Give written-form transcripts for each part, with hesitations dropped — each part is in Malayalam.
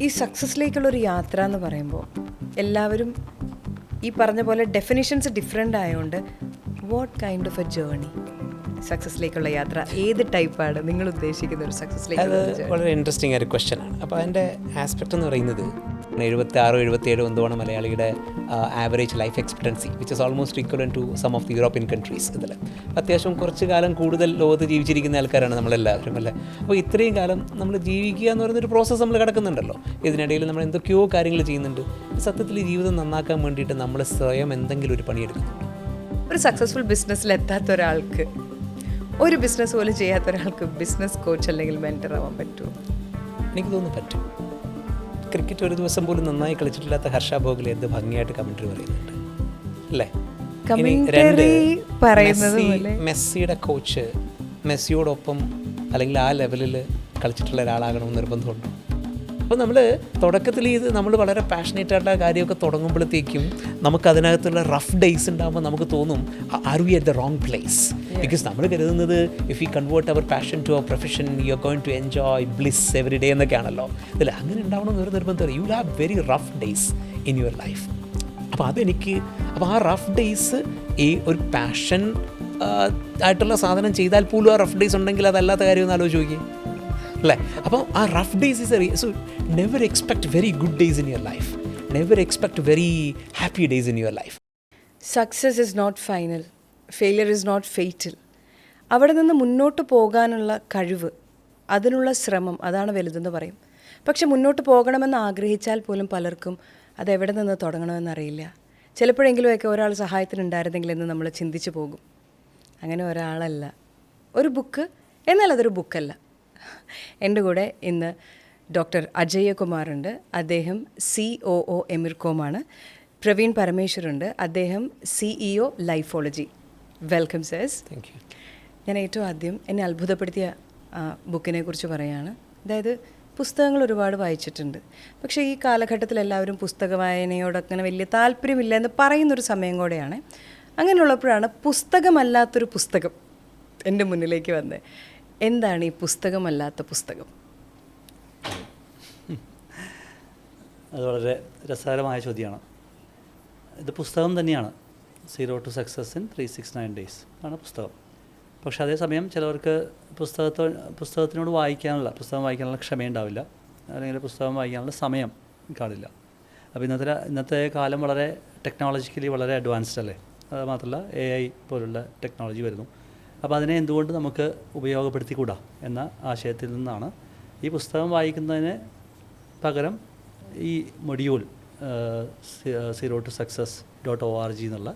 ഈ സക്സസ്സിലേക്കുള്ളൊരു യാത്ര എന്ന് പറയുമ്പോൾ എല്ലാവരും ഈ പറഞ്ഞ പോലെ ഡെഫിനിഷൻസ് ഡിഫറെൻ്റ് ആയതുകൊണ്ട് what kind of a journey സക്സസ്സിലേക്കുള്ള യാത്ര ഏത് ടൈപ്പാണ് നിങ്ങൾ ഉദ്ദേശിക്കുന്ന ഒരു സക്സസ്സിലേക്കുള്ള അത് വളരെ ഇൻട്രസ്റ്റിംഗ് ആയ ഒരു ക്വസ്റ്റ്യൻ ആണ്. അപ്പോൾ അതിൻ്റെ ആസ്പെക്റ്റ് എന്ന് പറയുന്നത് 76-77 എന്തുവാണ് മലയാളിയുടെ average life expectancy which is almost equal to some of the European countries. ഇതിൽ അത്യാവശ്യം കുറച്ച് കാലം കൂടുതൽ ലോകത്ത് ജീവിച്ചിരിക്കുന്ന ആൾക്കാരാണ് നമ്മളെല്ലാവരും അല്ലേ. അപ്പോൾ ഇത്രയും കാലം നമ്മൾ ജീവിക്കുക എന്ന് പറയുന്നൊരു പ്രോസസ്സ് നമ്മൾ കിടക്കുന്നുണ്ടല്ലോ. ഇതിനിടയിൽ നമ്മൾ എന്തൊക്കെയോ കാര്യങ്ങൾ ചെയ്യുന്നുണ്ട്. സത്യത്തിൽ ഈ ജീവിതം നന്നാക്കാൻ വേണ്ടിയിട്ട് നമ്മൾ സ്വയം എന്തെങ്കിലും ഒരു പണിയെടുക്കുന്നു. ഒരു സക്സസ്ഫുൾ ബിസിനസ്സിൽ എത്താത്ത ഒരാൾക്ക്, ഒരു ബിസിനസ് പോലും ചെയ്യാത്ത ഒരാൾക്ക് ബിസിനസ് കോച്ച് അല്ലെങ്കിൽ മെൻറ്റർ ആവാൻ പറ്റുമോ? എനിക്ക് തോന്നുന്നു പറ്റും. ക്രിക്കറ്റ് ഒരു ദിവസം പോലും നന്നായി കളിച്ചിട്ടില്ലാത്ത ഹർഷ ഭോഗലെ എന്ത് ഭംഗിയായിട്ട് കമൻട്രി പറയുന്നുണ്ട് അല്ലേ. മെസ്സിയുടെ കോച്ച് മെസ്സിയോടൊപ്പം അല്ലെങ്കിൽ ആ ലെവലിൽ കളിച്ചിട്ടുള്ള ഒരാളാകണമെന്ന് നിർബന്ധമുണ്ട്. അപ്പോൾ നമ്മൾ തുടക്കത്തിൽ ഇത് നമ്മൾ വളരെ പാഷനേറ്റ് ആയിട്ടുള്ള കാര്യമൊക്കെ തുടങ്ങുമ്പോഴത്തേക്കും നമുക്ക് അതിനകത്തുള്ള റഫ് ഡേയ്സ് ഉണ്ടാകുമ്പോൾ നമുക്ക് തോന്നും are we at the wrong place. Because നമ്മൾ കരുതുന്നത് if you convert our passion to our profession you are going to enjoy bliss every day എന്നൊക്കെയാണല്ലോ. ഇതിൽ അങ്ങനെ ഉണ്ടാവണമെന്ന് ഒരു നിർബന്ധം. You will have very rough days in your life. അപ്പോൾ അപ്പോൾ ആ റഫ് ഡേയ്സ് ഈ ഒരു പാഷൻ ആയിട്ടുള്ള സാധനം ചെയ്താൽ പോലും ആ റഫ് ഡേയ്സ് ഉണ്ടെങ്കിൽ അതല്ലാത്ത കാര്യം ഒന്ന് ആലോചിച്ച് നോക്കിയേ അല്ലേ. അപ്പോൾ ആ rough days is so never expect very good days in your life, never expect very happy days in your life. Success is not final, failure is not fatal. അവിടെ നിന്ന് മുന്നോട്ട് പോകാനുള്ള കഴിവ്, അതിനുള്ള ശ്രമം, അതാണ് വലുതെന്ന് പറയും. പക്ഷെ മുന്നോട്ട് പോകണമെന്ന് ആഗ്രഹിച്ചാൽ പോലും പലർക്കും അതെവിടെ നിന്ന് തുടങ്ങണമെന്നറിയില്ല. ചിലപ്പോഴെങ്കിലുമൊക്കെ ഒരാൾ സഹായത്തിനുണ്ടായിരുന്നെങ്കിൽ എന്ന് നമ്മൾ ചിന്തിച്ചു പോകും. അങ്ങനെ ഒരാളല്ല ഒരു ബുക്ക്, എന്നാൽ അതൊരു ബുക്കല്ല. എൻ്റെ കൂടെ ഇന്ന് ഡോക്ടർ അജയ് കുമാറുണ്ട്. അദ്ദേഹം COO എമിർകോമാണ്. പ്രവീൺ പരമേശ്വറുണ്ട്. അദ്ദേഹം CEO Lifology. Welcome sirs. Thank you. ഞാൻ ഏറ്റവും ആദ്യം എന്നെ അത്ഭുതപ്പെടുത്തിയ ബുക്കിനെ കുറിച്ച് പറയുകയാണ്. അതായത് പുസ്തകങ്ങൾ ഒരുപാട് വായിച്ചിട്ടുണ്ട്, പക്ഷേ ഈ കാലഘട്ടത്തിൽ എല്ലാവരും പുസ്തക വായനയോട് അങ്ങനെ വലിയ താല്പര്യമില്ല എന്ന് പറയുന്നൊരു സമയം കൂടെയാണ്. അങ്ങനെയുള്ളപ്പോഴാണ് പുസ്തകമല്ലാത്തൊരു പുസ്തകം എൻ്റെ മുന്നിലേക്ക് വന്നത്. എന്താണ് ഈ പുസ്തകമല്ലാത്ത പുസ്തകം? അത് വളരെ രസകരമായ ചോദ്യമാണ്. ഇത് പുസ്തകം തന്നെയാണ്. 0 to Success in 369 Days ആണ് പുസ്തകം. പക്ഷെ അതേസമയം ചിലവർക്ക് പുസ്തകം വായിക്കാനുള്ള ക്ഷമയുണ്ടാവില്ല, അല്ലെങ്കിൽ പുസ്തകം വായിക്കാനുള്ള സമയം കാണില്ല. അപ്പോൾ ഇന്നത്തെ കാലം വളരെ ടെക്നോളജിക്കലി വളരെ അഡ്വാൻസ്ഡ് അല്ലേ. അത് മാത്രമല്ല AI പോലുള്ള ടെക്നോളജി വരുന്നു. അപ്പോൾ അതിനെ എന്തുകൊണ്ട് നമുക്ക് ഉപയോഗപ്പെടുത്തിക്കൂടാ എന്ന ആശയത്തിൽ നിന്നാണ് ഈ പുസ്തകം വായിക്കുന്നതിന് പകരം ഈ മൊഡ്യൂൾ 0 to Success.org എന്നുള്ള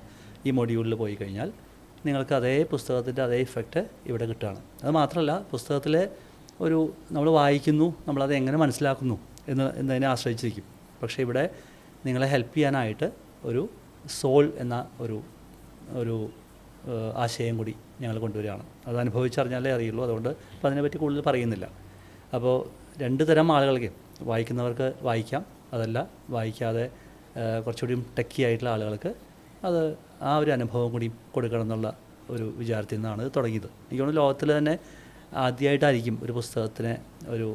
ഈ മൊഡ്യൂളിൽ പോയി കഴിഞ്ഞാൽ നിങ്ങൾക്ക് അതേ പുസ്തകത്തിൻ്റെ അതേ ഇഫക്റ്റ് ഇവിടെ കിട്ടുകയാണ്. അത് മാത്രമല്ല പുസ്തകത്തിലെ നമ്മൾ വായിക്കുന്നു, നമ്മളത് എങ്ങനെ മനസ്സിലാക്കുന്നു എന്നതിനെ ആശ്രയിച്ചിരിക്കും. പക്ഷേ ഇവിടെ നിങ്ങളെ ഹെൽപ്പ് ചെയ്യാനായിട്ട് ഒരു സോൾ എന്ന ഒരു ആശയം കൂടി ഞങ്ങൾ കൊണ്ടുവരികയാണ്. അത് അനുഭവിച്ചറിഞ്ഞാലേ അറിയുള്ളൂ. അതുകൊണ്ട് അപ്പോൾ അതിനെപ്പറ്റി കൂടുതൽ പറയുന്നില്ല. അപ്പോൾ രണ്ട് തരം ആളുകൾക്ക്, വായിക്കുന്നവർക്ക് വായിക്കാം, അതല്ല വായിക്കാതെ കുറച്ചുകൂടി ടെക്കി ആയിട്ടുള്ള ആളുകൾക്ക് അത് ആ ഒരു അനുഭവം കൂടി കൊടുക്കണം എന്നുള്ള ഒരു വിചാരത്തിൽ നിന്നാണ് ഇത് തുടങ്ങിയത്. എനിക്ക് തോന്നുന്നു ലോകത്തിൽ തന്നെ ആദ്യമായിട്ടായിരിക്കും ഒരു പുസ്തകത്തിനെ ഒരു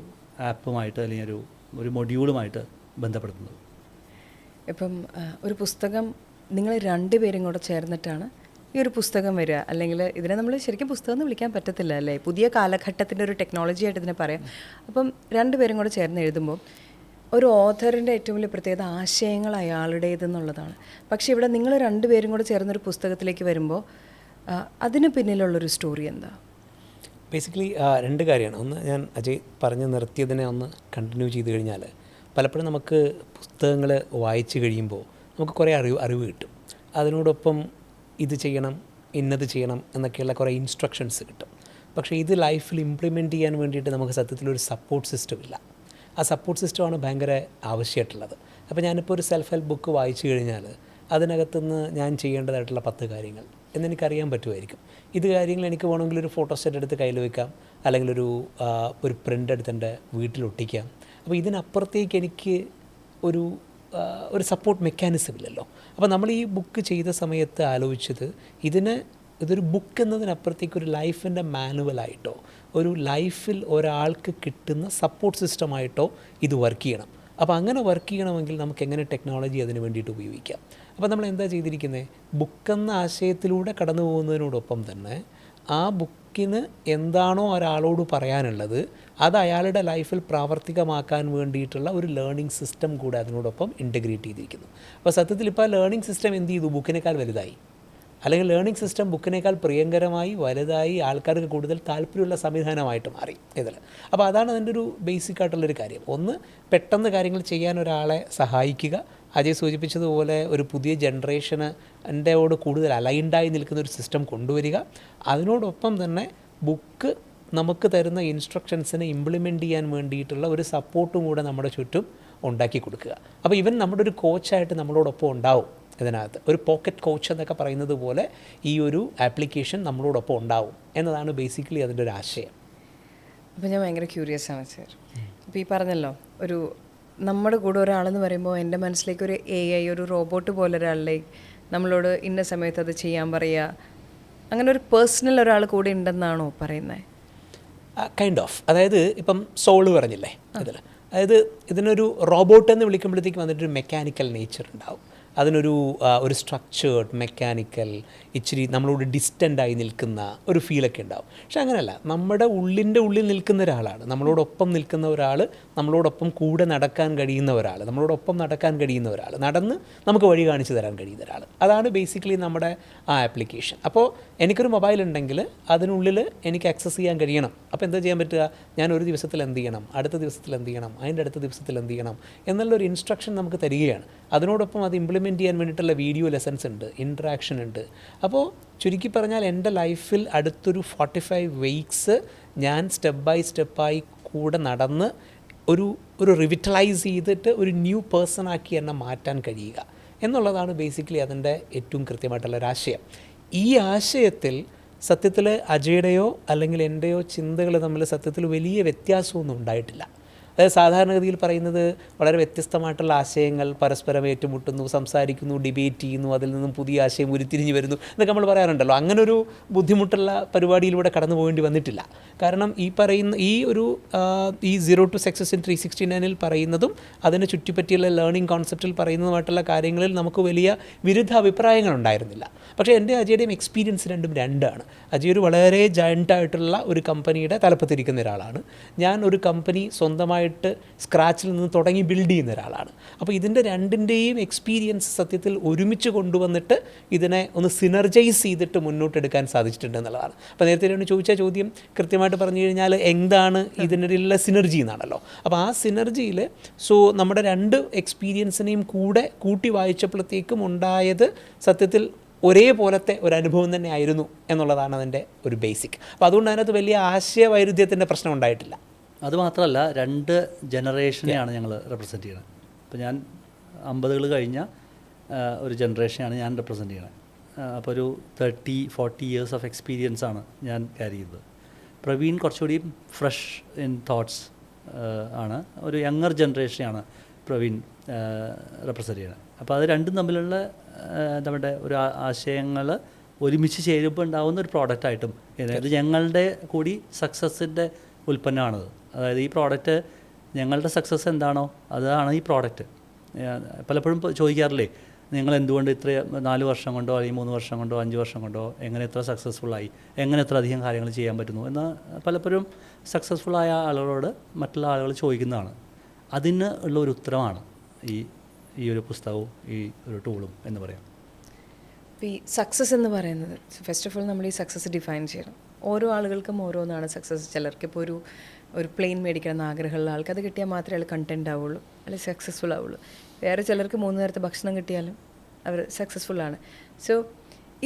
ആപ്പുമായിട്ട് അല്ലെങ്കിൽ ഒരു മൊഡ്യൂളുമായിട്ട് ബന്ധപ്പെടുത്തുന്നത്. ഇപ്പം ഒരു പുസ്തകം നിങ്ങൾ രണ്ടുപേരും കൂടെ ചേർന്നിട്ടാണ് ഈ ഒരു പുസ്തകം വരിക, അല്ലെങ്കിൽ ഇതിനെ നമ്മൾ ശരിക്കും പുസ്തകം എന്ന് വിളിക്കാൻ പറ്റത്തില്ല അല്ലേ, പുതിയ കാലഘട്ടത്തിൻ്റെ ഒരു ടെക്നോളജി ആയിട്ട് ഇതിനെ പറയാം. അപ്പം രണ്ടുപേരും കൂടെ ചേർന്ന് എഴുതുമ്പോൾ ഒരു ഓഥറിൻ്റെ ഏറ്റവും വലിയ പ്രത്യേകത ആശയങ്ങൾ അയാളുടേതെന്നുള്ളതാണ്. പക്ഷേ ഇവിടെ നിങ്ങൾ രണ്ടുപേരും കൂടെ ചേർന്നൊരു പുസ്തകത്തിലേക്ക് വരുമ്പോൾ അതിന് പിന്നിലുള്ളൊരു സ്റ്റോറി എന്താ? ബേസിക്കലി രണ്ട് കാര്യമാണ്. ഒന്ന്, ഞാൻ അജയ് പറഞ്ഞ് നിർത്തിയതിനെ ഒന്ന് കണ്ടിന്യൂ ചെയ്ത് കഴിഞ്ഞാൽ പലപ്പോഴും നമുക്ക് പുസ്തകങ്ങൾ വായിച്ചു കഴിയുമ്പോൾ നമുക്ക് കുറേ അറിവ് കിട്ടും. അതിനോടൊപ്പം ഇത് ചെയ്യണം, ഇന്നത് ചെയ്യണം എന്നൊക്കെയുള്ള കുറേ ഇൻസ്ട്രക്ഷൻസ് കിട്ടും. പക്ഷേ ഇത് ലൈഫിൽ ഇംപ്ലിമെൻറ്റ് ചെയ്യാൻ വേണ്ടിയിട്ട് നമുക്ക് സത്യത്തിലൊരു സപ്പോർട്ട് സിസ്റ്റം ഇല്ല. ആ സപ്പോർട്ട് സിസ്റ്റമാണ് ഭയങ്കര ആവശ്യമായിട്ടുള്ളത്. അപ്പോൾ ഞാനിപ്പോൾ ഒരു സെൽഫ് ഹെൽപ്പ് ബുക്ക് വായിച്ചു കഴിഞ്ഞാൽ അതിനകത്തുനിന്ന് ഞാൻ ചെയ്യേണ്ടതായിട്ടുള്ള 10 കാര്യങ്ങൾ എന്നെനിക്കറിയാൻ പറ്റുമായിരിക്കും. ഇത് കാര്യങ്ങൾ എനിക്ക് വേണമെങ്കിൽ ഒരു ഫോട്ടോസ്റ്റാറ്റ് എടുത്ത് കയ്യിൽ വെക്കാം, അല്ലെങ്കിൽ ഒരു പ്രിൻ്റ് എടുത്ത് എൻ്റെ വീട്ടിലൊട്ടിക്കാം. അപ്പോൾ ഇതിനപ്പുറത്തേക്ക് എനിക്ക് ഒരു സപ്പോർട്ട് മെക്കാനിസം ഇല്ലല്ലോ. അപ്പോൾ നമ്മൾ ഈ ബുക്ക് ചെയ്ത സമയത്ത് ആലോചിച്ചത് ഇതൊരു ബുക്ക് എന്നതിനപ്പുറത്തേക്ക് ഒരു ലൈഫിൻ്റെ മാനുവലായിട്ടോ ഒരു ലൈഫിൽ ഒരാൾക്ക് കിട്ടുന്ന സപ്പോർട്ട് സിസ്റ്റമായിട്ടോ ഇത് വർക്ക് ചെയ്യണം. അപ്പോൾ അങ്ങനെ വർക്ക് ചെയ്യണമെങ്കിൽ നമുക്ക് എങ്ങനെ ടെക്നോളജി അതിന് വേണ്ടിയിട്ട് ഉപയോഗിക്കാം. അപ്പോൾ നമ്മൾ എന്താ ചെയ്തിരിക്കുന്നത്, ബുക്കെന്ന ആശയത്തിലൂടെ കടന്നു പോകുന്നതിനോടൊപ്പം തന്നെ ആ ബുക്കിന് എന്താണോ ഒരാളോട് പറയാനുള്ളത് അത് അയാളുടെ ലൈഫിൽ പ്രാവർത്തികമാക്കാൻ വേണ്ടിയിട്ടുള്ള ഒരു ലേണിംഗ് സിസ്റ്റം കൂടെ അതിനോടൊപ്പം ഇൻറ്റഗ്രേറ്റ് ചെയ്തിരിക്കുന്നു. അപ്പോൾ സത്യത്തിൽ ഇപ്പോൾ ലേണിംഗ് സിസ്റ്റം എന്ത് ചെയ്തു, ബുക്കിനേക്കാൾ വലുതായി, അല്ലെങ്കിൽ ലേണിംഗ് സിസ്റ്റം ബുക്കിനേക്കാൾ പ്രിയങ്കരമായി വലുതായി, ആൾക്കാർക്ക് കൂടുതൽ താല്പര്യമുള്ള സംവിധാനമായിട്ട് മാറി ഇതിൽ. അപ്പോൾ അതാണ് അതിൻ്റെ ഒരു ബേസിക് ആയിട്ടുള്ളൊരു കാര്യം. ഒന്ന്, പെട്ടെന്ന് കാര്യങ്ങൾ ചെയ്യാൻ ഒരാളെ സഹായിക്കുക. അജയ് സൂചിപ്പിച്ചതുപോലെ ഒരു പുതിയ ജനറേഷന് എൻ്റെയോട് കൂടുതൽ അലൈൻഡായി നിൽക്കുന്ന ഒരു സിസ്റ്റം കൊണ്ടുവരിക. അതിനോടൊപ്പം തന്നെ ബുക്ക് നമുക്ക് തരുന്ന ഇൻസ്ട്രക്ഷൻസിനെ ഇംപ്ലിമെൻറ്റ് ചെയ്യാൻ വേണ്ടിയിട്ടുള്ള ഒരു സപ്പോർട്ടും കൂടെ നമ്മുടെ ചുറ്റും ഉണ്ടാക്കി കൊടുക്കുക. അപ്പോൾ ഇവൻ നമ്മുടെ ഒരു കോച്ചായിട്ട് നമ്മളോടൊപ്പം ഉണ്ടാവും. ഇതിനകത്ത് ഒരു പോക്കറ്റ് കോച്ച് എന്നൊക്കെ പറയുന്നത് പോലെ ഈ ഒരു ആപ്ലിക്കേഷൻ നമ്മളോടൊപ്പം ഉണ്ടാവും എന്നതാണ് ബേസിക്കലി അതിൻ്റെ ഒരു ആശയം. അപ്പോൾ ഞാൻ ഭയങ്കര ക്യൂരിയസ് ആണ് സാർ. അപ്പോൾ ഈ പറഞ്ഞല്ലോ, ഒരു നമ്മുടെ കൂടെ ഒരാളെന്ന് പറയുമ്പോൾ എൻ്റെ മനസ്സിലേക്ക് ഒരു AI, ഒരു റോബോട്ട് പോലെ ഒരാളിലേക്ക് നമ്മളോട് ഇന്ന സമയത്ത് അത് ചെയ്യാൻ പറയുക, അങ്ങനെ ഒരു പേഴ്സണൽ ഒരാൾ കൂടെ ഉണ്ടെന്നാണോ പറയുന്നത്? Kind of. അതായത് ഇപ്പം സോള് പറഞ്ഞില്ലേ ഇതിൽ, അതായത് ഇതിനൊരു റോബോട്ട് എന്ന് വിളിക്കുമ്പോഴത്തേക്ക് വന്നിട്ടൊരു മെക്കാനിക്കൽ നേച്ചർ ഉണ്ടാവും. അതിനൊരു സ്ട്രക്ചേർഡ് മെക്കാനിക്കൽ, ഇച്ചിരി നമ്മളോട് ഡിസ്റ്റൻ്റായി നിൽക്കുന്ന ഒരു ഫീലൊക്കെ ഉണ്ടാവും. പക്ഷെ അങ്ങനെയല്ല, നമ്മുടെ ഉള്ളിൽ നിൽക്കുന്ന ഒരാളാണ്, നമ്മളോടൊപ്പം നിൽക്കുന്ന ഒരാൾ, നമ്മളോടൊപ്പം കൂടെ നടക്കാൻ കഴിയുന്ന ഒരാൾ, നമ്മളോടൊപ്പം നടക്കാൻ കഴിയുന്ന ഒരാൾ, നടന്ന് നമുക്ക് വഴി കാണിച്ചു തരാൻ കഴിയുന്ന ഒരാൾ. അതാണ് ബേസിക്കലി നമ്മുടെ ആ ആപ്ലിക്കേഷൻ. അപ്പോൾ എനിക്കൊരു മൊബൈൽ ഉണ്ടെങ്കിൽ അതിനുള്ളിൽ എനിക്ക് ആക്സസ് ചെയ്യാൻ കഴിയണം. അപ്പോൾ എന്താ ചെയ്യാൻ പറ്റുക, ഞാൻ ഒരു ദിവസത്തിൽ എന്ത് ചെയ്യണം, അടുത്ത ദിവസത്തിൽ എന്ത് ചെയ്യണം, അതിൻ്റെ അടുത്ത ദിവസത്തിൽ എന്ത് ചെയ്യണം എന്നുള്ളൊരു ഇൻസ്ട്രക്ഷൻ നമുക്ക് തരികയാണ്. അതിനോടൊപ്പം അത് ഇംപ്ലിമെൻറ്റ് ചെയ്യാൻ വേണ്ടിയിട്ടുള്ള വീഡിയോ ലെസൺസ് ഉണ്ട്, ഇൻട്രാക്ഷൻ ഉണ്ട്. അപ്പോൾ ചുരുക്കി പറഞ്ഞാൽ എൻ്റെ ലൈഫിൽ അടുത്തൊരു 45 വീക്സ് ഞാൻ സ്റ്റെപ്പ് ബൈ സ്റ്റെപ്പായി കൂടെ നടന്ന് ഒരു റിവിറ്റലൈസ് ചെയ്തിട്ട് ഒരു ന്യൂ പേഴ്സൺ ആക്കി എന്നെ മാറ്റാൻ കഴിയുക എന്നുള്ളതാണ് ബേസിക്കലി അതിൻ്റെ ഏറ്റവും കൃത്യമായിട്ടുള്ളൊരാശയം. ഈ ആശയത്തിൽ സത്യത്തിൽ അജയുടെയോ അല്ലെങ്കിൽ എൻ്റെയോ ചിന്തകൾ തമ്മിൽ സത്യത്തിൽ വലിയ വ്യത്യാസമൊന്നും ഉണ്ടായിട്ടില്ല. അതായത് സാധാരണഗതിയിൽ പറയുന്നത് വളരെ വ്യത്യസ്തമായിട്ടുള്ള ആശയങ്ങൾ പരസ്പരം ഏറ്റുമുട്ടുന്നു, സംസാരിക്കുന്നു, ഡിബേറ്റ് ചെയ്യുന്നു, അതിൽ നിന്നും പുതിയ ആശയം ഉരുത്തിരിഞ്ഞ് വരുന്നു എന്നൊക്കെ നമ്മൾ പറയാറുണ്ടല്ലോ. അങ്ങനൊരു ബുദ്ധിമുട്ടുള്ള പരിപാടിയിലൂടെ കടന്നു പോകേണ്ടി വന്നിട്ടില്ല. കാരണം ഈ പറയുന്ന ഈ 0 to Success in 369 പറയുന്നതും അതിനെ ചുറ്റിപ്പറ്റിയുള്ള ലേണിംഗ് കോൺസെപ്റ്റിൽ പറയുന്നതുമായിട്ടുള്ള കാര്യങ്ങളിൽ നമുക്ക് വലിയ വിരുദ്ധ അഭിപ്രായങ്ങൾ ഉണ്ടായിരുന്നില്ല. പക്ഷേ എൻ്റെ അജയുടെയും എക്സ്പീരിയൻസ് രണ്ടാണ്. അജയ് ഒരു വളരെ ജയൻ്റായിട്ടുള്ള ഒരു കമ്പനിയുടെ തലപ്പത്തിരിക്കുന്ന ഒരാളാണ്. ഞാൻ ഒരു കമ്പനി സ്വന്തമായി സ്ക്രാച്ചിൽ നിന്ന് തുടങ്ങി ബിൽഡ് ചെയ്യുന്ന ഒരാളാണ്. അപ്പോൾ ഇതിൻ്റെ രണ്ടിൻ്റെയും എക്സ്പീരിയൻസ് സത്യത്തിൽ ഒരുമിച്ച് കൊണ്ടുവന്നിട്ട് ഇതിനെ ഒന്ന് സിനർജൈസ് ചെയ്തിട്ട് മുന്നോട്ടെടുക്കാൻ സാധിച്ചിട്ടുണ്ട് എന്നുള്ളതാണ്. അപ്പോൾ നേരത്തെ ഒന്ന് ചോദിച്ച ചോദ്യം കൃത്യമായിട്ട് പറഞ്ഞു കഴിഞ്ഞാൽ എന്താണ് ഇതിനുള്ള സിനർജി എന്നാണല്ലോ. അപ്പോൾ ആ സിനർജിയിൽ നമ്മുടെ രണ്ട് എക്സ്പീരിയൻസിനെയും കൂടെ കൂട്ടി വായിച്ചപ്പോഴത്തേക്കും ഉണ്ടായത് സത്യത്തിൽ ഒരേപോലത്തെ ഒരു അനുഭവം തന്നെ ആയിരുന്നു എന്നുള്ളതാണ് അതിൻ്റെ ഒരു ബേസിക്. അപ്പോൾ അതുകൊണ്ട് അതിനകത്ത് വലിയ ആശയവൈരുദ്ധ്യത്തിൻ്റെ പ്രശ്നം ഉണ്ടായിട്ടില്ല. അതുമാത്രമല്ല, 2 ജനറേഷനെയാണ് ഞങ്ങൾ റെപ്രസെൻറ്റ് ചെയ്യുന്നത്. ഇപ്പോൾ ഞാൻ 50 കഴിഞ്ഞ ഒരു ജനറേഷനെയാണ് ഞാൻ റെപ്രസെൻറ്റ് ചെയ്യുന്നത്. അപ്പോൾ ഒരു 30-40 ഇയേഴ്സ് ഓഫ് എക്സ്പീരിയൻസ് ആണ് ഞാൻ ക്യാരി ചെയ്തത്. പ്രവീൺ കുറച്ചുകൂടി ഫ്രഷ് ഇൻ തോട്ട്സ് ആണ്. ഒരു യങ്ങർ ജനറേഷനെയാണ് പ്രവീൺ റെപ്രസെൻറ്റ് ചെയ്യുന്നത്. അപ്പോൾ അത് രണ്ടും തമ്മിലുള്ള നമ്മുടെ ഒരു ആശയങ്ങൾ ഒരുമിച്ച് ചേരുമ്പോൾ ഉണ്ടാകുന്ന ഒരു പ്രോഡക്റ്റായിട്ടും ഇത് ഞങ്ങളുടെ കൂടി സക്സസ്സിൻ്റെ ഉൽപ്പന്നമാണത്. അതായത് ഈ പ്രോഡക്റ്റ് ഞങ്ങളുടെ സക്സസ് എന്താണോ അതാണ് ഈ പ്രോഡക്റ്റ്. പലപ്പോഴും ചോദിക്കാറില്ലേ, നിങ്ങൾ എന്തുകൊണ്ട് ഇത്ര 4 വർഷം കൊണ്ടോ അല്ലെങ്കിൽ 3 വർഷം കൊണ്ടോ 5 വർഷം കൊണ്ടോ എങ്ങനെ ഇത്ര സക്സസ്ഫുള്ളായി, എങ്ങനെ ഇത്ര അധികം കാര്യങ്ങൾ ചെയ്യാൻ പറ്റുന്നു എന്ന് പലപ്പോഴും സക്സസ്ഫുള്ളായ ആളുകളോട് മറ്റുള്ള ആളുകൾ ചോദിക്കുന്നതാണ്. അതിന് ഉള്ള ഒരു ഉത്തരമാണ് ഈ ഒരു പുസ്തകവും ഈ ഒരു ടൂളും എന്ന് പറയാം. ഈ സക്സസ് എന്ന് പറയുന്നത്, ഫസ്റ്റ് ഓഫ് ഓൾ നമ്മൾ ഈ സക്സസ് ഡിഫൈൻ ചെയ്യണം. ഓരോ ആളുകൾക്കും ഓരോന്നാണ് സക്സസ്. ചിലർക്ക് ഇപ്പോൾ ഒരു പ്ലെയിൻ മേടിക്കണം ആഗ്രഹമുള്ള ആൾക്ക് അത് കിട്ടിയാൽ മാത്രമേ അയാൾ കണ്ടൻറ്റ് ആവുള്ളൂ, അല്ലെങ്കിൽ സക്സസ്ഫുൾ ആവുള്ളൂ. വേറെ ചിലർക്ക് 3 നേരത്തെ ഭക്ഷണം കിട്ടിയാലും അവർ സക്സസ്ഫുള്ളാണ്. സോ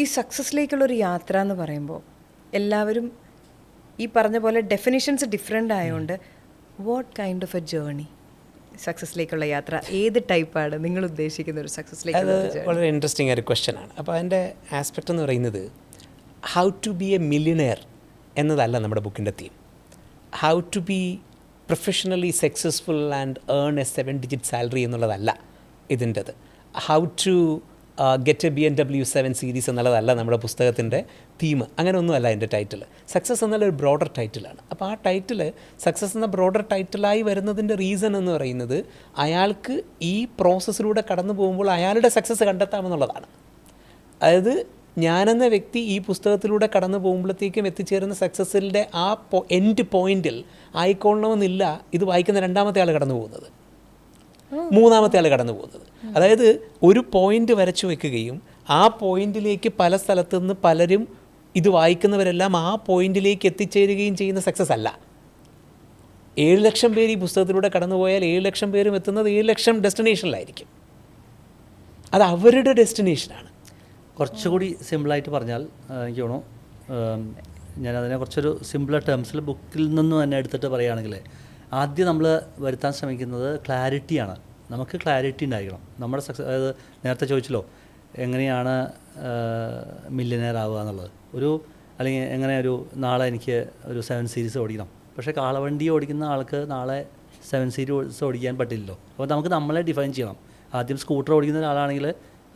ഈ സക്സസ്സിലേക്കുള്ളൊരു യാത്ര എന്ന് പറയുമ്പോൾ എല്ലാവരും ഈ പറഞ്ഞ പോലെ ഡെഫിനിഷൻസ് ഡിഫറെൻ്റ് ആയതുകൊണ്ട് what kind of a journey സക്സസ്സിലേക്കുള്ള യാത്ര ഏത് ടൈപ്പാണ് നിങ്ങൾ ഉദ്ദേശിക്കുന്ന ഒരു സക്സസ്സിലേക്ക്? വളരെ ഇൻട്രസ്റ്റിംഗ് ആയ ഒരു ക്വസ്റ്റ്യൻ ആണ്. അപ്പോൾ അതിൻ്റെ ആസ്പെക്റ്റ് എന്ന് പറയുന്നത് how to be a millionaire എന്നതല്ല നമ്മുടെ ബുക്കിൻ്റെ theme. How to be professionally successful and earn a 7-digit salary എന്നുള്ളതല്ല ഇതിൻ്റെത്. How to get a BMW 7 series എന്നുള്ളതല്ല നമ്മുടെ പുസ്തകത്തിൻ്റെ തീം. അങ്ങനെയൊന്നുമല്ല എൻ്റെ ടൈറ്റിൽ. സക്സസ് എന്നുള്ളൊരു ബ്രോഡർ ടൈറ്റിലാണ്. അപ്പോൾ ആ ടൈറ്റിൽ സക്സസ് എന്ന ബ്രോഡർ ടൈറ്റിലായി വരുന്നതിൻ്റെ റീസൺ എന്ന് പറയുന്നത് അയാൾക്ക് ഈ പ്രോസസ്സിലൂടെ കടന്നു പോകുമ്പോൾ അയാളുടെ സക്സസ് കണ്ടെത്താമെന്നുള്ളതാണ്. അതായത് ഞാനെന്ന വ്യക്തി ഈ പുസ്തകത്തിലൂടെ കടന്നു പോകുമ്പോഴത്തേക്കും എത്തിച്ചേരുന്ന സക്സസ്സിൻ്റെ ആ എൻഡ് പോയിന്റിൽ ആയിക്കൊള്ളണമെന്നില്ല ഇത് വായിക്കുന്ന രണ്ടാമത്തെ ആൾ കടന്നു പോകുന്നത്, മൂന്നാമത്തെ ആൾ കടന്നു പോകുന്നത്. അതായത് ഒരു പോയിന്റ് വരച്ചു വെക്കുകയും ആ പോയിന്റിലേക്ക് പല സ്ഥലത്തു നിന്ന് പലരും ഇത് വായിക്കുന്നവരെല്ലാം ആ പോയിന്റിലേക്ക് എത്തിച്ചേരുകയും ചെയ്യുന്ന സക്സസ് അല്ല. 7 ലക്ഷം പേര് ഈ പുസ്തകത്തിലൂടെ കടന്നുപോയാൽ 7 ലക്ഷം പേരും എത്തുന്നത് 7 ലക്ഷം ഡെസ്റ്റിനേഷനിലായിരിക്കും. അത് അവരുടെ ഡെസ്റ്റിനേഷനാണ്. കുറച്ചുകൂടി സിമ്പിളായിട്ട് പറഞ്ഞാൽ എനിക്ക് തോന്നുന്നു, ഞാനതിനെ കുറച്ചൊരു സിമ്പിളർ ടേംസിൽ ബുക്കിൽ നിന്ന് തന്നെ എടുത്തിട്ട് പറയുകയാണെങ്കിൽ, ആദ്യം നമ്മൾ വരുത്താൻ ശ്രമിക്കുന്നത് ക്ലാരിറ്റിയാണ്. നമുക്ക് ക്ലാരിറ്റി ഉണ്ടായിരിക്കണം. നമ്മുടെ സക്സസ്, അതായത് നേരത്തെ ചോദിച്ചല്ലോ എങ്ങനെയാണ് മില്യനെയർ ആവുക എന്നുള്ളത്, അല്ലെങ്കിൽ എങ്ങനെ നാളെ എനിക്ക് ഒരു 7 സീരീസ് ഓടിക്കണം. പക്ഷേ കാളവണ്ടി ഓടിക്കുന്ന ആൾക്ക് നാളെ 7 സീരീസ് ഓടിക്കാൻ പറ്റില്ലല്ലോ. അപ്പോൾ നമുക്ക് നമ്മളെ ഡിഫൈൻ ചെയ്യണം. ആദ്യം സ്കൂട്ടർ ഓടിക്കുന്ന ഒരാളാണെങ്കിൽ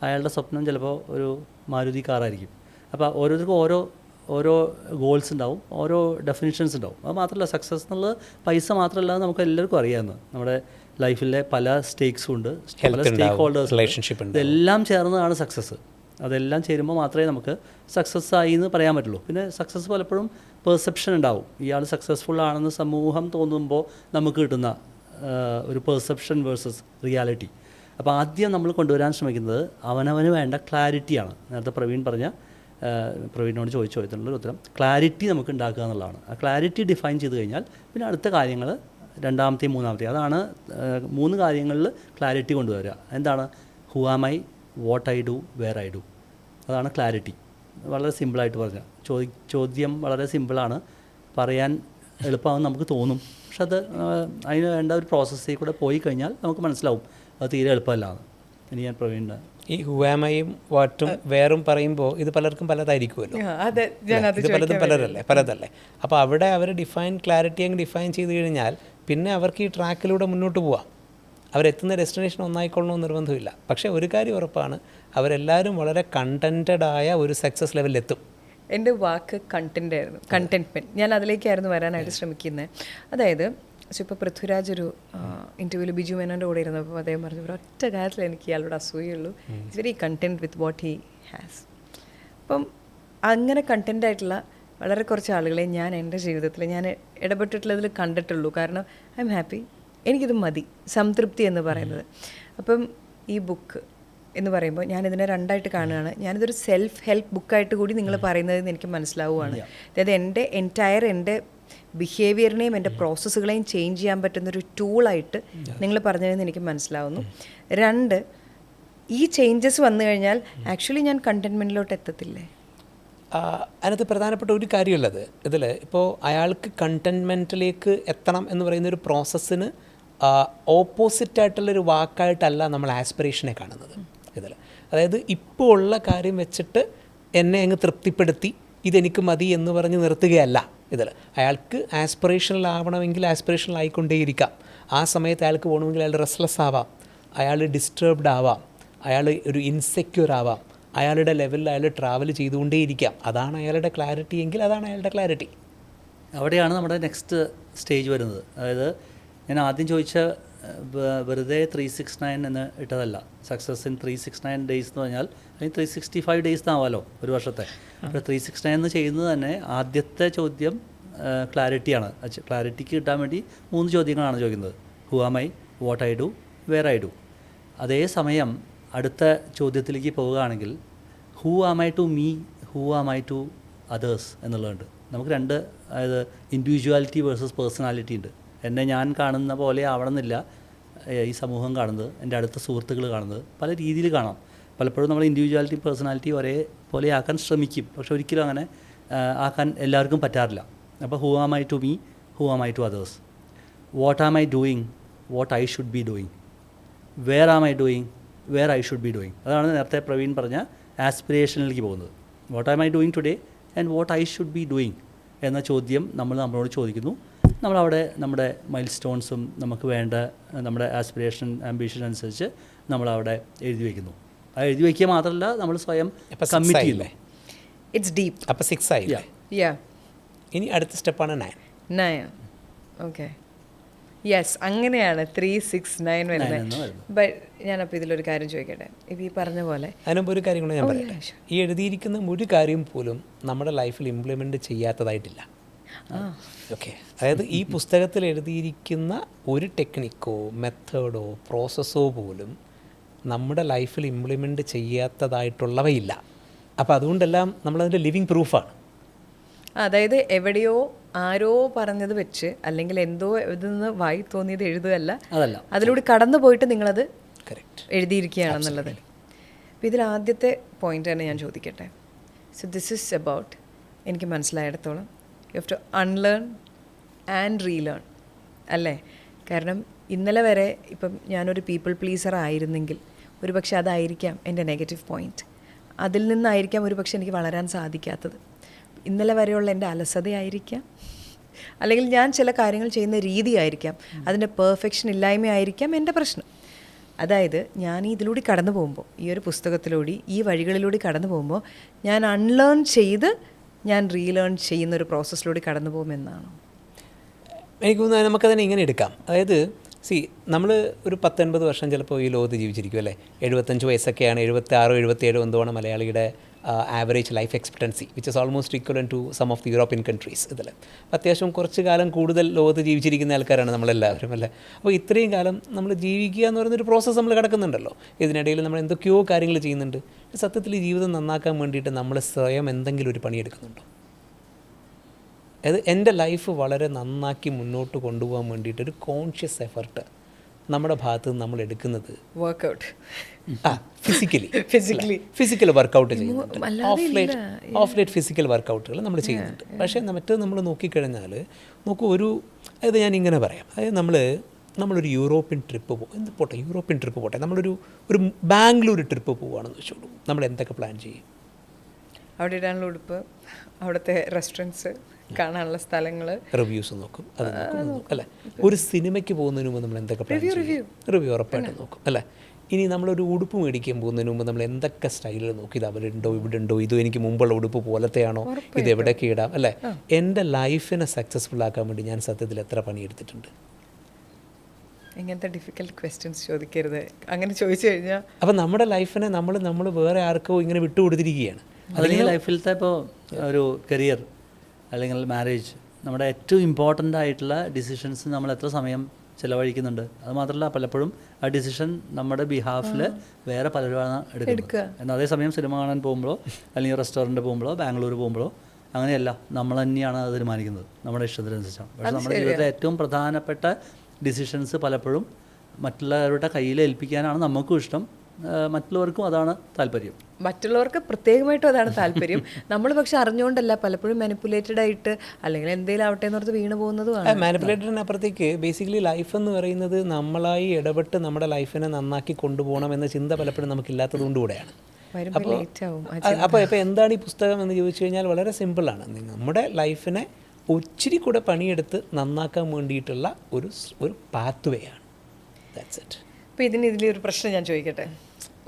അയാളുടെ സ്വപ്നം ചിലപ്പോൾ ഒരു മാരുതി കാറായിരിക്കും. അപ്പോൾ ഓരോരുത്തർക്കും ഓരോ ഗോൾസ് ഉണ്ടാവും, ഓരോ ഡെഫിനിഷൻസ് ഉണ്ടാവും. അത് മാത്രമല്ല, സക്സസ് എന്നുള്ളത് പൈസ മാത്രമല്ല, നമുക്ക് എല്ലാവർക്കും അറിയാമെന്ന് നമ്മുടെ ലൈഫിലെ പല സ്റ്റേക്സും ഉണ്ട്, പല സ്റ്റേക്ക് ഹോൾഡേഴ്സ്, ഇതെല്ലാം ചേർന്നതാണ് സക്സസ്. അതെല്ലാം ചേരുമ്പോൾ മാത്രമേ നമുക്ക് സക്സസ് ആയി എന്ന് പറയാൻ പറ്റുള്ളൂ. പിന്നെ സക്സസ് പലപ്പോഴും പെർസെപ്ഷൻ ഉണ്ടാവും. ഇയാൾ സക്സസ്ഫുൾ ആണെന്ന് സമൂഹം തോന്നുമ്പോൾ നമുക്ക് കിട്ടുന്ന ഒരു പെർസെപ്ഷൻ വേഴ്സസ് റിയാലിറ്റി. അപ്പോൾ ആദ്യം നമ്മൾ കൊണ്ടുവരാൻ ശ്രമിക്കുന്നത് അവനവന് വേണ്ട ക്ലാരിറ്റിയാണ്. നേരത്തെ പ്രവീണിനോട് ചോദിച്ചതിനുള്ളൊരു ഉത്തരം ക്ലാരിറ്റി നമുക്ക് ഉണ്ടാക്കുക എന്നുള്ളതാണ്. ആ ക്ലാരിറ്റി ഡിഫൈൻ ചെയ്ത് കഴിഞ്ഞാൽ പിന്നെ അടുത്ത കാര്യങ്ങൾ രണ്ടാമത്തെയും മൂന്നാമത്തെയും, അതാണ് 3 കാര്യങ്ങളിൽ ക്ലാരിറ്റി കൊണ്ടുവരിക. എന്താണ്? Who am I, what I do, where I do. അതാണ് ക്ലാരിറ്റി. വളരെ സിമ്പിളായിട്ട് പറഞ്ഞാൽ ചോദ്യം വളരെ സിമ്പിളാണ്, പറയാൻ എളുപ്പമാണെന്ന് നമുക്ക് തോന്നും. പക്ഷെ അതിന് വേണ്ട ഒരു പ്രോസസ്സിൽ കൂടെ പോയി കഴിഞ്ഞാൽ നമുക്ക് മനസ്സിലാവും അത് തീരെ എളുപ്പമല്ലാന്ന്. ഇനി ഞാൻ പ്രവീണിൻ്റെ ഈ ഹുവാമയും വാട്ടും വേറും പറയുമ്പോൾ ഇത് പലർക്കും പലതായിരിക്കുമല്ലോ. ഇത് പലതല്ലേ. അപ്പോൾ അവിടെ അവർ ക്ലാരിറ്റി അങ്ങ് ഡിഫൈൻ ചെയ്ത് കഴിഞ്ഞാൽ പിന്നെ അവർക്ക് ഈ ട്രാക്കിലൂടെ മുന്നോട്ട് പോവാം. അവരെത്തുന്ന ഡെസ്റ്റിനേഷൻ ഒന്നായിക്കൊള്ളണമെന്ന് നിർബന്ധമില്ല. പക്ഷേ ഒരു കാര്യം ഉറപ്പാണ്, അവരെല്ലാവരും വളരെ കണ്ടൻറ്റഡായ ഒരു സക്സസ് ലെവലിലെത്തും. എൻ്റെ വാക്ക് കണ്ടൻ്റ് ആയിരുന്നു, കണ്ടൻറ്റ്മെൻറ്റ്. ഞാൻ അതിലേക്കായിരുന്നു വരാനായിട്ട് ശ്രമിക്കുന്നത്. അതായത് ഇപ്പോൾ പൃഥ്വിരാജ് ഒരു ഇൻ്റർവ്യൂവിൽ ബിജു മേനോൻ്റെ കൂടെ ഇരുന്നപ്പോൾ അദ്ദേഹം പറഞ്ഞു, ഒരൊറ്റ കാര്യത്തിൽ എനിക്ക് ഇയാളോട് അസൂയുള്ളൂ, it's very content with what he has. അപ്പം അങ്ങനെ കണ്ടൻ്റായിട്ടുള്ള വളരെ കുറച്ച് ആളുകളെ ഞാൻ എൻ്റെ ജീവിതത്തിൽ ഞാൻ ഇടപെട്ടിട്ടുള്ളതിൽ കണ്ടിട്ടുള്ളൂ. കാരണം ഐ എം ഹാപ്പി, എനിക്കിത് മതി, സംതൃപ്തി എന്ന് പറയുന്നത്. അപ്പം ഈ ബുക്ക് എന്ന് പറയുമ്പോൾ ഞാനിതിനെ 2ആയിട്ട് കാണുകയാണ്. ഞാനിതൊരു സെൽഫ് ഹെൽപ്പ് ബുക്കായിട്ട് കൂടി നിങ്ങൾ പറയുന്നതെന്ന് എനിക്ക് മനസ്സിലാവുകയാണ്. അതായത് എൻ്റെ ബിഹേവിയറിനെയും എൻ്റെ പ്രോസസ്സുകളെയും ചേഞ്ച് ചെയ്യാൻ പറ്റുന്നൊരു ടൂളായിട്ട് നിങ്ങൾ പറഞ്ഞതെന്ന് എനിക്ക് മനസ്സിലാവുന്നു. 2, ഈ ചേഞ്ചസ് വന്നു കഴിഞ്ഞാൽ ആക്ച്വലി ഞാൻ കണ്ടൻമെൻറ്റിലോട്ട് എത്തത്തില്ലേ? അതിനകത്ത് പ്രധാനപ്പെട്ട ഒരു കാര്യമുള്ളത് ഇതിൽ, ഇപ്പോൾ അയാൾക്ക് കണ്ടൻമെൻറ്റിലേക്ക് എത്തണം എന്ന് പറയുന്ന ഒരു പ്രോസസ്സിന് ഓപ്പോസിറ്റായിട്ടുള്ളൊരു വാക്കായിട്ടല്ല നമ്മൾ ആസ്പിറേഷനെ കാണുന്നത് ഇതിൽ. അതായത് ഇപ്പോൾ ഉള്ള കാര്യം വെച്ചിട്ട് എന്നെ അങ്ങ് തൃപ്തിപ്പെടുത്തി ഇതെനിക്ക് മതി എന്ന് പറഞ്ഞ് നിർത്തുകയല്ല ഇതിൽ. അയാൾക്ക് ആസ്പിറേഷണൽ ആവണമെങ്കിൽ ആസ്പിറേഷണൽ ആയിക്കൊണ്ടേയിരിക്കാം. ആ സമയത്ത് അയാൾക്ക് പോകണമെങ്കിൽ അയാൾ റെസ്റ്റ്ലെസ് ആവാം, അയാൾ ഡിസ്റ്റർബ്ഡ് ആവാം, അയാൾ ഒരു ഇൻസെക്യൂർ ആവാം, അയാളുടെ ലെവലിൽ അയാൾ ട്രാവൽ ചെയ്തുകൊണ്ടേയിരിക്കാം. അതാണ് അയാളുടെ ക്ലാരിറ്റി എങ്കിൽ അതാണ് അയാളുടെ ക്ലാരിറ്റി. അവിടെയാണ് നമ്മുടെ നെക്സ്റ്റ് സ്റ്റേജ് വരുന്നത്. അതായത് ഞാൻ ആദ്യം ചോദിച്ച വെറുതെ 369 എന്ന് ഇട്ടതല്ല. സക്സസ് ഇൻ 369 ഡേയ്സ് എന്ന് പറഞ്ഞാൽ അതിന് 365 ഡേയ്സ് എന്നാവാമല്ലോ ഒരു വർഷത്തെ. അപ്പോൾ 369 എന്ന് ചെയ്യുന്നത് തന്നെ ആദ്യത്തെ ചോദ്യം ക്ലാരിറ്റിയാണ്. ക്ലാരിറ്റിക്ക് കിട്ടാൻ വേണ്ടി 3 ചോദ്യങ്ങളാണ് ചോദിക്കുന്നത്. Who am I, what I do, where I do. അതേസമയം അടുത്ത ചോദ്യത്തിലേക്ക് പോവുകയാണെങ്കിൽ who am I to me, who am I to others എന്നുള്ളതുണ്ട്. നമുക്ക് 2, അതായത് ഇൻഡിവിജ്വാലിറ്റി വേഴ്സസ് പേഴ്സണാലിറ്റി ഉണ്ട്. എന്നെ ഞാൻ കാണുന്ന പോലെ ആവണമെന്നില്ല ഈ സമൂഹം കാണുന്നത്, എൻ്റെ അടുത്ത സുഹൃത്തുക്കൾ കാണുന്നത്. പല രീതിയിൽ കാണാം. പലപ്പോഴും നമ്മൾ ഇൻഡിവിജ്വാലിറ്റി പേഴ്സണാലിറ്റി ഒരേപോലെ ആക്കാൻ ശ്രമിക്കും, പക്ഷെ ഒരിക്കലും അങ്ങനെ ആക്കാൻ എല്ലാവർക്കും പറ്റാറില്ല. അപ്പോൾ who am I to me, who am I to others, what am I doing, what I should be doing, where am I doing, where I should be doing. അതാണ് നേരത്തെ പ്രവീൺ പറഞ്ഞ ആസ്പിറേഷനിലേക്ക് പോകുന്നത്. What am I doing today and what I should be doing എന്ന ചോദ്യം നമ്മളോട് ചോദിക്കുന്നു. നമ്മളവിടെ നമ്മുടെ മൈൽ സ്റ്റോൺസും നമുക്ക് വേണ്ട നമ്മുടെ ആസ്പിറേഷൻ ആംബിഷൻ അനുസരിച്ച് നമ്മളവിടെ എഴുതി വയ്ക്കുന്നു. അത് എഴുതി വയ്ക്കുക മാത്രമല്ല നമ്മൾ സ്വയം അപ്പോൾ കമ്മിറ്റ് ആയില്ലേ? ചെയ്യില്ലേ. It's deep. അപ്പോൾ 6 ആയില്ലേ? യാ ഇനി അടുത്ത സ്റ്റെപ്പാണ് 9. 9. ഓക്കെ, യെസ്, അങ്ങനെയാണ് 3, 6, 9 വരുന്നത്. ബട്ട് ഞാനപ്പോൾ ഇതിലൊരു കാര്യം ചോദിക്കട്ടെ. ഇപ്പോൾ ഈ പറഞ്ഞ പോലെ അതിനുമ്പ് ഒരു കാര്യം കൂടെ ഞാൻ പറയട്ടെ. ഈ എഴുതിയിരിക്കുന്ന ഒരു കാര്യം പോലും നമ്മുടെ ലൈഫിൽ ഇംപ്ലിമെൻ്റ് ചെയ്യാത്തതായിട്ടില്ല. ഓക്കെ, അതായത് ഈ പുസ്തകത്തിൽ എഴുതിയിരിക്കുന്ന ഒരു ടെക്നിക്കോ മെത്തേഡോ പ്രോസസ്സോ പോലും നമ്മുടെ ലൈഫിൽ ഇംപ്ലിമെൻ്റ് ചെയ്യാത്തതായിട്ടുള്ളവയില്ല. അപ്പോൾ അതുകൊണ്ടെല്ലാം നമ്മളതിൻ്റെ ലിവിങ് പ്രൂഫാണ്. അതായത് എവിടെയോ ആരോ പറഞ്ഞത് വെച്ച് അല്ലെങ്കിൽ എന്തോ ഇതിന്ന് വായി തോന്നിയത് എഴുതുകയല്ല, അതല്ല, അതിലൂടെ കടന്നു പോയിട്ട് നിങ്ങളത് കറക്റ്റ് എഴുതിയിരിക്കുകയാണെന്നുള്ളത്. അപ്പോൾ ഇതിൽ ആദ്യത്തെ പോയിന്റ് തന്നെ ഞാൻ ചോദിക്കട്ടെ. സോ ദിസ് ഈസ് അബൌട്ട്, എനിക്ക് മനസ്സിലായിടത്തോളം you have to unlearn and relearn അല്ലേ? കാരണം ഇന്നലെ വരെ ഇപ്പം ഞാനൊരു പീപ്പിൾ പ്ലീസർ ആയിരുന്നെങ്കിൽ ഒരുപക്ഷെ അതായിരിക്കാം എൻ്റെ നെഗറ്റീവ് പോയിൻറ്റ്. അതിൽ നിന്നായിരിക്കാം ഒരുപക്ഷെ എനിക്ക് വളരാൻ സാധിക്കാത്തത്. ഇന്നലെ വരെയുള്ള എൻ്റെ അലസതയായിരിക്കാം, അല്ലെങ്കിൽ ഞാൻ ചില കാര്യങ്ങൾ ചെയ്യുന്ന രീതിയായിരിക്കാം, അതിൻ്റെ പെർഫെക്ഷൻ ഇല്ലായ്മയായിരിക്കാം എൻ്റെ പ്രശ്നം. അതായത് ഞാൻ ഇതിലൂടെ കടന്നു പോകുമ്പോൾ, ഈ ഒരു പുസ്തകത്തിലൂടെ ഈ വഴികളിലൂടെ കടന്നു പോകുമ്പോൾ ഞാൻ അൺലേൺ ചെയ്ത് ഞാൻ റീലേൺ ചെയ്യുന്നൊരു പ്രോസസ്സിലൂടെ കടന്നു പോകുമെന്നാണോ? എനിക്ക് തോന്നുന്നത് നമുക്കതിനെ ഇങ്ങനെ എടുക്കാം. അതായത് നമ്മൾ ഒരു 10-80 വർഷം ചിലപ്പോൾ ഈ ലോകത്ത് ജീവിച്ചിരിക്കും അല്ലേ. 75 വയസ്സൊക്കെയാണ്, 76, 77 എന്തുവാണ് മലയാളിയുടെ average life expectancy, which is almost equal to some of the European countries. ഇതിൽ അത്യാവശ്യം കുറച്ച് കാലം കൂടുതൽ ലോകത്ത് ജീവിച്ചിരിക്കുന്ന ആൾക്കാരാണ് നമ്മളെല്ലാവരും അല്ലേ. അപ്പോൾ ഇത്രയും കാലം നമ്മൾ ജീവിക്കുക എന്ന് പറയുന്നൊരു പ്രോസസ്സ് നമ്മൾ കിടക്കുന്നുണ്ടല്ലോ. ഇതിനിടയിൽ നമ്മൾ എന്തൊക്കെയോ കാര്യങ്ങൾ ചെയ്യുന്നുണ്ട്. സത്യത്തിൽ ഈ ജീവിതം നന്നാക്കാൻ വേണ്ടിയിട്ട് നമ്മൾ സ്വയം എന്തെങ്കിലും ഒരു പണിയെടുക്കുന്നുണ്ടോ? അതായത് എൻ്റെ ലൈഫ് വളരെ നന്നാക്കി മുന്നോട്ട് കൊണ്ടുപോകാൻ വേണ്ടിയിട്ടൊരു കോൺഷ്യസ് എഫർട്ട് നമ്മുടെ ഭാഗത്ത് നിന്ന് നമ്മൾ എടുക്കുന്നത് വർക്കൗട്ട്, ഫിസിക്കൽ വർക്കൗട്ട് ചെയ്യുന്നുണ്ട്. ഓഫ് ലൈറ്റ് ഫിസിക്കൽ വർക്കൗട്ടുകൾ നമ്മൾ ചെയ്യുന്നുണ്ട്. പക്ഷേ മറ്റേത് നമ്മൾ നോക്കിക്കഴിഞ്ഞാൽ അതായത് ഞാനിങ്ങനെ പറയാം. അതായത് നമ്മളൊരു യൂറോപ്യൻ ട്രിപ്പ് യൂറോപ്യൻ ട്രിപ്പ് പോട്ടെ, നമ്മളൊരു ബാംഗ്ലൂർ ട്രിപ്പ് പോവുകയാണെന്ന് വെച്ചോളൂ. നമ്മൾ എന്തൊക്കെ പ്ലാൻ ചെയ്യും? അവിടെ ഇടാനുള്ള ഉടുപ്പ്, അവിടുത്തെ റെസ്റ്റോറൻറ്റ്സ്, കാണാനുള്ള സ്ഥലങ്ങൾ, റിവ്യൂസ് നോക്കും, അത് നോക്കും അല്ലേ. ഒരു സിനിമയ്ക്ക് പോകുന്നതിന് മുമ്പ് നമ്മൾ എന്തൊക്കെ പ്ലാൻ ചെയ്യും? റിവ്യൂ ഉറപ്പായിട്ട് നോക്കും അല്ലേ. ഇനി നമ്മളൊരു ഉടുപ്പ് മേടിക്കാൻ പോകുന്നതിന് മുമ്പ് നമ്മൾ എന്തൊക്കെ സ്റ്റൈലിൽ നോക്കി, ഇത് അവിടെ ഉണ്ടോ ഇവിടെ ഉണ്ടോ, ഇത് എനിക്ക് മുമ്പുള്ള ഉടുപ്പ് പോലത്തെയാണോ, ഇത് എവിടെയൊക്കെ ഇടാം അല്ലേ. എൻ്റെ ലൈഫിനെ സക്സസ്ഫുൾ ആക്കാൻ വേണ്ടി ഞാൻ സത്യത്തിൽ എത്ര പണിയെടുത്തിട്ടുണ്ട്? ഇങ്ങനത്തെ ഡിഫിക്കൽട്ട് ക്വസ്റ്റ്യൻസ് ചോദിക്കരുത്. അങ്ങനെ ചോദിച്ചു കഴിഞ്ഞാൽ അപ്പം നമ്മുടെ ലൈഫിനെ നമ്മൾ വേറെ ആർക്കോ ഇങ്ങനെ വിട്ടുകൊടുത്തിരിക്കുകയാണ്. അല്ലെങ്കിൽ ലൈഫിലത്തെ ഇപ്പോൾ ഒരു കരിയർ അല്ലെങ്കിൽ മാരേജ്, നമ്മുടെ ഏറ്റവും ഇമ്പോർട്ടൻ്റ് ആയിട്ടുള്ള ഡിസിഷൻസ് നമ്മൾ എത്ര സമയം ചിലവഴിക്കുന്നുണ്ട്? അത് മാത്രമല്ല, പലപ്പോഴും ആ ഡിസിഷൻ നമ്മുടെ ബിഹാഫിൽ വേറെ പലരുമാണ് എടുക്കുക. എന്നാൽ അതേസമയം സിനിമ കാണാൻ പോകുമ്പോഴോ അല്ലെങ്കിൽ റെസ്റ്റോറൻറ്റ് പോകുമ്പോഴോ ബാംഗ്ലൂർ പോകുമ്പോഴോ അങ്ങനെയല്ല, നമ്മൾ തന്നെയാണ് അത് തീരുമാനിക്കുന്നത് നമ്മുടെ ഇഷ്ടത്തിനനുസരിച്ചാണ്. പക്ഷേ നമ്മുടെ ജീവിതത്തിലെ ഏറ്റവും പ്രധാനപ്പെട്ട ഡിസിഷൻസ് പലപ്പോഴും മറ്റുള്ളവരുടെ കയ്യിൽ ഏൽപ്പിക്കാനാണ് നമുക്കും ഇഷ്ടം, മറ്റുള്ളവർക്കും അതാണ് താല്പര്യം. മറ്റുള്ളവർക്ക് പ്രത്യേകമായിട്ടും അതാണ് താല്പര്യം. നമ്മൾ പക്ഷെ അറിഞ്ഞുകൊണ്ടല്ല, പലപ്പോഴും മാനിപ്പുലേറ്റഡ് ആയിട്ട് അല്ലെങ്കിൽ എന്തെങ്കിലും ആവട്ടെ എന്നോർത്ത് വീണ് പോകുന്നതുമാണ്. മാനിപ്പുലേറ്റഡിനപ്പുറത്തേക്ക് ബേസിക്കലി ലൈഫ് എന്ന് പറയുന്നത് നമ്മളായി ഇടപെട്ട് നമ്മുടെ ലൈഫിനെ നന്നാക്കി കൊണ്ടുപോകണം എന്ന ചിന്ത പലപ്പോഴും നമുക്കില്ലാത്തത് കൊണ്ടുകൂടെയാണ്. അപ്പോൾ ഇപ്പോൾ എന്താണ് ഈ പുസ്തകം എന്ന് ചോദിച്ചു കഴിഞ്ഞാൽ വളരെ സിമ്പിളാണ്. നമ്മുടെ ലൈഫിനെ ഒത്തിരി കൂടെ പണിയെടുത്ത് നന്നാക്കാൻ വേണ്ടിയിട്ടുള്ള ഒരു പാത്ത് വേ ആണ്. That's it. അപ്പോൾ ഇതിലൊരു പ്രശ്നം ഞാൻ ചോദിക്കട്ടെ.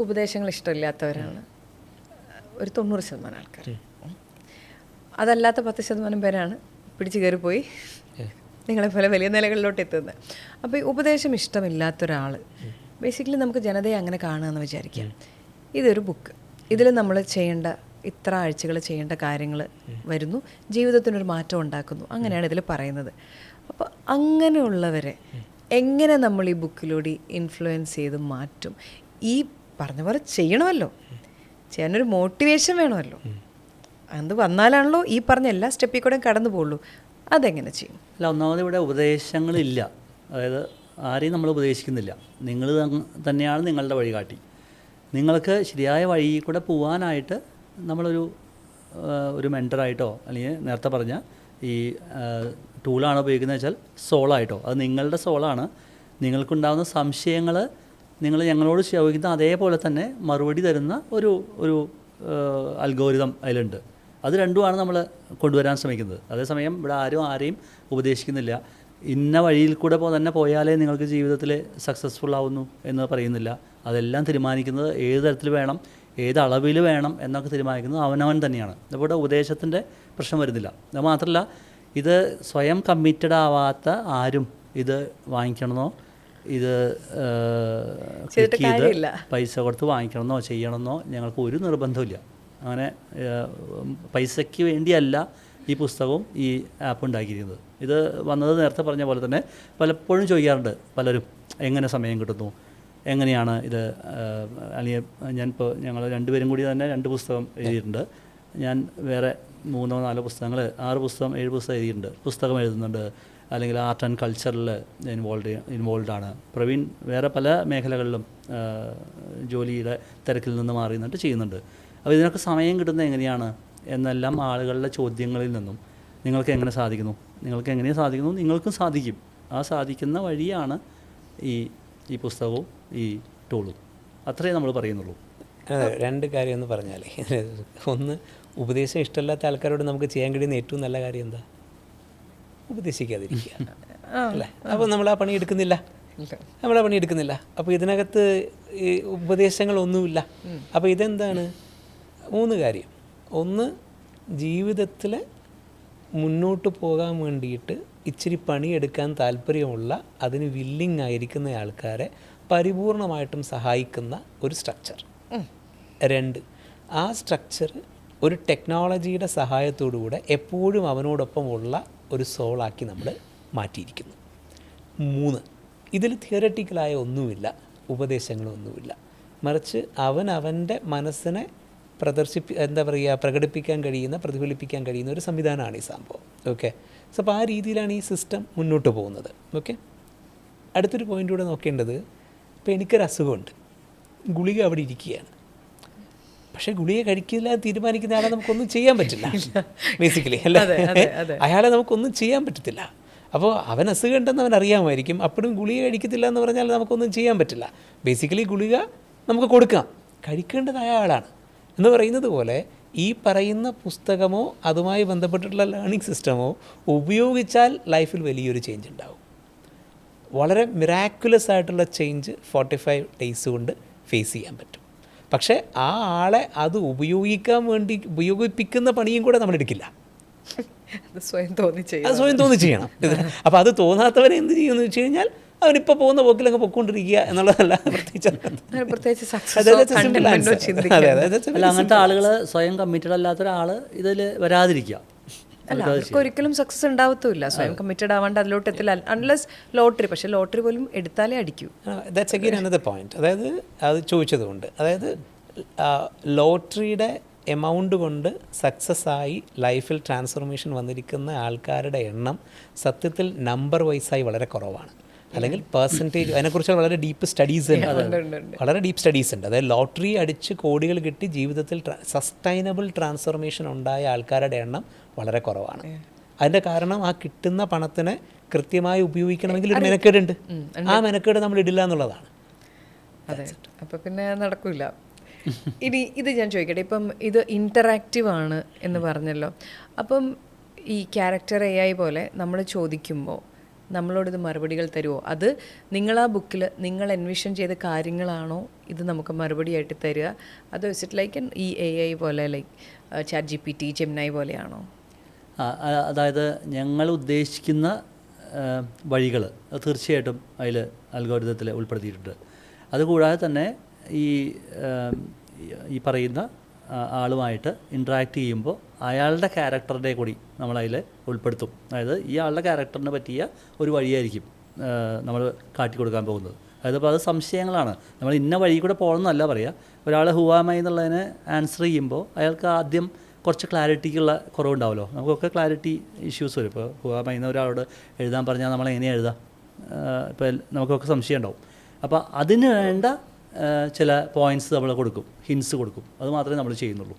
ഉപദേശങ്ങൾ ഇഷ്ടമില്ലാത്തവരാണ് ഒരു 90% ആൾക്കാർ. അതല്ലാത്ത 10% പേരാണ് പിടിച്ചു കയറിപ്പോയി നിങ്ങളെപ്പോലെ വലിയ നിലകളിലോട്ട് എത്തുന്നത്. അപ്പോൾ ഈ ഉപദേശം ഇഷ്ടമില്ലാത്ത ഒരാൾ ബേസിക്കലി നമുക്ക് ജനതയെ അങ്ങനെ കാണുകയെന്ന് വിചാരിക്കാം. ഇതൊരു ബുക്ക്, ഇതിൽ നമ്മൾ ചെയ്യേണ്ട ഇത്ര ആഴ്ചകൾ ചെയ്യേണ്ട കാര്യങ്ങൾ വരുന്നു, ജീവിതത്തിനൊരു മാറ്റം ഉണ്ടാക്കുന്നു, അങ്ങനെയാണ് ഇതിൽ പറയുന്നത്. അപ്പോൾ അങ്ങനെയുള്ളവരെ എങ്ങനെ നമ്മൾ ഈ ബുക്കിലൂടെ ഇൻഫ്ലുവൻസ് ചെയ്ത് മാറ്റും? ഈ പറഞ്ഞ പോലെ ചെയ്യണമല്ലോ, ചെയ്യാനൊരു മോട്ടിവേഷൻ വേണമല്ലോ. അത് വന്നാലാണല്ലോ ഈ പറഞ്ഞ എല്ലാ സ്റ്റെപ്പിൽ കൂടെ കടന്നു പോകുള്ളൂ. അതെങ്ങനെ ചെയ്യും? അല്ല, ഒന്നാമത് ഇവിടെ ഉപദേശങ്ങളില്ല. അതായത് ആരെയും നമ്മൾ ഉപദേശിക്കുന്നില്ല. നിങ്ങൾ തന്നെയാണ് നിങ്ങളുടെ വഴികാട്ടി. നിങ്ങൾക്ക് ശരിയായ വഴിയിൽ കൂടെ പോകാനായിട്ട് ഒരു മെൻറ്ററായിട്ടോ അല്ലെങ്കിൽ നേരത്തെ പറഞ്ഞ ഈ ടൂളാണ് ഉപയോഗിക്കുന്നത് വെച്ചാൽ സോളായിട്ടോ, അത് നിങ്ങളുടെ സോളാണ്. നിങ്ങൾക്കുണ്ടാകുന്ന സംശയങ്ങൾ നിങ്ങൾ ഞങ്ങളോട് ചോദിക്കുന്ന അതേപോലെ തന്നെ മറുപടി തരുന്ന ഒരു അൽഗോരിതം അതിലുണ്ട്. അത് രണ്ടുമാണ് നമ്മൾ കൊണ്ടുവരാൻ ശ്രമിക്കുന്നത്. അതേസമയം ഇവിടെ ആരെയും ഉപദേശിക്കുന്നില്ല. ഇന്ന വഴിയിൽ കൂടെ തന്നെ പോയാലേ നിങ്ങൾക്ക് ജീവിതത്തിൽ സക്സസ്ഫുൾ ആവുന്നു എന്ന് പറയുന്നില്ല. അതെല്ലാം തീരുമാനിക്കുന്നത് ഏത് തരത്തിൽ വേണം, ഏത് അളവിൽ വേണം എന്നൊക്കെ തീരുമാനിക്കുന്നത് അവനവൻ തന്നെയാണ്. ഇവിടെ ഉപദേശത്തിൻ്റെ പ്രശ്നം വരുന്നില്ല. അത് മാത്രമല്ല, ഇത് സ്വയം കമ്മിറ്റഡ് ആവാത്ത ആരും ഇത് വാങ്ങിക്കണമെന്നോ ഇത് ക്ലിക്ക് ചെയ്ത് പൈസ കൊടുത്ത് വാങ്ങിക്കണമെന്നോ ചെയ്യണമെന്നോ ഞങ്ങൾക്ക് ഒരു നിർബന്ധമില്ല. അങ്ങനെ പൈസയ്ക്ക് വേണ്ടിയല്ല ഈ പുസ്തകവും ഈ ആപ്പ് ഉണ്ടാക്കിയിരിക്കുന്നത്. ഇത് വന്നത് നേരത്തെ പറഞ്ഞ പോലെ തന്നെ പലപ്പോഴും ചോദിക്കാറുണ്ട് പലരും, എങ്ങനെ സമയം കിട്ടുന്നു, എങ്ങനെയാണ് ഇത്. അല്ലെങ്കിൽ ഞാനിപ്പോൾ ഞങ്ങൾ രണ്ടുപേരും കൂടി തന്നെ 2 പുസ്തകം എഴുതിയിട്ടുണ്ട്. ഞാൻ വേറെ 3-4 പുസ്തകങ്ങൾ, 6 പുസ്തകം 7 പുസ്തകം എഴുതിയിട്ടുണ്ട്. പുസ്തകം എഴുതുന്നുണ്ട്, അല്ലെങ്കിൽ ആർട്ട് ആൻഡ് കൾച്ചറിൽ ഇൻവോൾവ് ആണ്. പ്രവീൺ വേറെ പല മേഖലകളിലും ജോലിയുടെ തിരക്കിൽ നിന്ന് മാറി നിന്നിട്ട് ചെയ്യുന്നുണ്ട്. അപ്പോൾ ഇതിനൊക്കെ സമയം കിട്ടുന്നത് എങ്ങനെയാണ് എന്നെല്ലാം ആളുകളുടെ ചോദ്യങ്ങളിൽ നിന്നും നിങ്ങൾക്ക് എങ്ങനെ സാധിക്കുന്നു, നിങ്ങൾക്ക് എങ്ങനെ സാധിക്കുന്നു, നിങ്ങൾക്കും സാധിക്കും. ആ സാധിക്കുന്ന വഴിയാണ് ഈ പുസ്തകവും ഈ ടൂളും. അത്രേ നമ്മൾ പറയുന്നുള്ളൂ. 2 കാര്യം എന്ന് പറഞ്ഞാൽ, ഒന്ന്, ഉപദേശം ഇഷ്ടമില്ലാത്ത ആൾക്കാരോട് നമുക്ക് ചെയ്യാൻ കഴിയുന്ന ഏറ്റവും നല്ല കാര്യം എന്താ? ഉപദേശിക്കാതിരിക്കുക അല്ലേ? അപ്പോൾ നമ്മൾ ആ പണി എടുക്കുന്നില്ല. അപ്പോൾ ഇതിനകത്ത് ഈ ഉപദേശങ്ങളൊന്നുമില്ല. അപ്പോൾ ഇതെന്താണ്? 3 കാര്യം. ഒന്ന്, ജീവിതത്തിൽ മുന്നോട്ട് പോകാൻ വേണ്ടിയിട്ട് ഇച്ചിരി പണിയെടുക്കാൻ താല്പര്യമുള്ള, അതിന് വില്ലിങ് ആയിരിക്കുന്ന ആൾക്കാരെ പരിപൂർണമായിട്ടും സഹായിക്കുന്ന ഒരു സ്ട്രക്ചർ. 2, ആ സ്ട്രക്ചർ ഒരു ടെക്നോളജിയുടെ സഹായത്തോടുകൂടെ എപ്പോഴും അവനോടൊപ്പം ഉള്ള ഒരു സോളാക്കി നമ്മൾ മാറ്റിയിരിക്കുന്നു. 3, ഇതിൽ തിയററ്റിക്കലായ ഒന്നുമില്ല, ഉപദേശങ്ങളൊന്നുമില്ല. മറിച്ച് അവൻ്റെ മനസ്സിനെ പ്രകടിപ്പിക്കാൻ കഴിയുന്ന, പ്രതിഫലിപ്പിക്കാൻ കഴിയുന്ന ഒരു സംവിധാനമാണ് ഈ സംഭവം. ഓക്കെ. സോ അപ്പോൾ ആ രീതിയിലാണ് ഈ സിസ്റ്റം മുന്നോട്ട് പോകുന്നത്. ഓക്കെ. അടുത്തൊരു പോയിൻ്റ് കൂടെ നോക്കേണ്ടത്, ഇപ്പോൾ എനിക്കൊരു അസുഖമുണ്ട്, ഗുളിക അവിടെ ഇരിക്കുകയാണ്. പക്ഷേ ഗുളിക കഴിക്കില്ല തീരുമാനിക്കുന്ന ആളെ നമുക്കൊന്നും ചെയ്യാൻ പറ്റില്ല ബേസിക്കലി, അല്ല? അയാളെ നമുക്കൊന്നും ചെയ്യാൻ പറ്റത്തില്ല. അപ്പോൾ അവൻ അസുഖം ഉണ്ടെന്ന് അവൻ അറിയാമായിരിക്കും, അപ്പോഴും ഗുളിക കഴിക്കത്തില്ല എന്ന് പറഞ്ഞാൽ നമുക്കൊന്നും ചെയ്യാൻ പറ്റില്ല. ബേസിക്കലി ഗുളിക നമുക്ക് കൊടുക്കാം, കഴിക്കേണ്ടത് അയാളാണ് എന്ന് പറയുന്നത് പോലെ ഈ പറയുന്ന പുസ്തകമോ അതുമായി ബന്ധപ്പെട്ടിട്ടുള്ള ലേണിംഗ് സിസ്റ്റമോ ഉപയോഗിച്ചാൽ ലൈഫിൽ വലിയൊരു ചേഞ്ച് ഉണ്ടാവും. വളരെ മിറാക്കുലസ് ആയിട്ടുള്ള ചേഞ്ച് 45 ഡേയ്സ് കൊണ്ട് ഫേസ് ചെയ്യാൻ പറ്റും. പക്ഷേ ആ ആളെ അത് ഉപയോഗിപ്പിക്കുന്ന പണിയും കൂടെ നമ്മൾ എടുക്കില്ല. അത് സ്വയം തോന്നി ചെയ്യണം. അപ്പോൾ അത് തോന്നാത്തവരെ എന്ത് ചെയ്യുമെന്ന് വെച്ച് കഴിഞ്ഞാൽ അവനിപ്പോൾ പോകുന്ന പോക്കിലങ്ങ് പൊയ്ക്കൊണ്ടിരിക്കുക എന്നുള്ളതല്ല. അങ്ങനത്തെ ആളുകൾ, സ്വയം കമ്മിറ്റഡ് അല്ലാത്ത ഒരാൾ ഇതിൽ വരാതിരിക്കുക. അല്ല, അവർക്ക് ഒരിക്കലും സക്സസ് ഉണ്ടാവത്തുമില്ല സ്വയം കമ്മിറ്റഡ് ആവാണ്ട് അതിലോട്ട് എത്തില്ല, അൺലെസ് ലോട്ടറി. പക്ഷേ ലോട്ടറി പോലും എടുത്താലേ അടിക്കൂ. That's again another point. അതായത് അത് ചോദിച്ചതുകൊണ്ട്, അതായത് ലോട്ടറിയുടെ എമൗണ്ട് കൊണ്ട് സക്സസ് ആയി ലൈഫിൽ ട്രാൻസ്ഫോർമേഷൻ വന്നിരിക്കുന്ന ആൾക്കാരുടെ എണ്ണം സത്യത്തിൽ നമ്പർ വൈസായി വളരെ കുറവാണ്. അല്ലെങ്കിൽ പെർസെൻറ്റേജ്, അതിനെക്കുറിച്ച് വളരെ ഡീപ്പ് സ്റ്റഡീസ് ഉണ്ട്, വളരെ ഡീപ്പ് സ്റ്റഡീസ് ഉണ്ട്. അതായത് ലോട്ടറി അടിച്ച് കോടികൾ കിട്ടി ജീവിതത്തിൽ സസ്റ്റൈനബിൾ ട്രാൻസ്ഫോർമേഷൻ ഉണ്ടായ ആൾക്കാരുടെ എണ്ണം വളരെ കുറവാണ്. അതിൻ്റെ കാരണം ആ കിട്ടുന്ന പണത്തിനെ കൃത്യമായി ഉപയോഗിക്കണമെങ്കിൽ ഒരു മെനക്കേടുണ്ട്. ആ മെനക്കേട് നമ്മൾ ഇടില്ല എന്നുള്ളതാണ്. അതെ, അപ്പോൾ പിന്നെ നടക്കില്ല. ഇനി ഇത് ഞാൻ ചോദിക്കട്ടെ, ഇപ്പം ഇത് ഇൻറ്ററാക്റ്റീവ് ആണ് എന്ന് പറഞ്ഞല്ലോ. അപ്പം ഈ ക്യാരക്ടർ AI പോലെ നമ്മൾ ചോദിക്കുമ്പോൾ നമ്മളോടിത് മറുപടികൾ തരുമോ? അത് നിങ്ങൾ ആ ബുക്കിൽ നിങ്ങൾ എൻവിഷൻ ചെയ്ത കാര്യങ്ങളാണോ ഇത് നമുക്ക് മറുപടിയായിട്ട് തരിക? അതോ ഇസ് ഇറ്റ് ലൈക്ക് ഈ AI പോലെ, ലൈക്ക് ChatGPT, Gemini പോലെയാണോ? അതായത് ഞങ്ങൾ ഉദ്ദേശിക്കുന്ന വഴികൾ തീർച്ചയായിട്ടും അതിൽ അൽഗോരിതത്തിൽ ഉൾപ്പെടുത്തിയിട്ടുണ്ട്. അതുകൂടാതെ തന്നെ ഈ പറയുന്ന ആളുമായിട്ട് ഇൻട്രാക്ട് ചെയ്യുമ്പോൾ അയാളുടെ ക്യാരക്ടറിൻ്റെ കൂടി നമ്മളതിൽ ഉൾപ്പെടുത്തും. അതായത് ഈ ആളുടെ ക്യാരക്ടറിന് പറ്റിയ ഒരു വഴിയായിരിക്കും നമ്മൾ കാട്ടിക്കൊടുക്കാൻ പോകുന്നത്. അതായത് അപ്പോൾ അത് സംശയങ്ങളാണ്. നമ്മൾ ഇന്ന വഴി കൂടെ പോകണമെന്നല്ല പറയുക. ഒരാൾ ഹുവാമൈ എന്നുള്ളതിന് ആൻസർ ചെയ്യുമ്പോൾ അയാൾക്ക് ആദ്യം കുറച്ച് ക്ലാരിറ്റിക്കുള്ള കുറവുണ്ടാവുമല്ലോ. നമുക്കൊക്കെ ക്ലാരിറ്റി ഇഷ്യൂസ് വരും. ഇപ്പോൾ ഹുവാമൈ എന്ന ഒരാളോട് എഴുതാൻ പറഞ്ഞാൽ നമ്മളെങ്ങനെയാണ് എഴുതാം? ഇപ്പോൾ നമുക്കൊക്കെ സംശയം ഉണ്ടാവും. അപ്പോൾ അതിന് വേണ്ട ചില പോയിൻറ്റ്സ് നമ്മൾ കൊടുക്കും, ഹിൻസ് കൊടുക്കും. അത് മാത്രമേ നമ്മൾ ചെയ്യുന്നുള്ളൂ.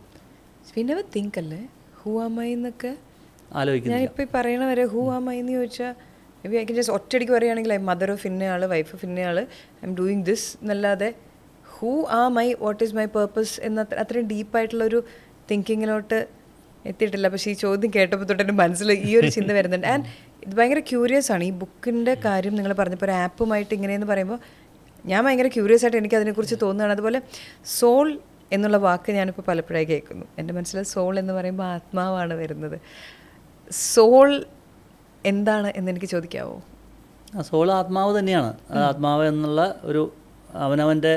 പിന്നെ തിങ്ക് അല്ലേ ഹുവാമൈ എന്നൊക്കെ ആലോചിക്കുന്നത്. ഞാനിപ്പോൾ ഈ പറയണ വരെ ഹുവാമൈ എന്ന് ചോദിച്ചാൽ may be I can just ഒറ്റയടിക്ക് പറയുകയാണെങ്കിൽ ഐ മദർ ഓഫ് ഇന്നയാൾ, വൈഫ് ഓഫ് ഇന്നയാൾ, ഐ എം ഡൂയിങ് ദിസ് എന്നല്ലാതെ who am I, what is my purpose എന്ന അത്രയും ഡീപ്പായിട്ടുള്ളൊരു തിങ്കിങ്ങിലോട്ട് എത്തിയിട്ടില്ല. പക്ഷേ ഈ ചോദ്യം കേട്ടപ്പോൾ തൊട്ട് എൻ്റെ മനസ്സിൽ ഈ ഒരു ചിന്ത വരുന്നുണ്ട്. ആൻഡ് ഇത് ഭയങ്കര ക്യൂരിയസ് ആണ് ഈ ബുക്കിൻ്റെ കാര്യം. നിങ്ങൾ പറഞ്ഞപ്പോൾ ഒരു ആപ്പുമായിട്ട് ഇങ്ങനെയെന്ന് പറയുമ്പോൾ ഞാൻ ഭയങ്കര ക്യൂരിയസ് ആയിട്ട് എനിക്ക് അതിനെക്കുറിച്ച് തോന്നുകയാണ്. അതുപോലെ സോൾ എന്നുള്ള വാക്ക് ഞാനിപ്പോൾ പലപ്പോഴായി കേൾക്കുന്നു. എൻ്റെ മനസ്സിൽ സോൾ എന്ന് പറയുമ്പോൾ ആത്മാവാണ് വരുന്നത്. സോൾ എന്താണ് എന്നെനിക്ക് ചോദിക്കാമോ? സോൾ ആത്മാവ് തന്നെയാണ്. ആത്മാവ് എന്നുള്ള ഒരു അവനവൻ്റെ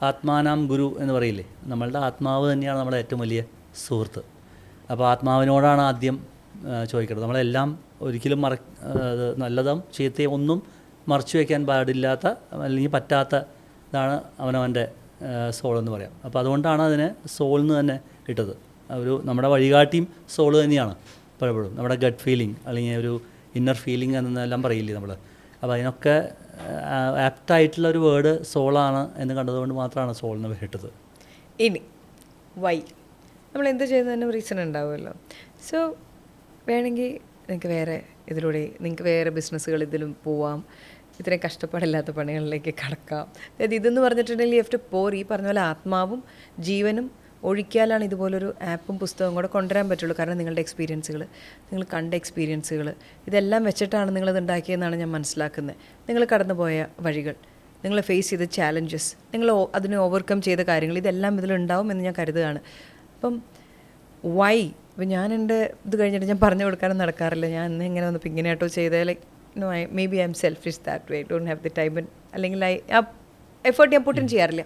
ആത്മാനാം ഗുരു എന്ന് പറയില്ലേ, നമ്മളുടെ ആത്മാവ് തന്നെയാണ് നമ്മുടെ ഏറ്റവും വലിയ സുഹൃത്ത്. അപ്പോൾ ആത്മാവിനോടാണ് ആദ്യം ചോദിക്കേണ്ടത്. നമ്മളെല്ലാം ഒരിക്കലും നല്ലതും ചീത്തയും ഒന്നും മറച്ചു വയ്ക്കാൻ പാടില്ലാത്ത അല്ലെങ്കിൽ പറ്റാത്ത ഇതാണ് അവനവൻ്റെ സോൾ എന്ന് പറയാം. അപ്പോൾ അതുകൊണ്ടാണ് അതിനെ സോൾ എന്ന് തന്നെ ഇട്ടത്. ഒരു നമ്മുടെ വഴികാട്ടിയും സോൾ തന്നെയാണ് പലപ്പോഴും. നമ്മുടെ ഗട്ട് ഫീലിംഗ് അല്ലെങ്കിൽ ഒരു ഇന്നർ ഫീലിംഗ് എന്നെല്ലാം പറയില്ലേ നമ്മൾ. അപ്പോൾ അതിനൊക്കെ ആപ്റ്റായിട്ടുള്ള ഒരു വേർഡ് സോളാണ് എന്ന് കണ്ടതുകൊണ്ട് മാത്രമാണ് സോൾ എന്ന് പേരിട്ടത്. ഇനി വൈ നമ്മൾ എന്ത് ചെയ്യുന്നതിനും റീസൺ ഉണ്ടാവുമല്ലോ. സോ വേണമെങ്കിൽ നിങ്ങൾക്ക് വേറെ ഇതിലൂടെ നിങ്ങൾക്ക് വേറെ ബിസിനസ്സുകൾ ഇതിലും പോവാം, ഇത്രയും കഷ്ടപ്പാടില്ലാത്ത പണികളിലേക്ക് കടക്കാം. അതായത് ഇതെന്ന് പറഞ്ഞിട്ടുണ്ടെങ്കിൽ യു ഹാവ് ടു പോർ. ഈ പറഞ്ഞ പോലെ ആത്മാവും ജീവനും ഒഴിക്കാലാണ് ഇതുപോലൊരു ആപ്പും പുസ്തകവും കൂടെ കൊണ്ടുവരാൻ പറ്റുള്ളൂ. കാരണം നിങ്ങളുടെ എക്സ്പീരിയൻസുകൾ, നിങ്ങൾ കണ്ട എക്സ്പീരിയൻസുകൾ, ഇതെല്ലാം വെച്ചിട്ടാണ് നിങ്ങളിത് ഉണ്ടാക്കിയതെന്നാണ് ഞാൻ മനസ്സിലാക്കുന്നത്. നിങ്ങൾ കടന്നുപോയ വഴികൾ, നിങ്ങൾ ഫേസ് ചെയ്ത ചാലഞ്ചസ്, നിങ്ങൾ അതിനെ ഓവർകം ചെയ്ത കാര്യങ്ങൾ, ഇതെല്ലാം ഇതിലുണ്ടാവും എന്ന് ഞാൻ കരുതുകയാണ്. അപ്പം വൈ ഇപ്പം ഞാൻ എൻ്റെ ഇത് കഴിഞ്ഞിട്ട് ഞാൻ പറഞ്ഞു കൊടുക്കാനും നടക്കാറില്ല. ഞാൻ ഇന്ന് ഇങ്ങനെ വന്നപ്പോൾ ഇങ്ങനെ ആട്ടോ ചെയ്താൽ no may B I am selfish that way, don't have the time അല്ലെങ്കിൽ ആ എഫേർട്ട് ഞാൻ പുട്ടിൻ ചെയ്യാറില്ല.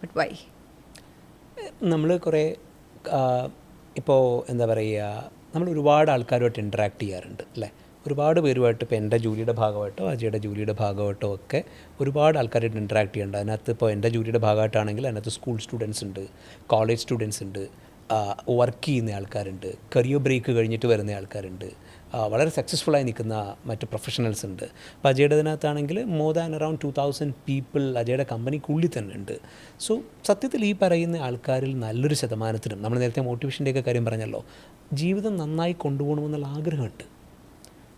But why? നമ്മൾ കുറേ ഇപ്പോൾ എന്താ പറയുക, നമ്മൾ ഒരുപാട് ആൾക്കാരുമായിട്ട് ഇൻറ്ററാക്ട് ചെയ്യാറുണ്ട് അല്ലേ. ഒരുപാട് പേരുമായിട്ട് ഇപ്പോൾ എൻ്റെ ജോലിയുടെ ഭാഗമായിട്ടോ അജയുടെ ജോലിയുടെ ഭാഗമായിട്ടോ ഒക്കെ ഒരുപാട് ആൾക്കാരായിട്ട് ഇൻറ്ററാക്ട് ചെയ്യുന്നുണ്ട്. അതിനകത്ത് ഇപ്പോൾ എൻ്റെ ജോലിയുടെ ഭാഗമായിട്ടാണെങ്കിൽ അതിനകത്ത് സ്കൂൾ സ്റ്റുഡൻസ് ഉണ്ട്, കോളേജ് സ്റ്റുഡൻസ് ഉണ്ട്, വർക്ക് ചെയ്യുന്ന ആൾക്കാരുണ്ട്, കരിയർ ബ്രേക്ക് കഴിഞ്ഞിട്ട് വരുന്ന ആൾക്കാരുണ്ട്, വളരെ സക്സസ്ഫുള്ളായി നിൽക്കുന്ന മറ്റ് പ്രൊഫഷണൽസ് ഉണ്ട്. അപ്പോൾ അജയുടെ ഇതിനകത്താണെങ്കിൽ മോർ ദാൻ അറൗണ്ട് 2000 പീപ്പിൾ അജയുടെ കമ്പനിക്കുള്ളിൽ തന്നെ ഉണ്ട്. സോ സത്യത്തിൽ ഈ പറയുന്ന ആൾക്കാരിൽ നല്ലൊരു ശതമാനത്തിനും, നമ്മൾ നേരത്തെ മോട്ടിവേഷൻ്റെയൊക്കെ കാര്യം പറഞ്ഞല്ലോ, ജീവിതം നന്നായി കൊണ്ടുപോകണമെന്നുള്ള ആഗ്രഹമുണ്ട്.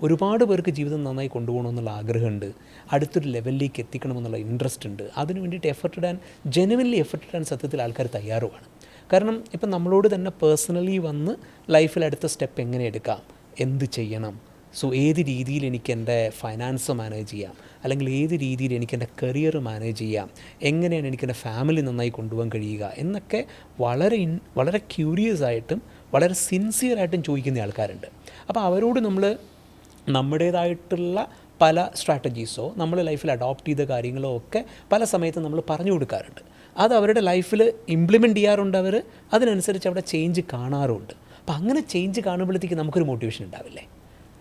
ഒരുപാട് പേർക്ക് ജീവിതം നന്നായി കൊണ്ടുപോകണമെന്നുള്ള ആഗ്രഹമുണ്ട്, അടുത്തൊരു ലെവലിലേക്ക് എത്തിക്കണമെന്നുള്ള ഇൻട്രസ്റ്റ് ഉണ്ട്. അതിന് വേണ്ടിയിട്ട് എഫർട്ട് ഇടാൻ, ജെനുവിൻലി എഫർട്ട് ഇടാൻ സത്യത്തിൽ ആൾക്കാർ തയ്യാറുമാണ്. കാരണം ഇപ്പം നമ്മളോട് തന്നെ പേഴ്സണലി വന്ന് ലൈഫിൽ അടുത്ത സ്റ്റെപ്പ് എങ്ങനെ എടുക്കാം, എന്ത് ചെയ്യണം, സോ ഏത് രീതിയിൽ എനിക്ക് എൻ്റെ ഫൈനാൻസ് മാനേജ് ചെയ്യാം, അല്ലെങ്കിൽ ഏത് രീതിയിൽ എനിക്ക് എൻ്റെ കരിയർ മാനേജ് ചെയ്യാം, എങ്ങനെയാണ് എനിക്ക് എൻ്റെ ഫാമിലി നന്നായി കൊണ്ടുപോകാൻ കഴിയുക എന്നൊക്കെ വളരെ ക്യൂരിയസ് ആയിട്ടും വളരെ സിൻസിയറായിട്ടും ചോദിക്കുന്ന ആൾക്കാരുണ്ട്. അപ്പോൾ അവരോട് നമ്മൾ നമ്മുടേതായിട്ടുള്ള പല സ്ട്രാറ്റജീസോ നമ്മൾ ലൈഫിൽ അഡോപ്റ്റ് ചെയ്ത കാര്യങ്ങളോ ഒക്കെ പല സമയത്തും നമ്മൾ പറഞ്ഞു കൊടുക്കാറുണ്ട്. അത് അവരുടെ ലൈഫിൽ ഇംപ്ലിമെൻറ്റ് ചെയ്യാറുണ്ട്. അവർ അതിനനുസരിച്ച് അവിടെ ചേഞ്ച് കാണാറുണ്ട്. അപ്പോൾ അങ്ങനെ ചേഞ്ച് കാണുമ്പോഴത്തേക്ക് നമുക്കൊരു മോട്ടിവേഷൻ ഉണ്ടാവില്ലേ.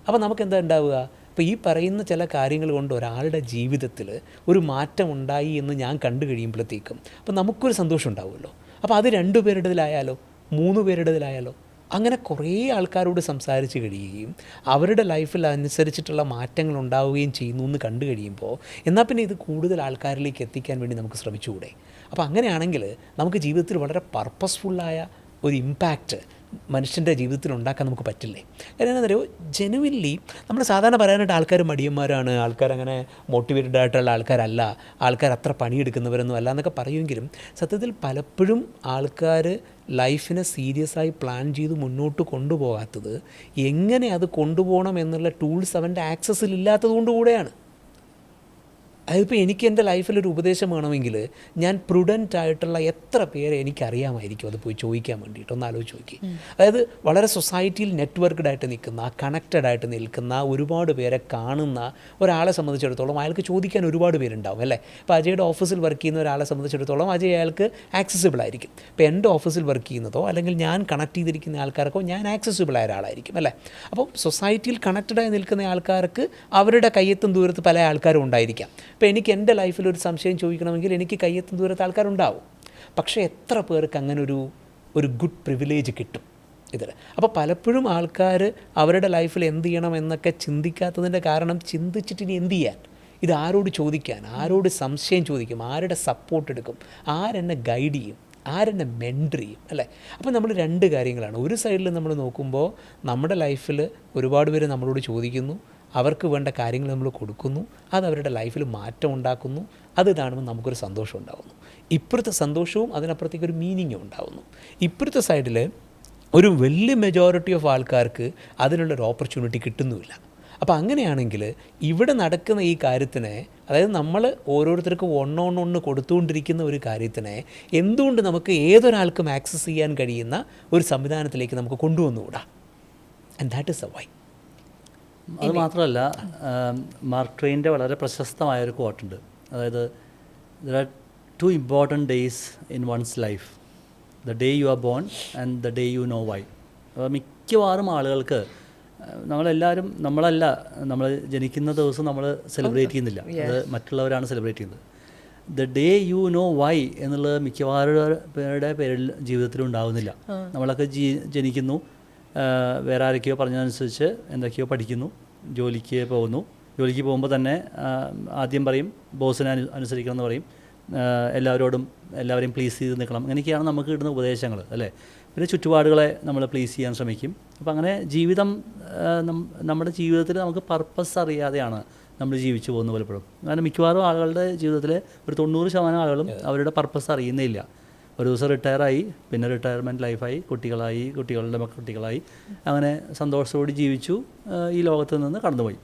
അപ്പോൾ നമുക്ക് എന്താ ഉണ്ടാവുക, ഇപ്പോൾ ഈ പറയുന്ന ചില കാര്യങ്ങൾ കൊണ്ട് ഒരാളുടെ ജീവിതത്തിൽ ഒരു മാറ്റം ഉണ്ടായി എന്ന് ഞാൻ കണ്ടു കഴിയുമ്പോഴത്തേക്കും അപ്പോൾ നമുക്കൊരു സന്തോഷം ഉണ്ടാവുമല്ലോ. അപ്പോൾ അത് 2 പേരുടേതിലായാലോ 3 പേരുടേതിലായാലോ അങ്ങനെ കുറേ ആൾക്കാരോട് സംസാരിച്ച് കഴിയുകയും അവരുടെ ലൈഫിൽ അനുസരിച്ചിട്ടുള്ള മാറ്റങ്ങൾ ഉണ്ടാവുകയും ചെയ്യുന്നു എന്ന് കണ്ടു കഴിയുമ്പോൾ എന്നാൽ പിന്നെ ഇത് കൂടുതൽ ആൾക്കാരിലേക്ക് എത്തിക്കാൻ വേണ്ടി നമുക്ക് ശ്രമിച്ചുകൂടെ. അപ്പോൾ അങ്ങനെയാണെങ്കിൽ നമുക്ക് ജീവിതത്തിൽ വളരെ പർപ്പസ്ഫുള്ളായ ഒരു ഇമ്പാക്റ്റ് മനുഷ്യൻ്റെ ജീവിതത്തിൽ ഉണ്ടാക്കാൻ നമുക്ക് പറ്റില്ലേ. കാരണം എന്താ പറയുക, ജെനുവിൻലി നമ്മൾ സാധാരണ പറയാനായിട്ട് ആൾക്കാർ മടിയന്മാരാണ്, ആൾക്കാരങ്ങനെ മോട്ടിവേറ്റഡ് ആയിട്ടുള്ള ആൾക്കാരല്ല, ആൾക്കാർ അത്ര പണിയെടുക്കുന്നവരൊന്നും അല്ല എന്നൊക്കെ പറയുമെങ്കിലും സത്യത്തിൽ പലപ്പോഴും ആൾക്കാർ ലൈഫിനെ സീരിയസ് ആയി പ്ലാൻ ചെയ്ത് മുന്നോട്ട് കൊണ്ടുപോകാത്തത് എങ്ങനെ അത് കൊണ്ടുപോകണം എന്നുള്ള ടൂൾസ് അവൻ്റെ ആക്സസിൽ ഇല്ലാത്തത് കൊണ്ട് കൂടെയാണ്. അതിപ്പോൾ എനിക്ക് എൻ്റെ ലൈഫിലൊരു ഉപദേശം വേണമെങ്കിൽ ഞാൻ പ്രുഡൻ്റ് ആയിട്ടുള്ള എത്ര പേരെ എനിക്കറിയാമായിരിക്കും അത് പോയി ചോദിക്കാൻ വേണ്ടിയിട്ട്. ഒന്ന് ആലോചിച്ച് നോക്കി. അതായത് വളരെ സൊസൈറ്റിയിൽ നെറ്റ്വർക്ക്ഡ് ആയിട്ട് നിൽക്കുന്ന, കണക്റ്റഡ് ആയിട്ട് നിൽക്കുന്ന, ഒരുപാട് പേരെ കാണുന്ന ഒരാളെ സംബന്ധിച്ചിടത്തോളം അയാൾക്ക് ചോദിക്കാൻ ഒരുപാട് പേരുണ്ടാവും അല്ലേ. ഇപ്പോൾ അജയുടെ ഓഫീസിൽ വർക്ക് ചെയ്യുന്ന ഒരാളെ സംബന്ധിച്ചിടത്തോളം അജയ് അയാൾക്ക് ആക്സസിബിൾ ആയിരിക്കും. ഇപ്പോൾ എൻ്റെ ഓഫീസിൽ വർക്ക് ചെയ്യുന്നതോ അല്ലെങ്കിൽ ഞാൻ കണക്ട് ചെയ്തിരിക്കുന്ന ആൾക്കാർക്കോ ഞാൻ ആക്സസിബിൾ ആയ ഒരാളായിരിക്കും അല്ലേ. അപ്പോൾ സൊസൈറ്റിയിൽ കണക്റ്റഡായി നിൽക്കുന്ന ആൾക്കാർക്ക് അവരുടെ കയ്യെത്തും ദൂരത്ത് പല ആൾക്കാരും ഉണ്ടായിരിക്കാം. ഇപ്പോൾ എനിക്ക് എൻ്റെ ലൈഫിൽ ഒരു സംശയം ചോദിക്കണമെങ്കിൽ എനിക്ക് കയ്യെത്തും ദൂരത്ത് ആൾക്കാരുണ്ടാവും. പക്ഷേ എത്ര പേർക്ക് അങ്ങനെ ഒരു ഗുഡ് പ്രിവിലേജ് കിട്ടും ഇതിൽ. അപ്പോൾ പലപ്പോഴും ആൾക്കാർ അവരുടെ ലൈഫിൽ എന്ത് ചെയ്യണം എന്നൊക്കെ ചിന്തിക്കാത്തതിൻ്റെ കാരണം ചിന്തിച്ചിട്ട് ഇനി എന്ത് ചെയ്യാൻ, ഇത് ആരോട് ചോദിക്കാൻ, ആരോട് സംശയം ചോദിക്കും, ആരുടെ സപ്പോർട്ട് എടുക്കും, ആരെന്നെ ഗൈഡ് ചെയ്യും, ആരെന്നെ മെൻറ്റർ ചെയ്യും അല്ലേ. അപ്പോൾ നമ്മൾ 2 കാര്യങ്ങളാണ്. ഒരു സൈഡിൽ നമ്മൾ നോക്കുമ്പോൾ നമ്മുടെ ലൈഫിൽ ഒരുപാട് പേര് നമ്മളോട് ചോദിക്കുന്നു, അവർക്ക് വേണ്ട കാര്യങ്ങൾ നമ്മൾ കൊടുക്കുന്നു, അത് അവരുടെ ലൈഫിൽ മാറ്റം ഉണ്ടാക്കുന്നു, അത് കാണുമ്പോൾ നമുക്കൊരു സന്തോഷം ഉണ്ടാകുന്നു. ഇപ്പുറത്തെ സന്തോഷവും അതിനപ്പുറത്തേക്കൊരു മീനിങ്ങും ഉണ്ടാകുന്നു. ഇപ്പുറത്തെ സൈഡിൽ ഒരു വലിയ മെജോറിറ്റി ഓഫ് ആൾക്കാർക്ക് അതിനുള്ളൊരു ഓപ്പർച്യൂണിറ്റി കിട്ടുന്നുമില്ല. അപ്പോൾ അങ്ങനെയാണെങ്കിൽ ഇവിടെ നടക്കുന്ന ഈ കാര്യത്തിനെ, അതായത് നമ്മൾ ഓരോരുത്തർക്കും ഒന്ന് കൊടുത്തുകൊണ്ടിരിക്കുന്ന ഒരു കാര്യത്തിനെ എന്തുകൊണ്ട് നമുക്ക് ഏതൊരാൾക്കും ആക്സസ് ചെയ്യാൻ കഴിയുന്ന ഒരു സംവിധാനത്തിലേക്ക് നമുക്ക് കൊണ്ടുവന്നുകൂടാ? And that is a why. അത് മാത്രമല്ല, മാർക്ക് ട്വെയിൻ്റെ വളരെ പ്രശസ്തമായൊരു കോട്ടുണ്ട്. അതായത് there are 2 important days in one's life: the day you are born and the day you know why. അപ്പോൾ മിക്കവാറും ആളുകൾക്ക് നമ്മൾ ജനിക്കുന്ന ദിവസം നമ്മൾ സെലിബ്രേറ്റ് ചെയ്യുന്നില്ല, അത് മറ്റുള്ളവരാണ് സെലിബ്രേറ്റ് ചെയ്യുന്നത്. The day you know why എന്നുള്ളത് മിക്കവാറും പേരുടെ പേരിൽ ജീവിതത്തിൽ ഉണ്ടാകുന്നില്ല. നമ്മളൊക്കെ ജനിക്കുന്നു, വേറെ ആരൊക്കെയോ പറഞ്ഞതനുസരിച്ച് എന്തൊക്കെയോ പഠിക്കുന്നു, ജോലിക്ക് പോകുമ്പോൾ തന്നെ ആദ്യം പറയും ബോസിനെ അനുസരിക്കണം എന്ന് പറയും, എല്ലാവരെയും പ്ലീസ് ചെയ്ത് നിൽക്കണം. അങ്ങനെയൊക്കെയാണ് നമുക്ക് കിട്ടുന്ന ഉപദേശങ്ങൾ, അല്ലേ? പിന്നെ ചുറ്റുപാടുകളെ നമ്മൾ പ്ലീസ് ചെയ്യാൻ ശ്രമിക്കും. അപ്പോൾ അങ്ങനെ നമ്മുടെ ജീവിതത്തിൽ നമുക്ക് പർപ്പസ് അറിയാതെയാണ് നമ്മൾ ജീവിച്ചു പോകുന്നത് പലപ്പോഴും. കാരണം മിക്കവാറും ആളുകളുടെ ജീവിതത്തിൽ ഒരു 90% ആളുകളും അവരുടെ പർപ്പസ് അറിയുന്നില്ല. ഒരു ദിവസം റിട്ടയറായി, പിന്നെ റിട്ടയർമെൻറ്റ് ലൈഫായി, കുട്ടികളുടെ കുട്ടികളായി, അങ്ങനെ സന്തോഷത്തോടെ ജീവിച്ചു, ഈ ലോകത്ത് നിന്ന് കടന്നുപോയി.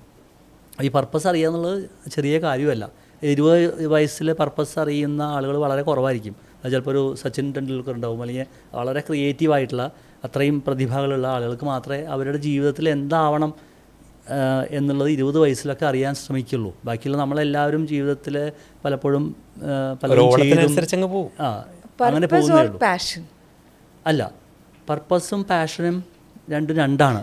ഈ പർപ്പസ് അറിയുക എന്നുള്ളത് ചെറിയ കാര്യമല്ല. 20 വയസ്സിൽ പർപ്പസ് അറിയുന്ന ആളുകൾ വളരെ കുറവായിരിക്കും. അത് ചിലപ്പോൾ ഒരു സച്ചിൻ ടെണ്ടുൽക്കർ ഉണ്ടാവും, അല്ലെങ്കിൽ വളരെ ക്രിയേറ്റീവായിട്ടുള്ള അത്രയും പ്രതിഭകളുള്ള ആളുകൾക്ക് മാത്രമേ അവരുടെ ജീവിതത്തിൽ എന്താവണം എന്നുള്ളത് 20 വയസ്സിലൊക്കെ അറിയാൻ ശ്രമിക്കുള്ളൂ. ബാക്കിയുള്ള നമ്മളെല്ലാവരും ജീവിതത്തിൽ പലപ്പോഴും അങ്ങനെ പോകുന്നേ അല്ല. പർപ്പസും പാഷനും രണ്ടാണ്.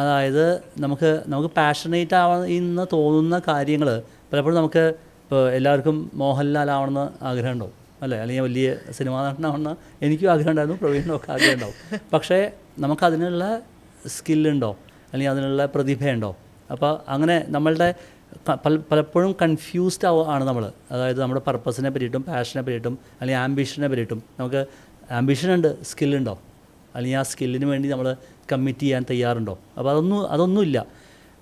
അതായത് നമുക്ക് പാഷനേറ്റ് ആവുന്ന തോന്നുന്ന കാര്യങ്ങൾ പലപ്പോഴും നമുക്ക് ഇപ്പോൾ എല്ലാവർക്കും മോഹൻലാൽ ആവണമെന്ന് ആഗ്രഹം ഉണ്ടാവും, അല്ലേ? അല്ലെങ്കിൽ വലിയ സിനിമാ നടനാവണമെന്ന് എനിക്കും ആഗ്രഹം ഉണ്ടായിരുന്നു, പ്രവീണിനൊക്കെ ആഗ്രഹം ഉണ്ടാവും. പക്ഷേ നമുക്കതിനുള്ള സ്കില്ലുണ്ടോ അല്ലെങ്കിൽ അതിനുള്ള പ്രതിഭയുണ്ടോ? അപ്പോൾ അങ്ങനെ നമ്മളുടെ പലപ്പോഴും കൺഫ്യൂസ്ഡ് ആണ് നമ്മൾ. അതായത് നമ്മുടെ പർപ്പസിനെ പറ്റിയിട്ടും പാഷനെ പറ്റിയിട്ടും അല്ലെങ്കിൽ ആംബിഷനെ പറ്റിയിട്ടും. നമുക്ക് ആംബിഷനുണ്ട്, സ്കില്ലുണ്ടോ? അല്ലെങ്കിൽ ആ സ്കില്ലിന് വേണ്ടി നമ്മൾ കമ്മിറ്റ് ചെയ്യാൻ തയ്യാറുണ്ടോ? അപ്പോൾ അതൊന്നുമില്ല.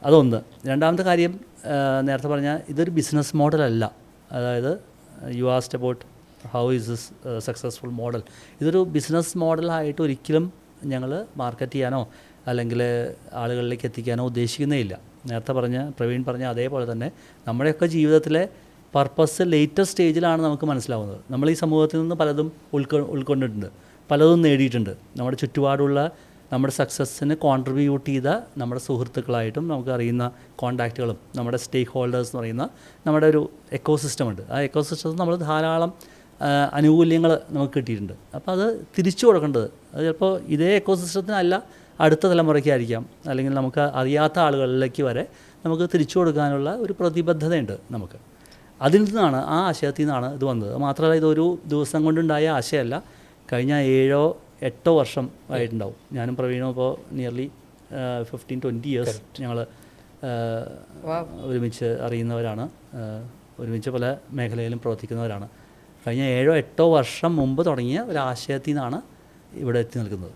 അതൊന്ന്. രണ്ടാമത്തെ കാര്യം, നേരത്തെ പറഞ്ഞാൽ ഇതൊരു ബിസിനസ് മോഡലല്ല. അതായത് you asked about how is this successful model. ഇതൊരു ബിസിനസ് മോഡലായിട്ട് ഒരിക്കലും ഞങ്ങൾ മാർക്കറ്റ് ചെയ്യാനോ അല്ലെങ്കിൽ ആളുകളിലേക്ക് എത്തിക്കാനോ ഉദ്ദേശിക്കുന്നേ ഇല്ല. നേരത്തെ പ്രവീൺ പറഞ്ഞ അതേപോലെ തന്നെ നമ്മുടെയൊക്കെ ജീവിതത്തിലെ പർപ്പസ് ലേറ്റസ്റ്റ് സ്റ്റേജിലാണ് നമുക്ക് മനസ്സിലാവുന്നത്. നമ്മൾ ഈ സമൂഹത്തിൽ നിന്ന് പലതും ഉൾക്കൊണ്ടിട്ടുണ്ട്, പലതും നേടിയിട്ടുണ്ട്. നമ്മുടെ ചുറ്റുപാടുള്ള നമ്മുടെ സക്സസ്സിന് കോൺട്രിബ്യൂട്ട് ചെയ്ത നമ്മുടെ സുഹൃത്തുക്കളായിട്ടും നമുക്ക് അറിയുന്ന കോൺടാക്റ്റുകളും നമ്മുടെ സ്റ്റേക്ക് ഹോൾഡേഴ്സ് എന്ന് പറയുന്ന നമ്മുടെ ഒരു എക്കോസിസ്റ്റം ഉണ്ട്. ആ എക്കോസിസ്റ്റത്തിൽ നമ്മൾ ധാരാളം ആനുകൂല്യങ്ങൾ നമുക്ക് കിട്ടിയിട്ടുണ്ട്. അപ്പോൾ അത് തിരിച്ചു കൊടുക്കേണ്ടത് അത് ചിലപ്പോൾ ഇതേ എക്കോസിസ്റ്റത്തിനല്ല, അടുത്ത തലമുറയ്ക്കായിരിക്കാം, അല്ലെങ്കിൽ നമുക്ക് അറിയാത്ത ആളുകളിലേക്ക് വരെ നമുക്ക് തിരിച്ചു കൊടുക്കാനുള്ള ഒരു പ്രതിബദ്ധതയുണ്ട് നമുക്ക്. അതിൽ നിന്നാണ്, ആ ആശയത്തിൽ നിന്നാണ് ഇത് വന്നത്. മാത്രമല്ല, ഇതൊരു ദിവസം കൊണ്ടുണ്ടായ ആശയമല്ല. കഴിഞ്ഞ 7-8 വർഷം ആയിട്ടുണ്ടാവും. ഞാനും പ്രവീണും ഇപ്പോൾ നിയർലി 15-20 ഇയേഴ്സ് ഞങ്ങൾ ഒരുമിച്ച് അറിയുന്നവരാണ്, ഒരുമിച്ച് പല മേഖലയിലും പ്രവർത്തിക്കുന്നവരാണ്. കഴിഞ്ഞ 7-8 വർഷം മുമ്പ് തുടങ്ങിയ ഒരു ആശയത്തിൽ നിന്നാണ് ഇവിടെ എത്തി നിൽക്കുന്നത്.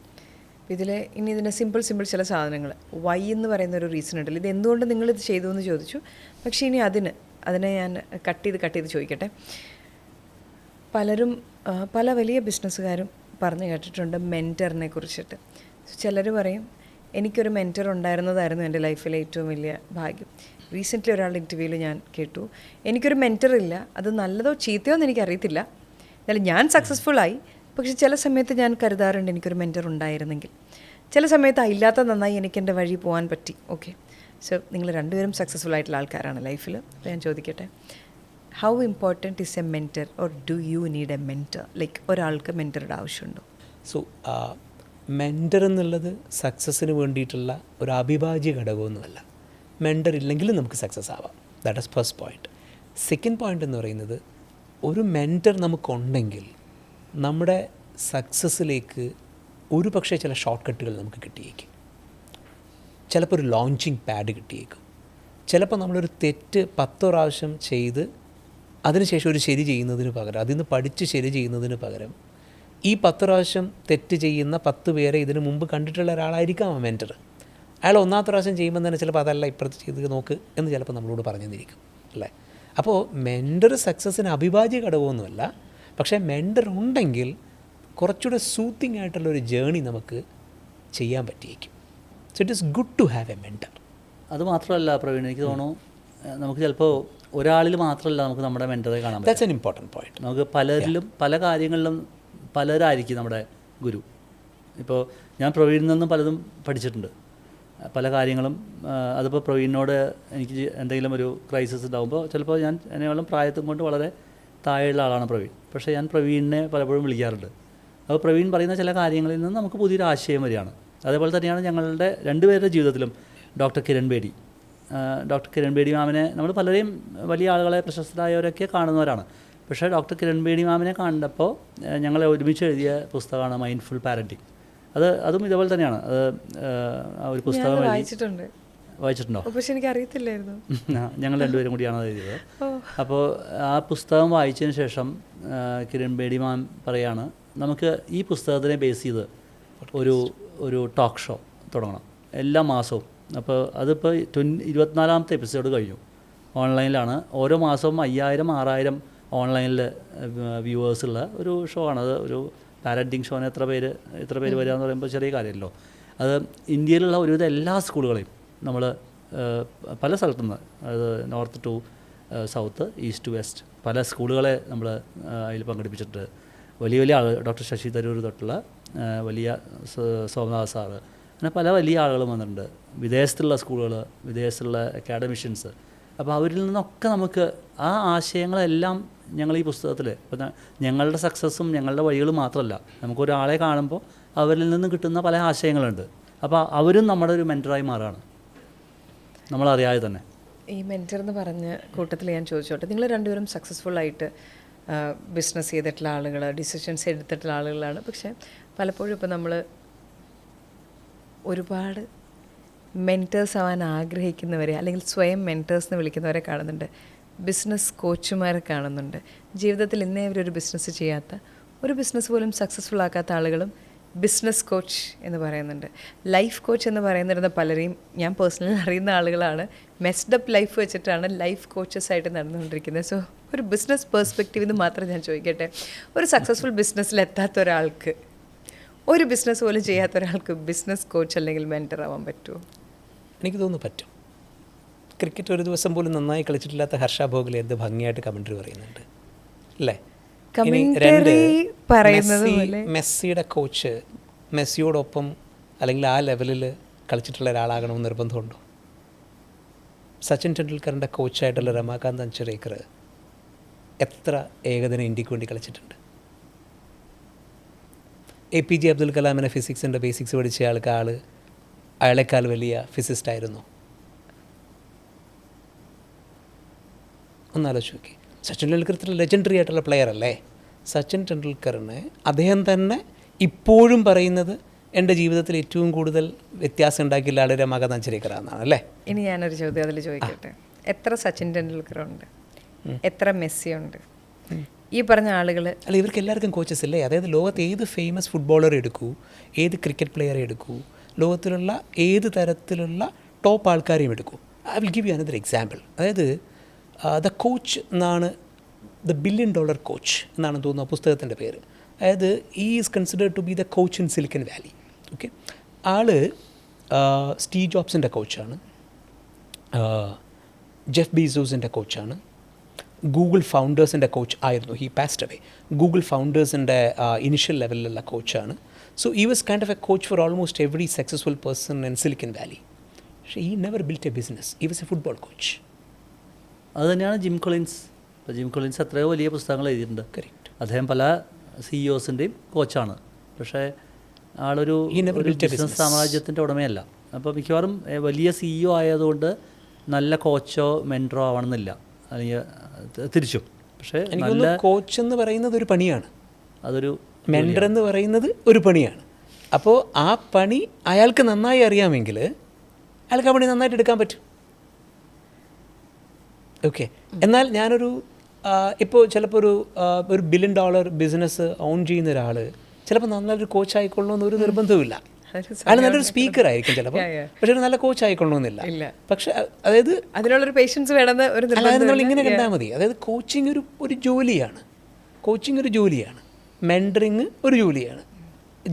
ഇതിൻ്റെ സിമ്പിൾ ചില സാധനങ്ങൾ, വൈ എന്ന് പറയുന്ന ഒരു റീസൺ ഉണ്ടല്ലോ, ഇത് എന്തുകൊണ്ട് നിങ്ങളിത് ചെയ്തു എന്ന് ചോദിച്ചു. പക്ഷേ ഇനി അതിനെ ഞാൻ കട്ട് ചെയ്ത് ചോദിക്കട്ടെ. പല വലിയ ബിസിനസ്സുകാരും പറഞ്ഞു കേട്ടിട്ടുണ്ട് മെൻറ്ററിനെ കുറിച്ചിട്ട്. ചിലർ പറയും എനിക്കൊരു മെൻറ്റർ ഉണ്ടായിരുന്നതായിരുന്നു എൻ്റെ ലൈഫിലെ ഏറ്റവും വലിയ ഭാഗ്യം. റീസെൻ്റ്ലി ഒരാളുടെ ഇൻ്റർവ്യൂവിൽ ഞാൻ കേട്ടു, എനിക്കൊരു മെൻറ്റർ ഇല്ല, അത് നല്ലതോ ചീത്തയോ എന്ന് എനിക്കറിയത്തില്ല, എന്നാലും ഞാൻ സക്സസ്ഫുള്ളായി. പക്ഷെ ചില സമയത്ത് ഞാൻ കരുതാറുണ്ട് എനിക്കൊരു മെൻറ്റർ ഉണ്ടായിരുന്നെങ്കിൽ. ചില സമയത്ത് ഇല്ലാത്ത നന്നായി എനിക്ക് എൻ്റെ വഴി പോകാൻ പറ്റി. ഓക്കെ, സോ നിങ്ങൾ രണ്ടുപേരും സക്സസ്ഫുൾ ആയിട്ടുള്ള ആൾക്കാരാണ് ലൈഫിൽ. അപ്പോൾ ഞാൻ ചോദിക്കട്ടെ, how important is A mentor or do you need A mentor? Like ഒരാൾക്ക് മെൻറ്ററുടെ ആവശ്യമുണ്ടോ? സോ മെൻറ്റർ എന്നുള്ളത് സക്സസ്സിന് വേണ്ടിയിട്ടുള്ള ഒരു അവിഭാജ്യ ഘടകമൊന്നുമല്ല. മെൻറ്റർ ഇല്ലെങ്കിലും നമുക്ക് സക്സസ് ആവാം. That is first point. Second point എന്ന് പറയുന്നത്, ഒരു മെൻറ്റർ നമുക്കുണ്ടെങ്കിൽ നമ്മുടെ സക്സസ്സിലേക്ക് ഒരു പക്ഷേ ചില ഷോർട്ട് കട്ടുകൾ നമുക്ക് കിട്ടിയേക്കും. ചിലപ്പോൾ ഒരു ലോഞ്ചിങ് പാഡ് കിട്ടിയേക്കും. ചിലപ്പോൾ നമ്മളൊരു തെറ്റ് 10 പ്രാവശ്യം ചെയ്ത് അതിനുശേഷം ഒരു ശരി ചെയ്യുന്നതിന് പകരം, അതിൽ നിന്ന് പഠിച്ച് ശരി ചെയ്യുന്നതിന് പകരം ഈ 10 പ്രാവശ്യം തെറ്റ് ചെയ്യുന്ന 10 പേരെ ഇതിനു മുമ്പ് കണ്ടിട്ടുള്ള ഒരാളായിരിക്കാം ആ മെൻറ്റർ. അയാൾ 1-ാമത്തെ പ്രാവശ്യം ചെയ്യുമ്പോൾ തന്നെ ചിലപ്പോൾ അതല്ല ഇപ്പുറത്ത് ചെയ്ത് നോക്ക് എന്ന് ചിലപ്പോൾ നമ്മളോട് പറഞ്ഞു തന്നിരിക്കും, അല്ലേ? അപ്പോൾ മെൻറ്റർ സക്സസ്സിന് അവിഭാജ്യ ഘടകമൊന്നുമല്ല. പക്ഷേ മെൻറ്റർ ഉണ്ടെങ്കിൽ കുറച്ചുകൂടെ സൂത്തിങ് ആയിട്ടുള്ളൊരു ജേണി നമുക്ക് ചെയ്യാൻ പറ്റിയേക്കും. So it is good to have a mentor. അത് മാത്രമല്ല പ്രവീൺ, എനിക്ക് തോന്നുന്നു നമുക്ക് ചിലപ്പോൾ ഒരാളിൽ മാത്രമല്ല നമുക്ക് നമ്മുടെ മെൻറ്ററെ കാണാൻ പറ്റും. That's an important point. നമുക്ക് പലരിലും പല കാര്യങ്ങളിലും പലരായിരിക്കും നമ്മുടെ ഗുരു. ഇപ്പോൾ ഞാൻ പ്രവീണിൽ നിന്നും പലതും പഠിച്ചിട്ടുണ്ട്, പല കാര്യങ്ങളും. അതിപ്പോൾ പ്രവീണിനോട് എനിക്ക് എന്തെങ്കിലും ഒരു ക്രൈസിസ് ഉണ്ടാകുമ്പോൾ ചിലപ്പോൾ ഞാൻ എന്നെയോളം പ്രായത്തും കൊണ്ട് വളരെ താഴെയുള്ള ആളാണ് പ്രവീൺ, പക്ഷേ ഞാൻ പ്രവീണിനെ പലപ്പോഴും വിളിക്കാറുണ്ട്. അപ്പോൾ പ്രവീൺ പറയുന്ന ചില കാര്യങ്ങളിൽ നിന്ന് നമുക്ക് പുതിയൊരു ആശയം വരികയാണ്. അതേപോലെ തന്നെയാണ് ഞങ്ങളുടെ രണ്ടുപേരുടെ ജീവിതത്തിലും ഡോക്ടർ കിരൺ ബേഡി. ഡോക്ടർ കിരൺ ബേഡി മാമിനെ നമ്മൾ പലരെയും വലിയ ആളുകളെ പ്രശസ്തരായവരൊക്കെ കാണുന്നവരാണ്, പക്ഷേ ഡോക്ടർ കിരൺ ബേഡി മാമിനെ കണ്ടപ്പോൾ ഞങ്ങൾ ഒരുമിച്ച് എഴുതിയ പുസ്തകമാണ് മൈൻഡ്ഫുൾ പാരൻറ്റിങ്. അതും ഇതേപോലെ തന്നെയാണ്. അത് ആ ഒരു പുസ്തകം വായിച്ചിട്ടുണ്ടോ? പക്ഷെ എനിക്ക് അറിയത്തില്ലായിരുന്നു. ഞങ്ങൾ രണ്ടുപേരും കൂടിയാണ് അത് എഴുതിയത്. അപ്പോൾ ആ പുസ്തകം വായിച്ചതിന് ശേഷം കിരൺ ബേഡി മാം പറയാണ്, നമുക്ക് ഈ പുസ്തകത്തിനെ ബേസ് ചെയ്ത് ഒരു ടോക്ക് ഷോ തുടങ്ങണം എല്ലാ മാസവും. അപ്പോൾ അതിപ്പോൾ 24ാമത്തെ എപ്പിസോഡ് കഴിഞ്ഞു. ഓൺലൈനിലാണ്. ഓരോ മാസവും 5000-6000 ഓൺലൈനിൽ വ്യൂവേഴ്സുള്ള ഒരു ഷോ ആണ്. അത് ഒരു പാരൻറ്റിങ് ഷോന് ഇത്ര പേര് വരിക എന്ന് പറയുമ്പോൾ ചെറിയ കാര്യമല്ലോ. അത് ഇന്ത്യയിലുള്ള ഒരുവിധം എല്ലാ സ്കൂളുകളെയും നമ്മൾ പല സ്ഥലത്തുനിന്ന്, അതായത് north to south, east to west, പല സ്കൂളുകളെ നമ്മൾ അതിൽ പങ്കെടുപ്പിച്ചിട്ട് വലിയ ആൾ, ഡോക്ടർ ശശി തരൂർ തൊട്ടുള്ള വലിയ സോമനാഥ് സാറ്, അങ്ങനെ പല വലിയ ആളുകളും വന്നിട്ടുണ്ട്. വിദേശത്തുള്ള സ്കൂളുകൾ, വിദേശത്തുള്ള അക്കാഡമിഷ്യൻസ്. അപ്പോൾ അവരിൽ നിന്നൊക്കെ നമുക്ക് ആ ആശയങ്ങളെല്ലാം ഞങ്ങൾ ഈ പുസ്തകത്തിൽ, ഇപ്പം ഞങ്ങളുടെ സക്സസ്സും ഞങ്ങളുടെ വഴികളും മാത്രമല്ല, നമുക്കൊരാളെ കാണുമ്പോൾ അവരിൽ നിന്ന് കിട്ടുന്ന പല ആശയങ്ങളുണ്ട്. അപ്പോൾ അവരും നമ്മുടെ ഒരു മെൻറ്ററായി മാറുകയാണ് നമ്മളറിയാതെ തന്നെ. ഈ മെൻറ്റർ എന്ന് പറഞ്ഞ കൂട്ടത്തിൽ ഞാൻ ചോദിച്ചോട്ടെ, നിങ്ങൾ രണ്ടുപേരും സക്സസ്ഫുള്ളായിട്ട് ബിസിനസ് ചെയ്തിട്ടുള്ള ആളുകൾ, ഡിസിഷൻസ് എടുത്തിട്ടുള്ള ആളുകളാണ്. പക്ഷേ പലപ്പോഴും ഇപ്പോൾ നമ്മൾ ഒരുപാട് മെൻറ്റേഴ്സ് ആവാൻ ആഗ്രഹിക്കുന്നവരെ, അല്ലെങ്കിൽ സ്വയം മെൻറ്റേഴ്സ് എന്ന് വിളിക്കുന്നവരെ കാണുന്നുണ്ട്. ബിസിനസ് കോച്ചുമാരെ കാണുന്നുണ്ട്. ജീവിതത്തിൽ ഇന്നേ അവരൊരു ബിസിനസ് ചെയ്യാത്ത, ഒരു ബിസിനസ് പോലും സക്സസ്ഫുൾ ആക്കാത്ത ആളുകളും ബിസിനസ് കോച്ച് എന്ന് പറയുന്നുണ്ട്. ലൈഫ് കോച്ച് എന്ന് പറയുന്നിരുന്ന പലരെയും ഞാൻ പേഴ്സണലി അറിയുന്ന ആളുകളാണ്. മെസ്ഡപ്പ് ലൈഫ് വെച്ചിട്ടാണ് ലൈഫ് കോച്ചസ് ആയിട്ട് നടന്നുകൊണ്ടിരിക്കുന്നത്. സോ ഒരു ബിസിനസ് പേഴ്സ്പെക്റ്റീവ് എന്ന് മാത്രം ഞാൻ ചോദിക്കട്ടെ, ഒരു സക്സസ്ഫുൾ ബിസിനസ്സിൽ എത്താത്ത ഒരാൾക്ക്, ഒരു ബിസിനസ് പോലും ചെയ്യാത്ത ഒരാൾക്ക് ബിസിനസ് കോച്ച് അല്ലെങ്കിൽ മെൻറ്റർ ആവാൻ പറ്റുമോ? എനിക്ക് തോന്നുന്നു പറ്റും. ക്രിക്കറ്റ് ഒരു ദിവസം പോലും നന്നായി കളിച്ചിട്ടില്ലാത്ത ഹർഷ ഭോഗ്ലെ എന്ത് ഭംഗിയായിട്ട് കമൻട്രി പറയുന്നുണ്ട് അല്ലേ? മെസ്സിയുടെ കോച്ച് മെസ്സിയോടൊപ്പം അല്ലെങ്കിൽ ആ ലെവലിൽ കളിച്ചിട്ടുള്ള ഒരാളാകണമെന്ന് നിർബന്ധമുണ്ടോ? സച്ചിൻ ടെണ്ടുൽക്കറിൻ്റെ കോച്ചായിട്ടുള്ള രമാകാന്ത് അഞ്ചരേക്കർ എത്ര ഏകദിന ഇന്ത്യക്ക് വേണ്ടി കളിച്ചിട്ടുണ്ട്? APJ അബ്ദുൽ കലാമിനെ ഫിസിക്സിൻ്റെ ബേസിക്സ് പഠിച്ച അയാളെക്കാൾ വലിയ ഫിസിസ്റ്റ് ഒന്നാലോചിച്ച് നോക്കി. സച്ചിൻ ടെണ്ടുൽക്കർ ഇത്ര ലെജൻഡറി ആയിട്ടുള്ള പ്ലെയർ അല്ലേ? സച്ചിൻ ടെണ്ടുൽക്കറിനെ അദ്ദേഹം തന്നെ ഇപ്പോഴും പറയുന്നത് എൻ്റെ ജീവിതത്തിൽ ഏറ്റവും കൂടുതൽ വ്യത്യാസം ഉണ്ടാക്കിയുള്ള ആൾ രമാകാന്ത് അഞ്ചരേക്കറാണെന്നാണ് അല്ലേ? ഇനി ഞാനൊരു ചോദ്യം അതിൽ ചോദിക്കട്ടെ. എത്ര സച്ചിൻ ടെണ്ടുൽക്കറുണ്ട്? എത്ര മെസ്സിയുണ്ട്? ഈ പറഞ്ഞ ആളുകൾ അല്ല, ഇവർക്ക് എല്ലാവർക്കും കോച്ചസ് അല്ലേ? അതായത് ലോകത്ത് ഏത് ഫേമസ് ഫുട്ബോളർ എടുക്കൂ, ഏത് ക്രിക്കറ്റ് പ്ലെയറെ എടുക്കൂ, ലോകത്തിലുള്ള ഏത് തരത്തിലുള്ള ടോപ്പ് ആൾക്കാരെയും എടുക്കൂ. I will give you another example. അതായത് ദ കോച്ച് എന്നാണ്, ദ $1 billion കോച്ച് എന്നാണ് തോന്നുന്നത് പുസ്തകത്തിൻ്റെ പേര്. അതായത് is considered to be the coach in Silicon Valley. Okay, ആള് സ്റ്റീവ് ജോബ്സിൻ്റെ കോച്ചാണ്, ജെഫ് ബീസോസിൻ്റെ കോച്ചാണ്, ഗൂഗിൾ ഫൗണ്ടേഴ്സിൻ്റെ കോച്ച് ആയിരുന്നു. He passed away. ഗൂഗിൾ ഫൗണ്ടേഴ്സിൻ്റെ ഇനിഷ്യൽ ലെവലിലുള്ള കോച്ചാണ്. So he was kind of a coach for almost every successful person in Silicon Valley. പക്ഷേ he never built A business. ഈ വാസ് എ ഫുട്ബോൾ കോച്ച്. അത് തന്നെയാണ് ജിം കൊളിൻസ്. ഇപ്പോൾ ജിം കൊളിൻസ് എത്രയോ വലിയ പുസ്തകങ്ങൾ എഴുതിയിട്ടുണ്ട്. കറക്റ്റ്. അദ്ദേഹം പല CEOസിൻ്റെയും കോച്ചാണ്. പക്ഷേ ആളൊരു ബിസിനസ് സാമ്രാജ്യത്തിൻ്റെ ഉടമയല്ല. അപ്പോൾ മിക്കവാറും വലിയ CEO ആയതുകൊണ്ട് നല്ല കോച്ചോ മെൻറ്ററോ ആവണമെന്നില്ല, അല്ലെങ്കിൽ തിരിച്ചും. പക്ഷേ നല്ല കോച്ച് എന്ന് പറയുന്നത് ഒരു പണിയാണ്, അതൊരു മെൻറ്റർ എന്ന് പറയുന്നത് ഒരു പണിയാണ്. അപ്പോൾ ആ പണി അയാൾക്ക് നന്നായി അറിയാമെങ്കിൽ അയാൾക്ക് ആ പണി നന്നായിട്ട് എടുക്കാൻ പറ്റും. ഓക്കെ, എന്നാൽ ഞാനൊരു ഇപ്പോൾ ചിലപ്പോൾ ഒരു $1 billion ബിസിനസ് ഓൺ ചെയ്യുന്ന ഒരാൾ ചിലപ്പോൾ നല്ലൊരു കോച്ച് ആയിക്കൊള്ളണമെന്ന് ഒരു നിർബന്ധവുമില്ല. അയാൾ നല്ലൊരു സ്പീക്കർ ആയിരിക്കും ചിലപ്പോൾ, പക്ഷേ ഒരു നല്ല കോച്ച് ആയിക്കൊള്ളണമെന്നില്ല. പക്ഷേ അതായത് അതിനുള്ളൊരു പേഷ്യൻസ് വേണമെന്ന് ഒരു അതായത് നമ്മൾ ഇങ്ങനെ കണ്ടാൽ മതി. അതായത് കോച്ചിങ് ഒരു ജോലിയാണ്, കോച്ചിങ് ഒരു ജോലിയാണ്, മെൻറ്ററിങ് ഒരു ജോലിയാണ്.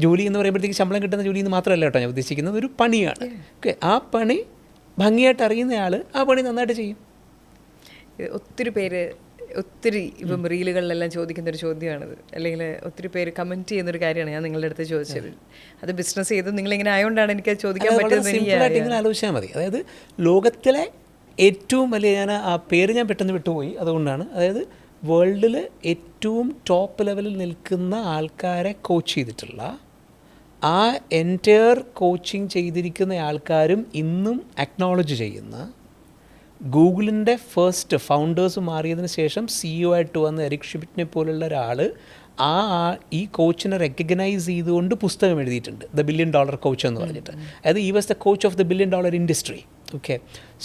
ജോലി എന്ന് പറയുമ്പോഴത്തേക്ക് ശമ്പളം കിട്ടുന്ന ജോലി എന്ന് മാത്രമല്ല കേട്ടോ ഞാൻ ഉദ്ദേശിക്കുന്നത്, ഒരു പണിയാണ്. ഓക്കെ, ആ പണി ഭംഗിയായിട്ട് അറിയുന്നയാൾ ആ പണി നന്നായിട്ട് ചെയ്യും. ഒത്തിരി പേര് ഇപ്പം റീലുകളിലെല്ലാം ചോദിക്കുന്ന ഒരു ചോദ്യമാണിത്, അല്ലെങ്കിൽ ഒത്തിരി പേര് കമൻറ്റ് ചെയ്യുന്നൊരു കാര്യമാണ് ഞാൻ നിങ്ങളുടെ അടുത്ത് ചോദിച്ചത്. അത് ബിസിനസ് ചെയ്ത് നിങ്ങളിങ്ങനെ ആയതുകൊണ്ടാണ് എനിക്കത് ചോദിക്കാൻ പറ്റുന്നത്. സിമ്പിളായിട്ട് ഇങ്ങനെ ആലോചിച്ചാൽ മതി. അതായത് ലോകത്തിലെ ഏറ്റവും വലിയ, ഞാൻ ആ പേര് ഞാൻ പെട്ടെന്ന് വിട്ടുപോയി, അതുകൊണ്ടാണ്, അതായത് വേൾഡിൽ ഏറ്റവും ടോപ്പ് ലെവലിൽ നിൽക്കുന്ന ആൾക്കാരെ കോച്ച് ചെയ്തിട്ടുള്ള ആ എൻറ്റയർ കോച്ചിങ് ചെയ്തിരിക്കുന്ന ആൾക്കാരും ഇന്നും അക്നോളജ് ചെയ്യുന്ന, ഗൂഗിളിൻ്റെ ഫസ്റ്റ് ഫൗണ്ടേഴ്സ് മാറിയതിന് ശേഷം CEO ആയിട്ട് വന്ന എറിക് ഷ്മിഡ്റ്റിനെ പോലുള്ള ഒരാൾ ഈ കോച്ചിനെ റെക്കഗ്നൈസ് ചെയ്തുകൊണ്ട് പുസ്തകം എഴുതിയിട്ടുണ്ട്, ദ $1 ബില്യൺ കോച്ച് എന്ന് പറഞ്ഞിട്ട്. അതായത് ഈ was the coach of the $1 billion industry. Okay,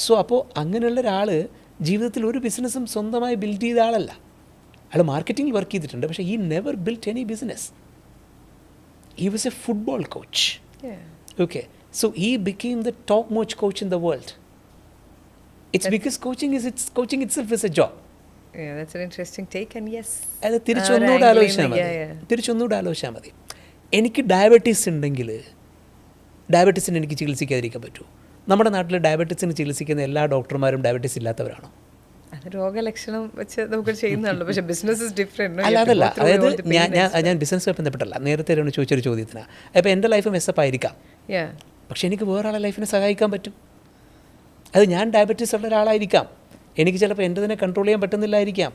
so അപ്പോൾ അങ്ങനെയുള്ള ഒരാൾ ജീവിതത്തിൽ ഒരു ബിസിനസ്സും സ്വന്തമായി ബിൽഡ് ചെയ്ത ആളല്ല. അയാൾ മാർക്കറ്റിംഗിൽ വർക്ക് ചെയ്തിട്ടുണ്ട്, പക്ഷേ he never built any business. He was a football coach. Yeah. Okay. So he became the top-most coach in the world. It's because coaching itself is a job. Yeah, that's an interesting take, and yes. അത് തിരിച്ചൊന്നുകൂടെ ആലോചിച്ചാൽ മതി. എനിക്ക് ഡയബറ്റീസ് ഉണ്ടെങ്കിൽ ഡയബറ്റീസിന് എനിക്ക് ചികിത്സിക്കാതിരിക്കാൻ പറ്റുമോ? നമ്മുടെ നാട്ടിൽ ഡയബറ്റീസിന് ചികിത്സിക്കുന്ന എല്ലാ ഡോക്ടർമാരും ഡയബറ്റീസ് ഇല്ലാത്തവരാണോ? അത് രോഗലക്ഷണം വെച്ച് നമുക്ക് ചെയ്യുന്നതാണല്ലോ, പക്ഷേ ബിസിനസ് ഇസ് ഡിഫറെൻറ്റ്. അതല്ല, അതായത് ഞാൻ ബിസിനസ്സുമായി ബന്ധപ്പെട്ടല്ല, നേരത്തെ ചോദിച്ചൊരു ചോദ്യത്തിനാണ്. അപ്പോൾ എൻ്റെ ലൈഫ് മെസ്സപ്പ് ആയിരിക്കാം, പക്ഷേ എനിക്ക് വേറൊരാളെ ലൈഫിനെ സഹായിക്കാൻ പറ്റും. അത് ഞാൻ ഡയബറ്റീസ് ഉള്ള ഒരാളായിരിക്കാം, എനിക്ക് ചിലപ്പോൾ എൻ്റെ തന്നെ കൺട്രോൾ ചെയ്യാൻ പറ്റുന്നില്ലായിരിക്കാം.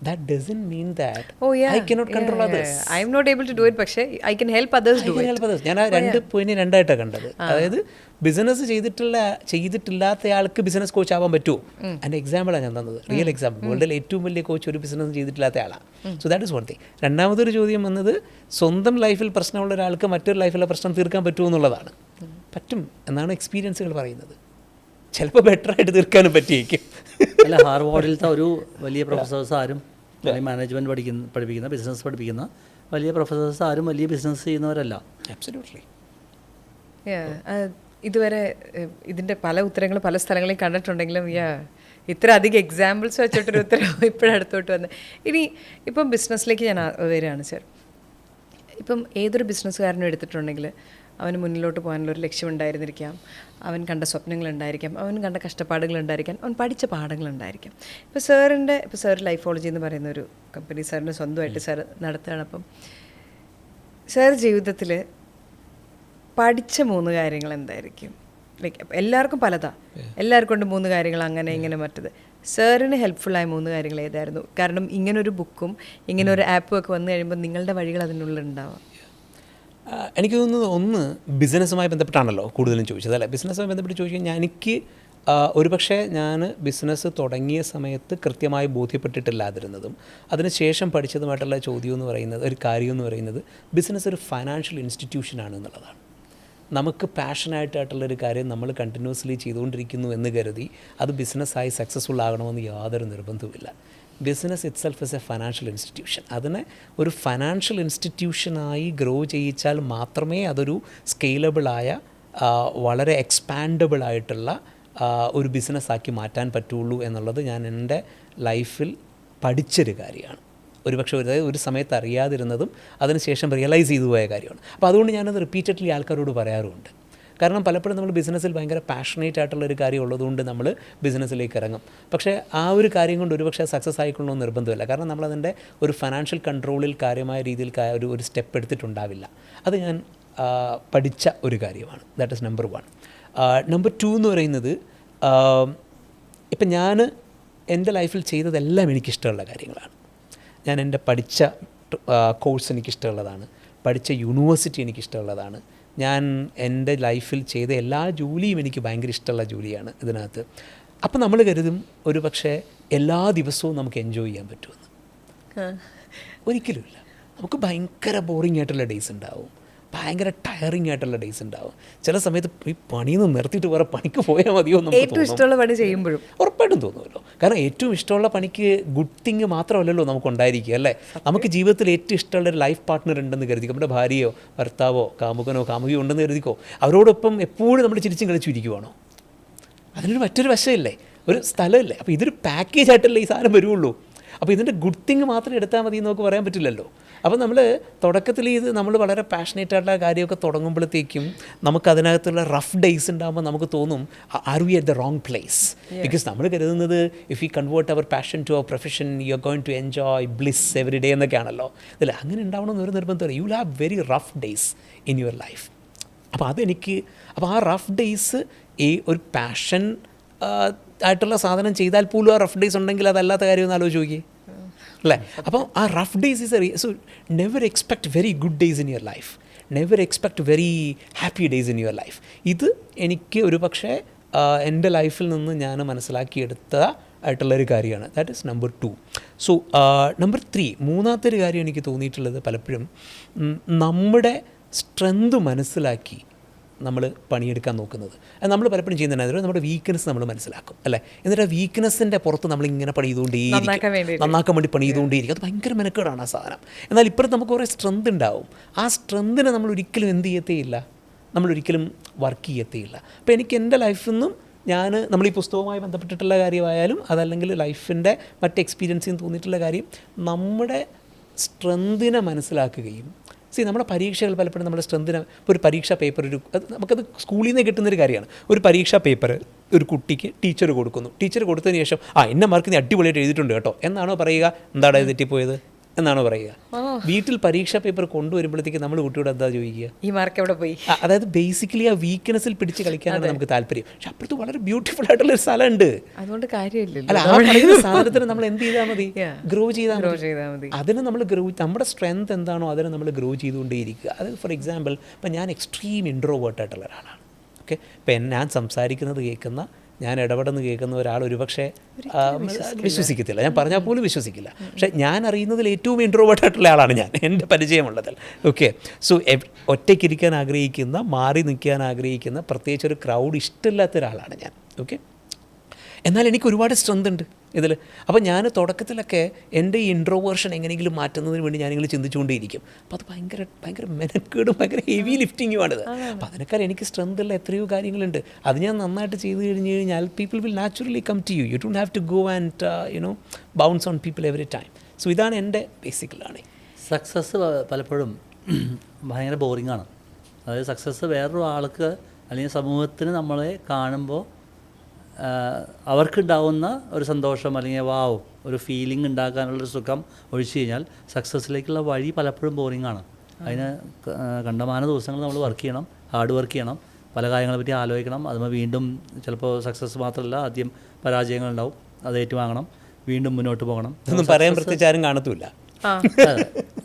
That doesn't mean that I cannot control others. I am not able to do it, പക്ഷേ I can help others do it. ഞാൻ ആ രണ്ട് പോയിന്റ് രണ്ടായിട്ടാണ് കണ്ടത്. അതായത് ബിസിനസ് ചെയ്തിട്ടില്ലാത്തയാൾക്ക് ബിസിനസ് കോച്ച് ആവാൻ പറ്റുമോ? അതിൻ്റെ എക്സാമ്പിളാണ് ഞാൻ തന്നത്, റിയൽ എക്സാമ്പിൾ. വേൾഡിൽ ഏറ്റവും വലിയ കോച്ച് ഒരു ബിസിനസ് ചെയ്തിട്ടില്ലാത്ത ആളാണ്. So that is one thing. രണ്ടാമതൊരു ചോദ്യം വന്നത്, സ്വന്തം ലൈഫിൽ പ്രശ്നമുള്ള ഒരാൾക്ക് മറ്റൊരു ലൈഫിലെ പ്രശ്നം തീർക്കാൻ പറ്റുമോ എന്നുള്ളതാണ്. പറ്റും എന്നാണ് എക്സ്പീരിയൻസുകൾ പറയുന്നത്. ചിലപ്പോൾ ബെറ്ററായിട്ട് തീർക്കാനും പറ്റിയേക്കും. അല്ല, ഹാർവാർഡിലത്തെ ഒരു വലിയ പ്രൊഫസേഴ്സ് ആരും, മാനേജ്മെൻറ്റ് പഠിപ്പിക്കുന്ന ബിസിനസ് പഠിപ്പിക്കുന്ന വലിയ പ്രൊഫസേഴ്സ് ആരും വലിയ ബിസിനസ് ചെയ്യുന്നവരല്ല. അബ്സല്യൂട്ട്ലി. ഇതുവരെ ഇതിൻ്റെ പല ഉത്തരങ്ങൾ പല സ്ഥലങ്ങളിൽ കണ്ടിട്ടുണ്ടെങ്കിലും ഇത്ര അധികം എക്സാമ്പിൾസ് വെച്ചിട്ടൊരു ഉത്തരം ഇപ്പോഴടുത്തോട്ട് വന്ന്. ഇപ്പം ബിസിനസ്സിലേക്ക് ഞാൻ വരികയാണ് സർ. ഇപ്പം ഏതൊരു ബിസിനസ്സുകാരനും എടുത്തിട്ടുണ്ടെങ്കിൽ അവന് മുന്നിലോട്ട് പോകാനുള്ളൊരു ലക്ഷ്യമുണ്ടായിരുന്നിരിക്കാം, അവൻ കണ്ട സ്വപ്നങ്ങളുണ്ടായിരിക്കാം, അവൻ കണ്ട കഷ്ടപ്പാടുകളുണ്ടായിരിക്കാം, അവൻ പഠിച്ച പാഠങ്ങളുണ്ടായിരിക്കാം. ഇപ്പോൾ സാർ ലൈഫോളജി എന്ന് പറയുന്ന ഒരു കമ്പനി സാറിന് സ്വന്തമായിട്ട് സാർ നടത്തുകയാണ്. അപ്പം സാർ ജീവിതത്തിൽ പഠിച്ച 3 കാര്യങ്ങൾ എന്തായിരിക്കും? ലൈക്ക് എല്ലാവർക്കും പലതാണ്, എല്ലാവർക്കും കൊണ്ട് 3 കാര്യങ്ങൾ അങ്ങനെ ഇങ്ങനെ മറ്റത്. സാറിന് ഹെൽപ്ഫുള്ളായ 3 കാര്യങ്ങൾ ഏതായിരുന്നു? കാരണം ഇങ്ങനൊരു ബുക്കും ഇങ്ങനൊരു ആപ്പും ഒക്കെ വന്നു കഴിയുമ്പോൾ നിങ്ങളുടെ വഴികൾ അതിനുള്ളിൽ ഉണ്ടാവാം. എനിക്ക് തോന്നുന്നത്, ഒന്ന് ബിസിനസ്സുമായി ബന്ധപ്പെട്ടാണല്ലോ കൂടുതലും ചോദിച്ചത്, അല്ലേ? ബിസിനസ്സുമായി ബന്ധപ്പെട്ട് ചോദിച്ചു കഴിഞ്ഞാൽ എനിക്ക് ഒരുപക്ഷെ ഞാൻ ബിസിനസ് തുടങ്ങിയ സമയത്ത് കൃത്യമായി ബോധ്യപ്പെട്ടിട്ടില്ലാതിരുന്നതും അതിനുശേഷം പഠിച്ചതുമായിട്ടുള്ള ചോദ്യം എന്ന് പറയുന്നത്, ഒരു കാര്യം എന്ന് പറയുന്നത്, ബിസിനസ് ഒരു ഫൈനാൻഷ്യൽ ഇൻസ്റ്റിറ്റ്യൂഷനാണ് എന്നുള്ളതാണ്. നമുക്ക് പാഷനായിട്ടായിട്ടുള്ളൊരു കാര്യം നമ്മൾ കണ്ടിന്യൂസ്ലി ചെയ്തുകൊണ്ടിരിക്കുന്നു എന്ന് കരുതി അത് ബിസിനസ്സായി സക്സസ്ഫുൾ ആകണമെന്ന് യാതൊരു നിർബന്ധവുമില്ല. Business itself is a financial institution. അതിനെ ഒരു ഫൈനാൻഷ്യൽ ഇൻസ്റ്റിറ്റ്യൂഷനായി ഗ്രോ ചെയ്യിച്ചാൽ മാത്രമേ അതൊരു സ്കെയിലബിളായ, വളരെ എക്സ്പാൻഡബിൾ ആയിട്ടുള്ള ഒരു ബിസിനസ്സാക്കി മാറ്റാൻ പറ്റുള്ളൂ എന്നുള്ളത് ഞാൻ എൻ്റെ ലൈഫിൽ പഠിച്ചൊരു കാര്യമാണ്. ഒരുപക്ഷെ ഒരു സമയത്ത് അറിയാതിരുന്നതും അതിനുശേഷം റിയലൈസ് ചെയ്തു പോയ കാര്യമാണ്. അപ്പോൾ അതുകൊണ്ട് ഞാനത് റിപ്പീറ്റഡ്ലി ആൾക്കാരോട് പറയാറുമുണ്ട്. കാരണം പലപ്പോഴും നമ്മൾ ബിസിനസ്സിൽ ഭയങ്കര പാഷനേറ്റ് ആയിട്ടുള്ളൊരു കാര്യം ഉള്ളതുകൊണ്ട് നമ്മൾ ബിസിനസ്സിലേക്ക് ഇറങ്ങും. പക്ഷേ ആ ഒരു കാര്യം കൊണ്ട് ഒരുപക്ഷെ സക്സസ് ആയിക്കൊള്ളണമെന്ന് നിർബന്ധമില്ല. കാരണം നമ്മളതിൻ്റെ ഒരു ഫൈനാൻഷ്യൽ കൺട്രോളിൽ കാര്യമായ രീതിയിൽ ഒരു സ്റ്റെപ്പ് എടുത്തിട്ടുണ്ടാവില്ല. അത് ഞാൻ പഠിച്ച ഒരു കാര്യമാണ്. That is number 1. നമ്പർ 2 എന്ന് പറയുന്നത്, ഇപ്പം ഞാൻ എൻ്റെ ലൈഫിൽ ചെയ്തതെല്ലാം എനിക്കിഷ്ടമുള്ള കാര്യങ്ങളാണ്. ഞാൻ എൻ്റെ പഠിച്ച കോഴ്സ് എനിക്കിഷ്ടമുള്ളതാണ്, പഠിച്ച യൂണിവേഴ്സിറ്റി എനിക്കിഷ്ടമുള്ളതാണ്, ഞാൻ എൻ്റെ ലൈഫിൽ ചെയ്ത എല്ലാ ജോലിയും എനിക്ക് ഭയങ്കര ഇഷ്ടമുള്ള ജോലിയാണ് ഇതിനകത്ത്. അപ്പം നമ്മൾ കരുതും ഒരു പക്ഷേ എല്ലാ ദിവസവും നമുക്ക് എൻജോയ് ചെയ്യാൻ പറ്റുമെന്ന്. ഒരിക്കലുമില്ല. നമുക്ക് ഭയങ്കര ബോറിംഗ് ആയിട്ടുള്ള ഡേയ്സ് ഉണ്ടാവും, ഭയങ്കര ടയറിങ് ആയിട്ടുള്ള ഡേയ്സ് ഉണ്ടാവും. ചില സമയത്ത് ഈ പണിയൊന്നും നിർത്തിയിട്ട് വേറെ പണിക്ക് പോയാൽ മതിയോ എന്ന് ഏറ്റവും ഇഷ്ടമുള്ള പണി ചെയ്യുമ്പോഴും ഉറപ്പായിട്ടും തോന്നുമല്ലോ. കാരണം ഏറ്റവും ഇഷ്ടമുള്ള പണിക്ക് ഗുഡ് തിങ് മാത്രമല്ലല്ലോ നമുക്ക് ഉണ്ടായിരിക്കുക, അല്ലേ? നമുക്ക് ജീവിതത്തിൽ ഏറ്റവും ഇഷ്ടമുള്ളൊരു ലൈഫ് പാർട്ട്ണർ ഉണ്ടെന്ന് കരുതിക്കോ, നമ്മുടെ ഭാര്യയോ ഭർത്താവോ കാമുകനോ കാമുകിയോ ഉണ്ടെന്ന് കരുതിക്കോ, അവരോടൊപ്പം എപ്പോഴും നമ്മൾ ചിരിച്ചും കളിച്ചു ഇരിക്കുവാണോ? അതിനൊരു മറ്റൊരു വശമില്ലേ, ഒരു സ്ഥലമില്ലേ? അപ്പോൾ ഇതൊരു പാക്കേജ് ആയിട്ടല്ലേ ഈ സാധനം വരുള്ളൂ. അപ്പോൾ ഇതിൻ്റെ ഗുഡ് തിങ് മാത്രം എടുത്താൽ മതി എന്ന് നമുക്ക് പറയാൻ പറ്റില്ലല്ലോ. അപ്പോൾ നമ്മൾ തുടക്കത്തിൽ ഇത് നമ്മൾ വളരെ പാഷനേറ്റ് ആയിട്ടുള്ള കാര്യമൊക്കെ തുടങ്ങുമ്പോഴത്തേക്കും നമുക്ക് അതിനകത്തുള്ള റഫ് ഡേയ്സ് ഉണ്ടാകുമ്പോൾ നമുക്ക് തോന്നും are we at the wrong place. Because നമ്മൾ കരുതുന്നത് if you convert our passion to our profession you are going to enjoy bliss every day എന്നൊക്കെയാണല്ലോ. ഇതല്ല, അങ്ങനെ ഉണ്ടാവണമെന്ന് ഒരു നിർബന്ധമില്ല. You will have very rough days in your life. അപ്പോൾ അപ്പോൾ ആ റഫ് ഡേയ്സ് ഒരു പാഷൻ ആയിട്ടുള്ള സാധനം ചെയ്താൽ പോലും ആ റഫ് ഡേയ്സ് ഉണ്ടെങ്കിൽ അതല്ലാത്ത കാര്യം ഒന്ന് ആലോചിച്ച് നോക്കിയേ അല്ലേ. അപ്പോൾ ആ rough days so never expect very good days in your life, never expect very happy days in your life. ഇത് എനിക്ക് ഒരു പക്ഷേ എൻ്റെ ലൈഫിൽ നിന്ന് ഞാൻ മനസ്സിലാക്കിയെടുത്ത ആയിട്ടുള്ളൊരു കാര്യമാണ്. That is number 2. So number 3, മൂന്നാമത്തെ ഒരു കാര്യം എനിക്ക് തോന്നിയിട്ടുള്ളത് പലപ്പോഴും നമ്മുടെ സ്ട്രെങ്ത് മനസ്സിലാക്കി നമ്മൾ പണിയെടുക്കാൻ നോക്കുന്നത്. അത് നമ്മൾ പലപ്പോഴും ചെയ്യുന്നതിന് നമ്മുടെ വീക്ക്നെസ് നമ്മൾ മനസ്സിലാക്കും അല്ലേ. എന്നിട്ട് ആ വീക്ക്നെസ്സിൻ്റെ പുറത്ത് നമ്മളിങ്ങനെ പണി ചെയ്തുകൊണ്ടേയിരിക്കും, നന്നാക്കാൻ വേണ്ടി പണി ചെയ്തുകൊണ്ടേയിരിക്കും. അത് ഭയങ്കര മെനക്കേടാണ് ആ സാധനം. എന്നാൽ ഇപ്പുറത്ത് നമുക്ക് കുറേ സ്ട്രെങ്ത് ഉണ്ടാവും. ആ സ്ട്രെങ്തിനെ നമ്മൾ ഒരിക്കലും എന്ത് ചെയ്യത്തേയില്ല, നമ്മളൊരിക്കലും വർക്ക് ചെയ്യത്തേയില്ല. അപ്പോൾ എനിക്ക് എൻ്റെ ലൈഫിൽ നിന്നും നമ്മൾ ഈ പുസ്തകവുമായി ബന്ധപ്പെട്ടിട്ടുള്ള കാര്യമായാലും അതല്ലെങ്കിൽ ലൈഫിൻ്റെ മറ്റ് എക്സ്പീരിയൻസിൽ നിന്ന് തോന്നിയിട്ടുള്ള കാര്യം, നമ്മുടെ സ്ട്രെങ്തിനെ മനസ്സിലാക്കുകയും നമ്മുടെ പരീക്ഷകൾ പലപ്പോഴും നമ്മുടെ സ്ട്രെങ്തിന് ഒരു പരീക്ഷാ പേപ്പർ നമുക്കത് സ്കൂളിൽ നിന്ന് കിട്ടുന്നൊരു കാര്യമാണ്. ഒരു പരീക്ഷാ പേപ്പർ ഒരു കുട്ടിക്ക് ടീച്ചർ കൊടുക്കുന്നു. ടീച്ചർ കൊടുത്തതിന് ശേഷം ഇന്ന മാർക്ക് നീ അടിപൊളിയായിട്ട് എഴുതിയിട്ടുണ്ട് കേട്ടോ എന്നാണോ പറയുക? എന്താടാ തെറ്റിപ്പോയത് എന്നാണോ പറയുക? വീട്ടിൽ പരീക്ഷാ പേപ്പർ കൊണ്ടുവരുമ്പോഴത്തേക്ക് നമ്മൾ കുട്ടിയോട് എന്താ ചോദിക്കുക? ഈ മാർക്ക് എവിടെ പോയി? അതായത് ബേസിക്കലി ആ വീക്ക്നെസ്സിൽ പിടിച്ച് കളിക്കാനാണ് നമുക്ക് താല്പര്യം. പക്ഷെ അപ്പുറത്ത് വളരെ ബ്യൂട്ടിഫുൾ ആയിട്ടുള്ളൊരു സ്ഥലമുണ്ട്. അതുകൊണ്ട് കാര്യമില്ല. അല്ല, ആ പറയുന്ന സാധനത്തിന് നമ്മൾ എന്ത് ചെയ്താൽ മതി? ഗ്രോ ചെയ്താൽ മതി. അതിന് നമ്മൾ നമ്മുടെ സ്ട്രെങ്ത് എന്താണോ അതിനെ നമ്മൾ ഗ്രോ ചെയ്തുകൊണ്ടേയിരിക്കുക. അത് ഫോർ എക്സാമ്പിൾ ഇപ്പം ഞാൻ എക്സ്ട്രീം ഇൻട്രോവേർട്ട് ആയിട്ടുള്ള ഒരാളാണ്. ഓക്കെ, ഇപ്പം ഞാൻ സംസാരിക്കുന്നത് കേൾക്കുന്ന, ഞാൻ ഇടപെടുന്ന കേൾക്കുന്ന ഒരാൾ ഒരുപക്ഷെ വിശ്വസിക്കത്തില്ല, ഞാൻ പറഞ്ഞാൽ പോലും വിശ്വസിക്കില്ല. പക്ഷേ ഞാൻ അറിയുന്നതിൽ ഏറ്റവും ഇൻട്രോവേർട്ട് ആയിട്ടുള്ള ആളാണ് ഞാൻ, എൻ്റെ പരിചയമുള്ളതിൽ. ഓക്കെ, സോ ഒറ്റയ്ക്കിരിക്കാൻ ആഗ്രഹിക്കുന്ന, മാറി നിൽക്കാൻ ആഗ്രഹിക്കുന്ന, പ്രത്യേകിച്ച് ഒരു ക്രൗഡ് ഇഷ്ടമില്ലാത്ത ഒരാളാണ് ഞാൻ. ഓക്കെ, എന്നാൽ എനിക്ക് ഒരുപാട് സ്ട്രെങ്ത് ഉണ്ട് ഇതിൽ. അപ്പോൾ ഞാൻ തുടക്കത്തിലൊക്കെ എൻ്റെ ഈ ഇൻട്രോവേർഷൻ എങ്ങനെയെങ്കിലും മാറ്റുന്നതിന് വേണ്ടി ഞാനിങ്ങനെ ചിന്തിച്ചുകൊണ്ടേയിരിക്കും. അപ്പോൾ അത് ഭയങ്കര മെനക്കേടും ഭയങ്കര ഹെവി ലിഫ്റ്റിങ്ങുമാണിത്. അപ്പോൾ അതിനേക്കാൾ എനിക്ക് സ്ട്രെങ്ത് ഉള്ള എത്രയോ കാര്യങ്ങളുണ്ട്. അത് ഞാൻ നന്നായിട്ട് ചെയ്ത് കഴിഞ്ഞാൽ people will naturally come to you. You don't have to go and bounce on people every time. So ഇതാണ് എൻ്റെ ബേസിക് ലേണിംഗ്. സക്സസ് പലപ്പോഴും ഭയങ്കര ബോറിങ്ങാണ്. അതായത് സക്സസ് വേറൊരു ആൾക്ക് അല്ലെങ്കിൽ സമൂഹത്തിന് നമ്മളെ കാണുമ്പോൾ അവർക്കുണ്ടാവുന്ന ഒരു സന്തോഷം അല്ലെങ്കിൽ ഒരു ഫീലിംഗ് ഉണ്ടാക്കാനുള്ളൊരു സുഖം ഒഴിച്ചു കഴിഞ്ഞാൽ സക്സസ്സിലേക്കുള്ള വഴി പലപ്പോഴും ബോറിങ്ങാണ്. അതിന് കണ്ടമാന ദിവസങ്ങൾ നമ്മൾ വർക്ക് ചെയ്യണം, ഹാർഡ് വർക്ക് ചെയ്യണം, പല കാര്യങ്ങളെ പറ്റി ആലോചിക്കണം. അതുമ്പോൾ വീണ്ടും ചിലപ്പോൾ സക്സസ് മാത്രമല്ല, ആദ്യം പരാജയങ്ങളുണ്ടാവും, അത് ഏറ്റുവാങ്ങണം, വീണ്ടും മുന്നോട്ട് പോകണം. ഇതൊന്നും പറയാൻ പ്രത്യേകിച്ച് ആരും കാണത്തില്ല,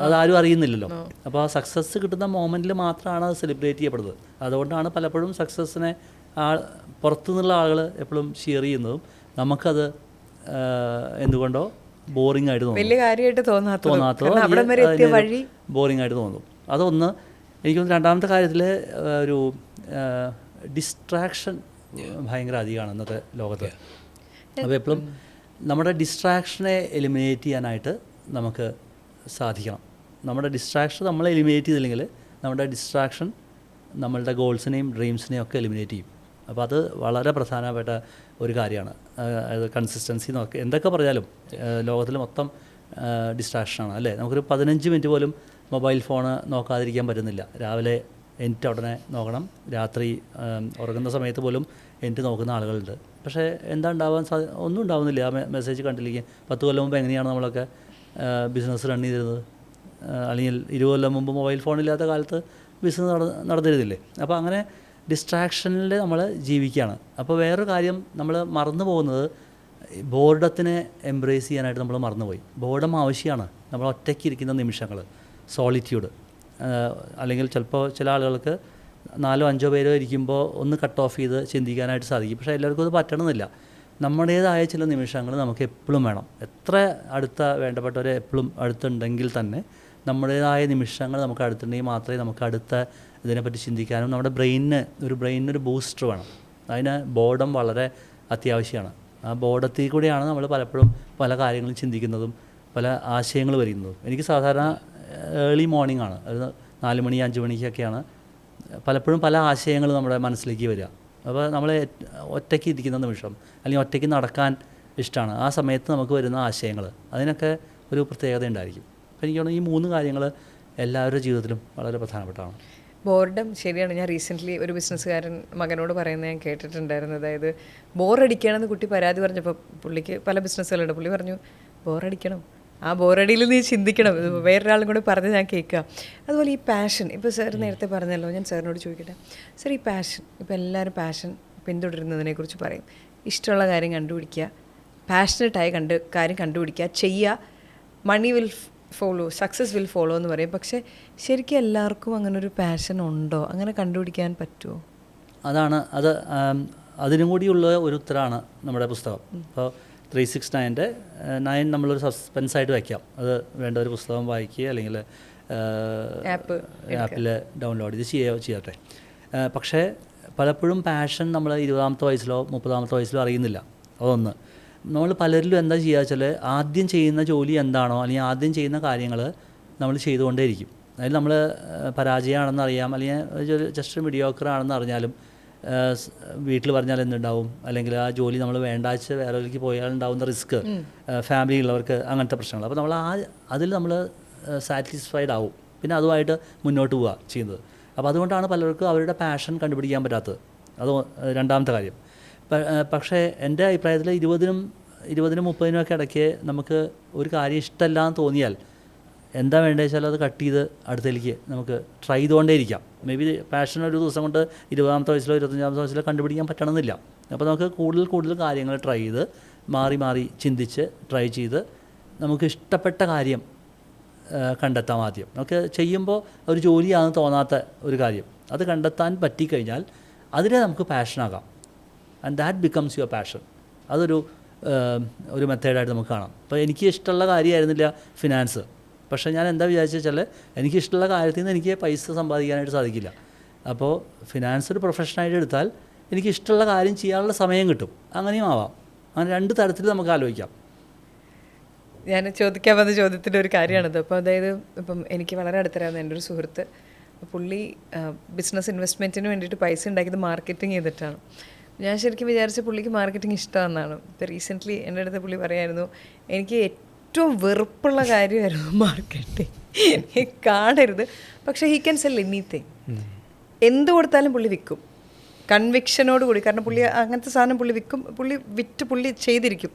അതാരും അറിയുന്നില്ലല്ലോ. അപ്പോൾ ആ സക്സസ് കിട്ടുന്ന മൊമെൻറ്റിൽ മാത്രമാണ് അത് സെലിബ്രേറ്റ് ചെയ്യപ്പെടുന്നത്. അതുകൊണ്ടാണ് പലപ്പോഴും സക്സസ്സിനെ പുറത്തുനിന്നുള്ള ആളുകൾ എപ്പോഴും ഷെയർ ചെയ്യുന്നതും നമുക്കത് എന്തുകൊണ്ടോ ബോറിംഗ് ആയിട്ട് ബോറിംഗ് ആയിട്ട് തോന്നും. അതൊന്ന്. എനിക്ക് രണ്ടാമത്തെ കാര്യത്തിൽ ഒരു ഡിസ്ട്രാക്ഷൻ ഭയങ്കര അധികമാണ് ഇന്നത്തെ ലോകത്ത്. അപ്പോൾ എപ്പോഴും നമ്മുടെ ഡിസ്ട്രാക്ഷനെ എലിമിനേറ്റ് ചെയ്യാനായിട്ട് നമുക്ക് സാധിക്കണം. നമ്മുടെ ഡിസ്ട്രാക്ഷൻ നമ്മൾ എലിമിനേറ്റ് ചെയ്തില്ലെങ്കിൽ നമ്മുടെ ഡിസ്ട്രാക്ഷൻ നമ്മളുടെ ഗോൾസിനെയും ഡ്രീംസിനെയും ഒക്കെ എലിമിനേറ്റ് ചെയ്യും. അപ്പോൾ അത് വളരെ പ്രധാനപ്പെട്ട ഒരു കാര്യമാണ്. അത് കൺസിസ്റ്റൻസി നോക്കി എന്തൊക്കെ പറഞ്ഞാലും ലോകത്തിൽ മൊത്തം ഡിസ്ട്രാക്ഷനാണ് അല്ലേ. നമുക്കൊരു 15 മിനിറ്റ് പോലും മൊബൈൽ ഫോണ് നോക്കാതിരിക്കാൻ പറ്റുന്നില്ല. രാവിലെ എണീറ്റ് ഉടനെ നോക്കണം, രാത്രി ഉറങ്ങുന്ന സമയത്ത് പോലും എണീറ്റ് നോക്കുന്ന ആളുകളുണ്ട്. പക്ഷേ എന്താ ഉണ്ടാവാൻ ഒന്നും ഉണ്ടാവുന്നില്ല. ആ മെസ്സേജ് കണ്ടില്ലെങ്കിൽ 10 കൊല്ലം മുമ്പ് എങ്ങനെയാണ് നമ്മളൊക്കെ ബിസിനസ് റൺ ചെയ്തിരുന്നത്? അല്ലെങ്കിൽ 20 കൊല്ലം മുമ്പ് മൊബൈൽ ഫോണില്ലാത്ത കാലത്ത് ബിസിനസ് നടന്നിരുന്നില്ലേ? അപ്പോൾ അങ്ങനെ ഡിസ്ട്രാക്ഷനിൽ നമ്മൾ ജീവിക്കുകയാണ്. അപ്പോൾ വേറൊരു കാര്യം നമ്മൾ മറന്നു പോകുന്നത്, ബോർഡത്തിനെ എംബ്രേസ് ചെയ്യാനായിട്ട് നമ്മൾ മറന്നുപോയി. ബോർഡം ആവശ്യമാണ്. നമ്മൾ ഒറ്റയ്ക്ക് ഇരിക്കുന്ന നിമിഷങ്ങൾ, സോളിറ്റ്യൂഡ്. അല്ലെങ്കിൽ ചിലപ്പോൾ ചില ആളുകൾക്ക് 4-5 പേരോ ഇരിക്കുമ്പോൾ ഒന്ന് കട്ട് ഓഫ് ചെയ്ത് ചിന്തിക്കാനായിട്ട് സാധിക്കും. പക്ഷേ എല്ലാവർക്കും അത് പറ്റണമെന്നില്ല. നമ്മുടേതായ ചില നിമിഷങ്ങൾ നമുക്ക് എപ്പോഴും വേണം. എത്ര വേണ്ടപ്പെട്ടവരെ എപ്പോഴും അടുത്തുണ്ടെങ്കിൽ തന്നെ നമ്മുടേതായ നിമിഷങ്ങൾ നമുക്ക് അടുത്തുണ്ടെങ്കിൽ മാത്രമേ നമുക്ക് അടുത്ത ഇതിനെപ്പറ്റി ചിന്തിക്കാനും നമ്മുടെ ബ്രെയിനിനൊരു ബൂസ്റ്റർ വേണം. അതിന് ബോർഡം വളരെ അത്യാവശ്യമാണ്. ആ ബോർഡത്തിൽ കൂടെയാണ് നമ്മൾ പലപ്പോഴും പല കാര്യങ്ങളും ചിന്തിക്കുന്നതും പല ആശയങ്ങൾ വരുന്നതും. എനിക്ക് സാധാരണ ഏർലി മോർണിംഗ് ആണ്, ഒരു 4 മണി 5 മണിക്കൊക്കെയാണ് പലപ്പോഴും പല ആശയങ്ങൾ നമ്മുടെ മനസ്സിലേക്ക് വരിക. അപ്പോൾ നമ്മൾ ഒറ്റയ്ക്ക് ഇരിക്കുന്ന നിമിഷം അല്ലെങ്കിൽ ഒറ്റയ്ക്ക് നടക്കാൻ ഇഷ്ടമാണ്. ആ സമയത്ത് നമുക്ക് വരുന്ന ആശയങ്ങൾ അതിനൊക്കെ ഒരു പ്രത്യേകത ഉണ്ടായിരിക്കും. അപ്പോൾ എനിക്ക് തോന്നുന്നു ഈ 3 കാര്യങ്ങൾ എല്ലാവരുടെ ജീവിതത്തിലും വളരെ പ്രധാനപ്പെട്ടതാണ്. ബോർഡം ശരിയാണ്. ഞാൻ റീസെൻ്റ്ലി ഒരു ബിസിനസ്സുകാരൻ മകനോട് പറയുന്നത് ഞാൻ കേട്ടിട്ടുണ്ടായിരുന്നു. അതായത് ബോറടിക്കണമെന്ന് കുട്ടി പരാതി പറഞ്ഞപ്പോൾ, പുള്ളിക്ക് പല ബിസിനസ്സുകളുണ്ട്, പുള്ളി പറഞ്ഞു ബോറടിക്കണം, ആ ബോറടിയിൽ നീ ചിന്തിക്കണം. ഇത് വേറൊരാളും കൂടെ പറഞ്ഞ് ഞാൻ കേൾക്കുക. അതുപോലെ ഈ പാഷൻ, ഇപ്പോൾ സാർ നേരത്തെ പറഞ്ഞല്ലോ, ഞാൻ സാറിനോട് ചോദിക്കട്ടെ സാർ, ഈ പാഷൻ, ഇപ്പോൾ എല്ലാവരും പാഷൻ പിന്തുടരുന്നതിനെക്കുറിച്ച് പറയും. ഇഷ്ടമുള്ള കാര്യം കണ്ടുപിടിക്കുക, പാഷനറ്റായി കാര്യം കണ്ടുപിടിക്കുക, ചെയ്യുക, money will follow, success will follow എന്ന് പറയും. പക്ഷേ ശരിക്കും എല്ലാവർക്കും അങ്ങനെ ഒരു പാഷൻ ഉണ്ടോ? അങ്ങനെ കണ്ടുപിടിക്കാൻ പറ്റുമോ? അതിനും കൂടിയുള്ള ഒരു ഉത്തരമാണ് നമ്മുടെ പുസ്തകം. ഇപ്പോൾ 369-ൻ്റെ 9 നമ്മളൊരു സസ്പെൻസായിട്ട് വയ്ക്കാം. അത് വേണ്ട ഒരു പുസ്തകം വായിക്കുക, അല്ലെങ്കിൽ ആപ്പിൽ ഡൗൺലോഡ് ചെയ്യട്ടെ. പക്ഷേ പലപ്പോഴും പാഷൻ നമ്മൾ 20-ാമത്തെ വയസ്സിലോ 30-ാമത്തെ വയസ്സിലോ അറിയുന്നില്ല. അതൊന്ന്. നമ്മൾ പലരിലും എന്താ ചെയ്യുക വെച്ചാൽ, ആദ്യം ചെയ്യുന്ന ജോലി എന്താണോ, അല്ലെങ്കിൽ ആദ്യം ചെയ്യുന്ന കാര്യങ്ങൾ നമ്മൾ ചെയ്തുകൊണ്ടേയിരിക്കും. അതിൽ നമ്മൾ പരാജയമാണെന്ന് അറിയാം, അല്ലെങ്കിൽ ജസ്റ്റ് മീഡിയോക്കറാണെന്ന് അറിഞ്ഞാലും വീട്ടിൽ പറഞ്ഞാൽ എന്തുണ്ടാവും, അല്ലെങ്കിൽ ആ ജോലി നമ്മൾ വേണ്ടാച്ച വേറെക്ക് പോയാൽ ഉണ്ടാവുന്ന റിസ്ക്, ഫാമിലി ഉള്ളവർക്ക് അങ്ങനത്തെ പ്രശ്നങ്ങൾ. അപ്പോൾ നമ്മൾ അതിൽ നമ്മൾ സാറ്റിസ്ഫൈഡ് ആവും, പിന്നെ അതുമായിട്ട് മുന്നോട്ട് പോവുക ചെയ്യുന്നത്. അപ്പോൾ അതുകൊണ്ടാണ് പലർക്കും അവരുടെ പാഷൻ കണ്ടുപിടിക്കാൻ പറ്റാത്തത്. അത് രണ്ടാമത്തെ കാര്യം. പക്ഷേ എൻ്റെ അഭിപ്രായത്തിൽ 20-നും 30-നും ഒക്കെ ഇടയ്ക്ക് നമുക്ക് ഒരു കാര്യം ഇഷ്ടമല്ല എന്ന് തോന്നിയാൽ എന്താ വേണ്ടത് വെച്ചാൽ അത് കട്ട് ചെയ്ത് അടുത്തേക്ക് നമുക്ക് ട്രൈ ചെയ്തുകൊണ്ടേ ഇരിക്കാം. മേ ബി പാഷൻ ഒരു ദിവസം കൊണ്ട് 20-ാമത്തെ വയസ്സിലോ 25-ാമത്തെ വയസ്സിലോ കണ്ടുപിടിക്കാൻ പറ്റണമെന്നില്ല. അപ്പോൾ നമുക്ക് കൂടുതൽ കാര്യങ്ങൾ ട്രൈ ചെയ്ത് മാറി ചിന്തിച്ച് ട്രൈ ചെയ്ത് നമുക്ക് ഇഷ്ടപ്പെട്ട കാര്യം കണ്ടെത്താം. ആദ്യം നമുക്ക് ചെയ്യുമ്പോൾ ഒരു ജോലിയാണെന്ന് തോന്നാത്ത ഒരു കാര്യം അത് കണ്ടെത്താൻ പറ്റിക്കഴിഞ്ഞാൽ അതിനെ നമുക്ക് പാഷനാകാം. And that becomes your passion. അതൊരു മെത്തേഡായിട്ട് നമുക്ക് കാണാം. അപ്പോൾ എനിക്ക് ഇഷ്ടമുള്ള കാര്യമായിരുന്നില്ല ഫിനാൻസ്. പക്ഷേ ഞാൻ എന്താ വിചാരിച്ചാൽ, എനിക്ക് ഇഷ്ടമുള്ള കാര്യത്തിൽ നിന്ന് എനിക്ക് പൈസ സമ്പാദിക്കാനായിട്ട് സാധിക്കില്ല. അപ്പോൾ ഫിനാൻസ് ഒരു പ്രൊഫഷനായിട്ട് എടുത്താൽ എനിക്ക് ഇഷ്ടമുള്ള കാര്യം ചെയ്യാനുള്ള സമയം കിട്ടും. അങ്ങനെയും ആവാം. അങ്ങനെ 2 തരത്തിൽ നമുക്ക് ആലോചിക്കാം. ഞാൻ ചോദിക്കാൻ വന്ന ചോദ്യത്തിൻ്റെ ഒരു കാര്യമാണിത്. അപ്പോൾ അതായത് ഇപ്പം എനിക്ക് വളരെ അടുത്തറിയാവുന്ന എൻ്റെ ഒരു സുഹൃത്ത്, പുള്ളി ബിസിനസ് ഇൻവെസ്റ്റ്മെൻറ്റിന് വേണ്ടിയിട്ട് പൈസ ഉണ്ടാക്കിയത് മാർക്കറ്റിംഗ് ചെയ്തിട്ടാണ്. ഞാൻ ശരിക്കും വിചാരിച്ച പുള്ളിക്ക് മാർക്കറ്റിംഗ് ഇഷ്ടമാണെന്നാണ്. ഇപ്പോൾ റീസെൻ്റ്ലി എൻ്റെ അടുത്ത് പുള്ളി പറയായിരുന്നു, എനിക്ക് ഏറ്റവും വെറുപ്പുള്ള കാര്യമായിരുന്നു മാർക്കറ്റിംഗ്, കാണരുത്. പക്ഷേ ഹീ ക്യാൻ സെൽ എനിത്തിങ്, എന്ത് കൊടുത്താലും പുള്ളി വിൽക്കും കൺവിക്ഷനോട് കൂടി. കാരണം പുള്ളി അങ്ങനത്തെ സാധനം പുള്ളി വിൽക്കും, പുള്ളി ചെയ്തിരിക്കും.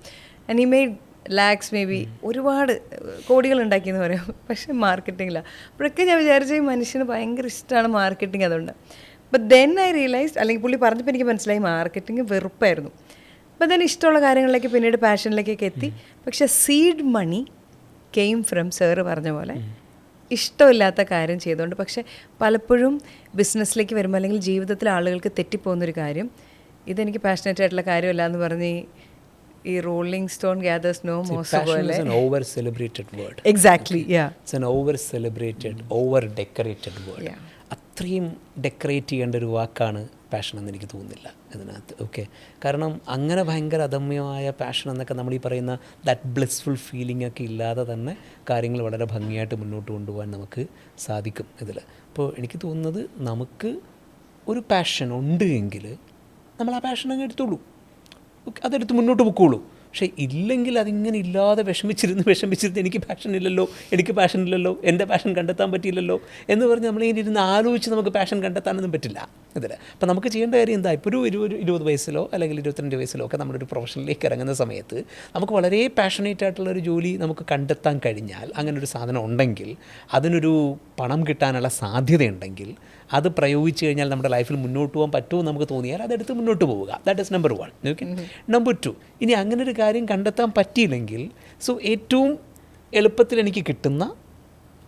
And he made lakhs, may be ഒരുപാട് കോടികൾ ഉണ്ടാക്കിയെന്ന് പറയാം. പക്ഷേ മാർക്കറ്റിങ്ങിലാണ്. അപ്പോഴൊക്കെ ഞാൻ വിചാരിച്ച ഈ മനുഷ്യന് ഭയങ്കര ഇഷ്ടമാണ് മാർക്കറ്റിംഗ്. അതുകൊണ്ട് ബട്ട് ദെൻ ഐ റിയലൈസ്ഡ്, അല്ലെങ്കിൽ പുള്ളി പറഞ്ഞപ്പോൾ എനിക്ക് മനസ്സിലായി മാർക്കറ്റിംഗ് വെറുപ്പായിരുന്നു. അപ്പം ദെൻ ഇഷ്ടമുള്ള കാര്യങ്ങളിലേക്ക് പിന്നീട് പാഷനിലേക്കൊക്കെ എത്തി. പക്ഷേ seed money came from sir പറഞ്ഞ പോലെ ഇഷ്ടമില്ലാത്ത കാര്യം ചെയ്തുകൊണ്ട്. പക്ഷേ പലപ്പോഴും ബിസിനസ്സിലേക്ക് വരുമ്പോൾ അല്ലെങ്കിൽ ജീവിതത്തിൽ ആളുകൾക്ക് തെറ്റിപ്പോകുന്നൊരു കാര്യം, ഇതെനിക്ക് പാഷനേറ്റ് ആയിട്ടുള്ള കാര്യമല്ല എന്ന് പറഞ്ഞ് ഈ rolling stone gathers no moss പോലെ over celebrated word. Exactly, it's an over celebrated, over decorated word. അത്രയും ഡെക്കറേറ്റ് ചെയ്യേണ്ട ഒരു വാക്കാണ് പാഷൻ എന്ന് എനിക്ക് തോന്നുന്നില്ല ഇതിനകത്ത്. ഓക്കെ, കാരണം അങ്ങനെ ഭയങ്കര അദമ്യമായ പാഷൻ എന്നൊക്കെ നമ്മൾ ഈ പറയുന്ന ദാറ്റ് ബ്ലിസ്ഫുൾ ഫീലിംഗ് ഒക്കെ ഇല്ലാതെ തന്നെ കാര്യങ്ങൾ വളരെ ഭംഗിയായിട്ട് മുന്നോട്ട് കൊണ്ടുപോകാൻ നമുക്ക് സാധിക്കും ഇതിൽ. അപ്പോൾ എനിക്ക് തോന്നുന്നത്, നമുക്ക് ഒരു പാഷൻ ഉണ്ട് എങ്കിൽ നമ്മൾ ആ പാഷൻ അങ്ങ് എടുത്തോളൂ, അതെടുത്ത് മുന്നോട്ട് പൊക്കോളൂ. പക്ഷേ ഇല്ലെങ്കിൽ അതിങ്ങനെ ഇല്ലാതെ വിഷമിച്ചിരുന്ന് എനിക്ക് പാഷൻ ഇല്ലല്ലോ, എൻ്റെ പാഷൻ കണ്ടെത്താൻ പറ്റിയില്ലല്ലോ എന്ന് പറഞ്ഞ് നമ്മളിങ്ങനെ ഇരുന്ന് ആലോചിച്ച് നമുക്ക് പാഷൻ കണ്ടെത്താനൊന്നും പറ്റില്ല ഇതിൽ. അപ്പോൾ നമുക്ക് ചെയ്യേണ്ട കാര്യം എന്താ, ഇപ്പോൾ ഒരു 20 വയസ്സിലോ അല്ലെങ്കിൽ 22 വയസ്സിലോ ഒക്കെ നമ്മളൊരു പ്രൊഫഷനിലേക്ക് ഇറങ്ങുന്ന സമയത്ത് നമുക്ക് വളരെ പാഷനേറ്റ് ആയിട്ടുള്ളൊരു ജോലി നമുക്ക് കണ്ടെത്താൻ കഴിഞ്ഞാൽ, അങ്ങനൊരു സാധനം ഉണ്ടെങ്കിൽ, അതിനൊരു പണം കിട്ടാനുള്ള സാധ്യതയുണ്ടെങ്കിൽ, അത് പ്രയോഗിച്ച് കഴിഞ്ഞാൽ നമ്മുടെ ലൈഫിൽ മുന്നോട്ട് പോകാൻ പറ്റുമോ നമുക്ക് തോന്നിയാൽ അതെടുത്ത് മുന്നോട്ട് പോവുക. That is number 1. Okay, number 2, ഇനി അങ്ങനെ ഒരു കാര്യം കണ്ടെത്താൻ പറ്റിയില്ലെങ്കിൽ, സോ ഏറ്റവും എളുപ്പത്തിൽ എനിക്ക് കിട്ടുന്ന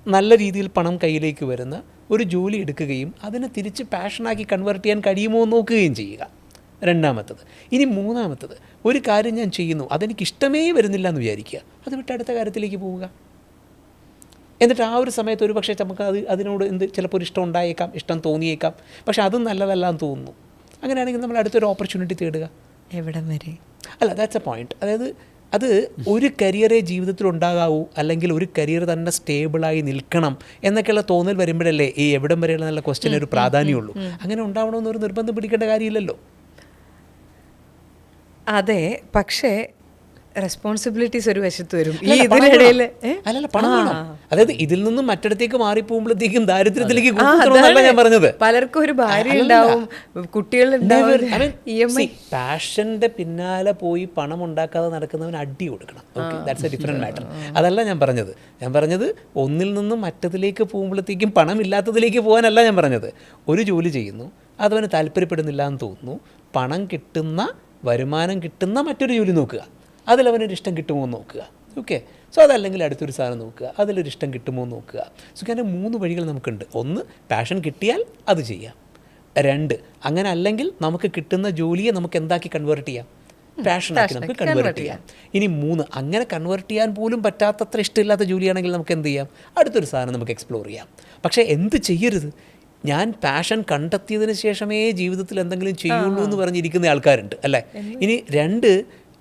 നല്ല രീതിയിൽ പണം കയ്യിലേക്ക് വരുന്ന ഒരു ജോലി എടുക്കുകയും അതിനെ തിരിച്ച് പാഷനാക്കി കൺവേർട്ട് ചെയ്യാൻ കഴിയുമോ എന്ന് നോക്കുകയും ചെയ്യുക. രണ്ടാമത്തത്. ഇനി മൂന്നാമത്തത്, ഒരു കാര്യം ഞാൻ ചെയ്യുന്നു, അതെനിക്ക് ഇഷ്ടമേ വരുന്നില്ല എന്ന് വിചാരിക്കുക, അത് വിട്ട് അടുത്ത കാര്യത്തിലേക്ക് പോവുക. എന്നിട്ട് ആ ഒരു സമയത്ത് ഒരു പക്ഷേ നമുക്ക് അതിനോട് ചിലപ്പോൾ ഒരു ഇഷ്ടം ഉണ്ടായേക്കാം, ഇഷ്ടം തോന്നിയേക്കാം, പക്ഷെ അതും നല്ലതല്ല എന്ന് തോന്നുന്നു. അങ്ങനെയാണെങ്കിൽ നമ്മൾ അടുത്തൊരു ഓപ്പർച്യൂണിറ്റി തേടുക. എവിടം വരെ? അല്ല, ദാറ്റ്സ് എ പോയിന്റ്. അതായത് അത് ഒരു കരിയറേ ജീവിതത്തിൽ ഉണ്ടാകാവൂ, അല്ലെങ്കിൽ ഒരു കരിയർ തന്നെ സ്റ്റേബിളായി നിൽക്കണം എന്നൊക്കെയുള്ള തോന്നൽ വരുമ്പോഴല്ലേ ഈ എവിടം വരെയുള്ള നല്ല ക്വസ്റ്റ്യൻ ഒരു പ്രാധാന്യമുള്ളൂ. അങ്ങനെ ഉണ്ടാവണമെന്നൊരു നിർബന്ധം പിടിക്കേണ്ട കാര്യമില്ലല്ലോ. അതെ, പക്ഷേ റെസ്പോൺസിബിലിറ്റീസ് ഒരു വശത്ത് വരും ഈ അല്ലല്ല, പണം ഇതിനിടയിൽ വേണം. അല്ലല്ല, പണം വേണം. അതായത് ഇതിൽ നിന്നും മറ്റിടത്തേക്ക് മാറിപ്പോകുമ്പോഴത്തേക്കും ദാരിദ്ര്യത്തിലേക്ക് കൂട്ടിത്തരണമെന്നല്ല ഞാൻ പറഞ്ഞത്. പലർക്കും ഒരു ഭാര്യ ഉണ്ടാവും, കുട്ടികളുണ്ടാവും. പാഷന്റെ പിന്നാലെ പോയി പണം ഉണ്ടാക്കാതെ നടക്കുന്നവന് അടി കൊടുക്കണം. Okay, that's A different matter. അതല്ല ഞാൻ പറഞ്ഞത്. ഞാൻ പറഞ്ഞത് ഒന്നിൽ നിന്നും മറ്റതിലേക്ക് പോകുമ്പോഴത്തേക്കും പണം ഇല്ലാത്തതിലേക്ക് പോകാനല്ല ഞാൻ പറഞ്ഞത്. ഒരു ജോലി ചെയ്യുന്നു, അതവന് താല്പര്യപ്പെടുന്നില്ല എന്ന് തോന്നുന്നു, പണം കിട്ടുന്ന, വരുമാനം കിട്ടുന്ന മറ്റൊരു ജോലി നോക്കുക, അതിലവനൊരു ഇഷ്ടം കിട്ടുമോ എന്ന് നോക്കുക. ഓക്കെ, സോ അതല്ലെങ്കിൽ അടുത്തൊരു സാധനം നോക്കുക, അതിലൊരു ഇഷ്ടം കിട്ടുമോ എന്ന് നോക്കുക. സോ അങ്ങനെ 3 വഴികൾ നമുക്കുണ്ട്. ഒന്ന്, പാഷൻ കിട്ടിയാൽ അത് ചെയ്യാം. 2, അങ്ങനെ അല്ലെങ്കിൽ നമുക്ക് കിട്ടുന്ന ജോലിയെ നമുക്ക് എന്താക്കി കൺവേർട്ട് ചെയ്യാം, പാഷനാക്കി നമുക്ക് കൺവേർട്ട് ചെയ്യാം. ഇനി 3, അങ്ങനെ കൺവേർട്ട് ചെയ്യാൻ പോലും പറ്റാത്തത്ര ഇഷ്ടമില്ലാത്ത ജോലിയാണെങ്കിൽ നമുക്ക് എന്ത് ചെയ്യാം, അടുത്തൊരു സാധനം നമുക്ക് എക്സ്പ്ലോർ ചെയ്യാം. പക്ഷേ എന്ത് ചെയ്യരുത്, ഞാൻ പാഷൻ കണ്ടെത്തിയതിന് ശേഷമേ ജീവിതത്തിൽ എന്തെങ്കിലും ചെയ്യുള്ളൂ എന്ന് പറഞ്ഞിരിക്കുന്ന ആൾക്കാരുണ്ട് അല്ലേ. ഇനി 2,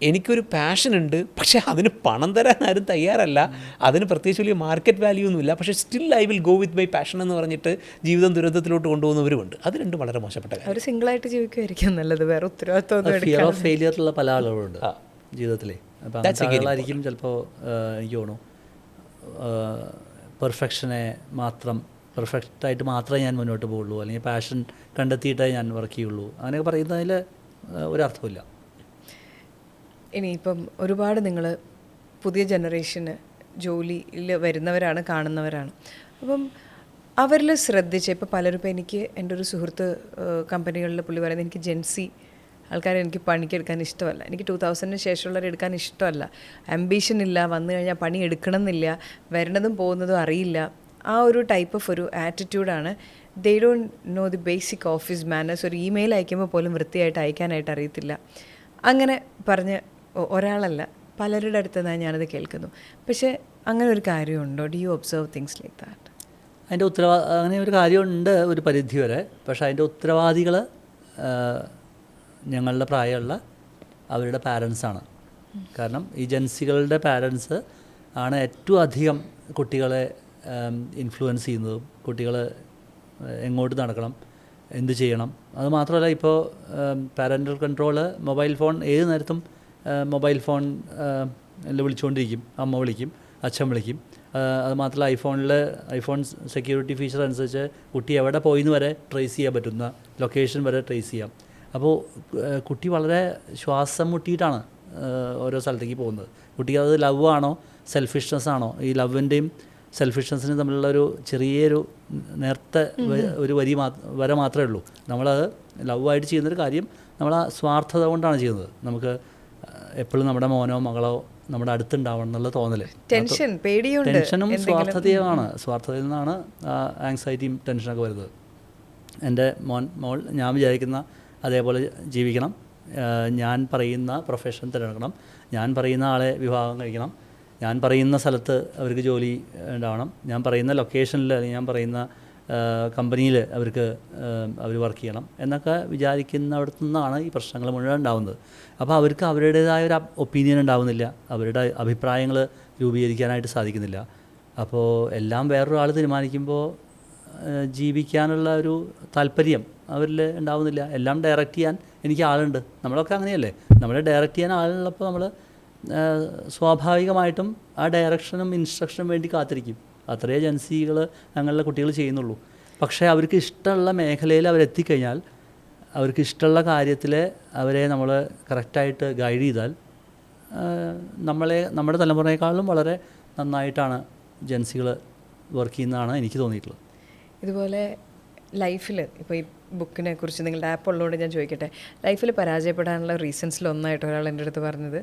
എനിക്കൊരു പാഷനുണ്ട്, പക്ഷേ അതിന് പണം തരാൻ ആരും തയ്യാറല്ല, അതിന് പ്രത്യേകിച്ച് വലിയ മാർക്കറ്റ് വാല്യൂ ഒന്നുമില്ല, പക്ഷേ still I will go with my passion എന്ന് പറഞ്ഞിട്ട് ജീവിതം ദുരന്തത്തിലോട്ട് കൊണ്ടുപോകുന്നവരുമുണ്ട്. അത് രണ്ടും വളരെ മോശപ്പെട്ട കാര്യം. അവർ സിംഗിളായിട്ട് ജീവിക്കുമായിരിക്കും നല്ലത്, വേറെ ഉത്തരവാദിത്വം. ഫിയർ ഓഫ് ഫെയിലിയറുള്ള പല ആളുകളുണ്ട് ജീവിതത്തിലെ. അപ്പം ആളുകളായിരിക്കും ചിലപ്പോൾ എനിക്ക് തോന്നുന്നു പെർഫെക്റ്റായിട്ട് മാത്രമേ ഞാൻ മുന്നോട്ട് പോകുള്ളൂ, അല്ലെങ്കിൽ പാഷൻ കണ്ടെത്തിയിട്ടേ ഞാൻ വർക്ക് ചെയ്യുള്ളൂ, അങ്ങനെയൊക്കെ പറയുന്നതിൽ ഒരർത്ഥമില്ല. ഇനിയിപ്പം ഒരുപാട് നിങ്ങൾ പുതിയ ജനറേഷന് ജോലിയിൽ വരുന്നവരാണ്, കാണുന്നവരാണ്. അപ്പം അവരിൽ ശ്രദ്ധിച്ച് ഇപ്പോൾ പലരും, ഇപ്പോൾ എനിക്ക് എൻ്റെ ഒരു സുഹൃത്ത് കമ്പനികളിൽ പുള്ളി പറയുന്നത്, എനിക്ക് ജെൻസി ആൾക്കാരെ എനിക്ക് പണിക്കെടുക്കാൻ ഇഷ്ടമല്ല, എനിക്ക് 2000-ന് ശേഷമുള്ളവരെ എടുക്കാൻ ഇഷ്ടമല്ല, ആംബിഷൻ ഇല്ല, വന്നു കഴിഞ്ഞാൽ പണി എടുക്കണം എന്നില്ല, വരുന്നതും പോകുന്നതും അറിയില്ല, ആ ഒരു ടൈപ്പ് ഓഫ് ഒരു ആറ്റിറ്റ്യൂഡാണ്. They don't know the basic office manners. ഒരു ഇമെയിൽ അയക്കുമ്പോൾ പോലും വൃത്തിയായിട്ട് അയക്കാനായിട്ട് അറിയത്തില്ല. അങ്ങനെ പറഞ്ഞ് ഒരാളല്ല, പലരുടെ അടുത്ത് നിന്നാണ് ഞാനത് കേൾക്കുന്നു. പക്ഷേ അങ്ങനെ ഒരു കാര്യമുണ്ടോ? Do you observe things like that? അതിൻ്റെ അങ്ങനെ ഒരു കാര്യമുണ്ട് ഒരു പരിധി വരെ. പക്ഷേ അതിൻ്റെ ഉത്തരവാദികൾ ഞങ്ങളുടെ പ്രായമുള്ള അവരുടെ പാരൻസാണ്. കാരണം ഈ ജൻസികളുടെ പാരൻസ് ആണ് ഏറ്റവും അധികം കുട്ടികളെ ഇൻഫ്ലുവൻസ് ചെയ്യുന്നതും, കുട്ടികൾ എങ്ങോട്ട് നടക്കണം, എന്ത് ചെയ്യണം. അതുമാത്രമല്ല, ഇപ്പോൾ പാരൻ്റൽ കൺട്രോള്, മൊബൈൽ ഫോൺ ഏത് നേരത്തും മൊബൈൽ ഫോൺ വിളിച്ചുകൊണ്ടിരിക്കും, അമ്മ വിളിക്കും, അച്ഛൻ വിളിക്കും. അതുമാത്രമല്ല, ഐഫോൺ സെക്യൂരിറ്റി ഫീച്ചർ അനുസരിച്ച് കുട്ടി എവിടെ പോയിന്ന് വരെ ട്രേസ് ചെയ്യാൻ പറ്റുന്ന ലൊക്കേഷൻ വരെ ട്രേസ് ചെയ്യാം. അപ്പോൾ കുട്ടി വളരെ ശ്വാസം മുട്ടിയിട്ടാണ് ഓരോ സ്ഥലത്തേക്ക് പോകുന്നത്. കുട്ടിക്ക് അത് ലവ് ആണോ സെൽഫിഷ്നെസ് ആണോ, ഈ ലവിൻ്റെയും സെൽഫിഷ്നെസ്സിന് തമ്മിലുള്ള ഒരു ചെറിയൊരു നേർത്ത ഒരു വര മാത്രമേ ഉള്ളൂ. നമ്മളത് ലവായിട്ട് ചെയ്യുന്നൊരു കാര്യം നമ്മൾ ആ സ്വാർത്ഥത കൊണ്ടാണ് ചെയ്യുന്നത്. നമുക്ക് എപ്പോഴും നമ്മുടെ മോനോ മകളോ നമ്മുടെ അടുത്തുണ്ടാവണം എന്നുള്ള തോന്നൽ, ടെൻഷനും സ്വാർത്ഥതയുമാണ്. സ്വാർത്ഥതയിൽ നിന്നാണ് ആങ്സൈറ്റിയും ടെൻഷനൊക്കെ വരുന്നത്. എൻ്റെ മോൾ ഞാൻ വിചാരിക്കുന്ന അതേപോലെ ജീവിക്കണം, ഞാൻ പറയുന്ന പ്രൊഫഷൻ തിരഞ്ഞെടുക്കണം, ഞാൻ പറയുന്ന ആളെ വിവാഹം കഴിക്കണം, ഞാൻ പറയുന്ന സ്ഥലത്ത് അവർക്ക് ജോലി ഉണ്ടാവണം, ഞാൻ പറയുന്ന ലൊക്കേഷനിൽ അല്ലെങ്കിൽ ഞാൻ പറയുന്ന കമ്പനിയിൽ അവർ വർക്ക് ചെയ്യണം എന്നൊക്കെ വിചാരിക്കുന്നിടത്തു നിന്നാണ് ഈ പ്രശ്നങ്ങൾ മുഴുവൻ ഉണ്ടാകുന്നത്. അപ്പോൾ അവർക്ക് അവരുടേതായ ഒരു ഒപ്പീനിയൻ ഉണ്ടാവുന്നില്ല, അവരുടെ അഭിപ്രായങ്ങൾ രൂപീകരിക്കാനായിട്ട് സാധിക്കുന്നില്ല. അപ്പോൾ എല്ലാം വേറൊരാൾ തീരുമാനിക്കുമ്പോൾ ജീവിക്കാനുള്ള ഒരു താല്പര്യം അവരിൽ ഉണ്ടാവുന്നില്ല. എല്ലാം ഡയറക്റ്റ് ചെയ്യാൻ എനിക്ക് ആളുണ്ട്. നമ്മളൊക്കെ അങ്ങനെയല്ലേ, നമ്മളെ ഡയറക്റ്റ് ചെയ്യാൻ ആളുള്ളപ്പോൾ നമ്മൾ സ്വാഭാവികമായിട്ടും ആ ഡയറക്ഷനും ഇൻസ്ട്രക്ഷനും വേണ്ടി കാത്തിരിക്കും. അത്രേ ജൻസികൾ ഞങ്ങളുടെ കുട്ടികൾ ചെയ്യുന്നുള്ളൂ. പക്ഷേ അവർക്ക് ഇഷ്ടമുള്ള മേഖലയിൽ അവരെത്തിക്കഴിഞ്ഞാൽ, അവർക്ക് ഇഷ്ടമുള്ള കാര്യത്തിൽ അവരെ നമ്മൾ കറക്റ്റായിട്ട് ഗൈഡ് ചെയ്താൽ നമ്മുടെ തലമുറയെക്കാളും വളരെ നന്നായിട്ടാണ് ജൻസികൾ വർക്ക് ചെയ്യുന്നതാണ് എനിക്ക് തോന്നിയിട്ടുള്ളത്. ഇതുപോലെ ലൈഫിൽ ഇപ്പോൾ ഈ ബുക്കിനെ കുറിച്ച് നിങ്ങളുടെ ആപ്പ് ഉള്ളതുകൊണ്ട് ഞാൻ ചോദിക്കട്ടെ, ലൈഫിൽ പരാജയപ്പെടാനുള്ള റീസൺസിലൊന്നായിട്ട് ഒരാൾ എൻ്റെ അടുത്ത് പറഞ്ഞത്,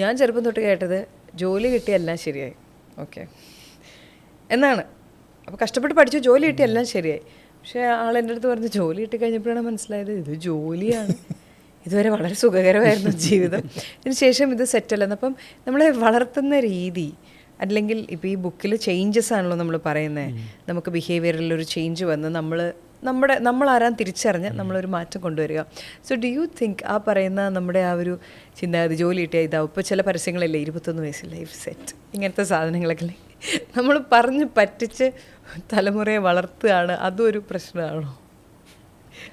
ഞാൻ ചെറുപ്പം തൊട്ട് കേട്ടത് ജോലി കിട്ടിയെല്ലാം ശരിയായി, ഓക്കെ എന്നാണ്. അപ്പോൾ കഷ്ടപ്പെട്ട് പഠിച്ചു, ജോലി കിട്ടിയെല്ലാം ശരിയായി. പക്ഷേ ആൾ എൻ്റെ അടുത്ത് പറഞ്ഞ് ജോലി കിട്ടി കഴിഞ്ഞപ്പോഴാണ് മനസ്സിലായത് ഇത് ജോലിയാണ്, ഇതുവരെ വളരെ സുഖകരമായിരുന്നു ജീവിതം, ഇതിന് ശേഷം ഇത് സെറ്റല്ലെന്ന്. അപ്പം നമ്മളെ വളർത്തുന്ന രീതി, അല്ലെങ്കിൽ ഇപ്പോൾ ഈ ബുക്കിൽ ചേഞ്ചസ് ആണല്ലോ നമ്മൾ പറയുന്നത്, നമുക്ക് ബിഹേവിയറിലൊരു ചേഞ്ച് വന്ന് നമ്മളാരാൻ തിരിച്ചറിഞ്ഞ് നമ്മളൊരു മാറ്റം കൊണ്ടുവരിക. സോ ഡു യു തിങ്ക് ആ പറയുന്ന നമ്മുടെ ആ ഒരു ചിന്താഗതി, ജോലി കിട്ടിയ ഇതാവും, ഇപ്പോൾ ചില പരസ്യങ്ങളില്ലേ 21 വയസ്സിൽ ലൈഫ് സെറ്റ്, ഇങ്ങനത്തെ സാധനങ്ങളൊക്കെ നമ്മൾ പറഞ്ഞ് പറ്റിച്ച് തലമുറയെ വളർത്തുകയാണ്, അതും ഒരു പ്രശ്നമാണോ?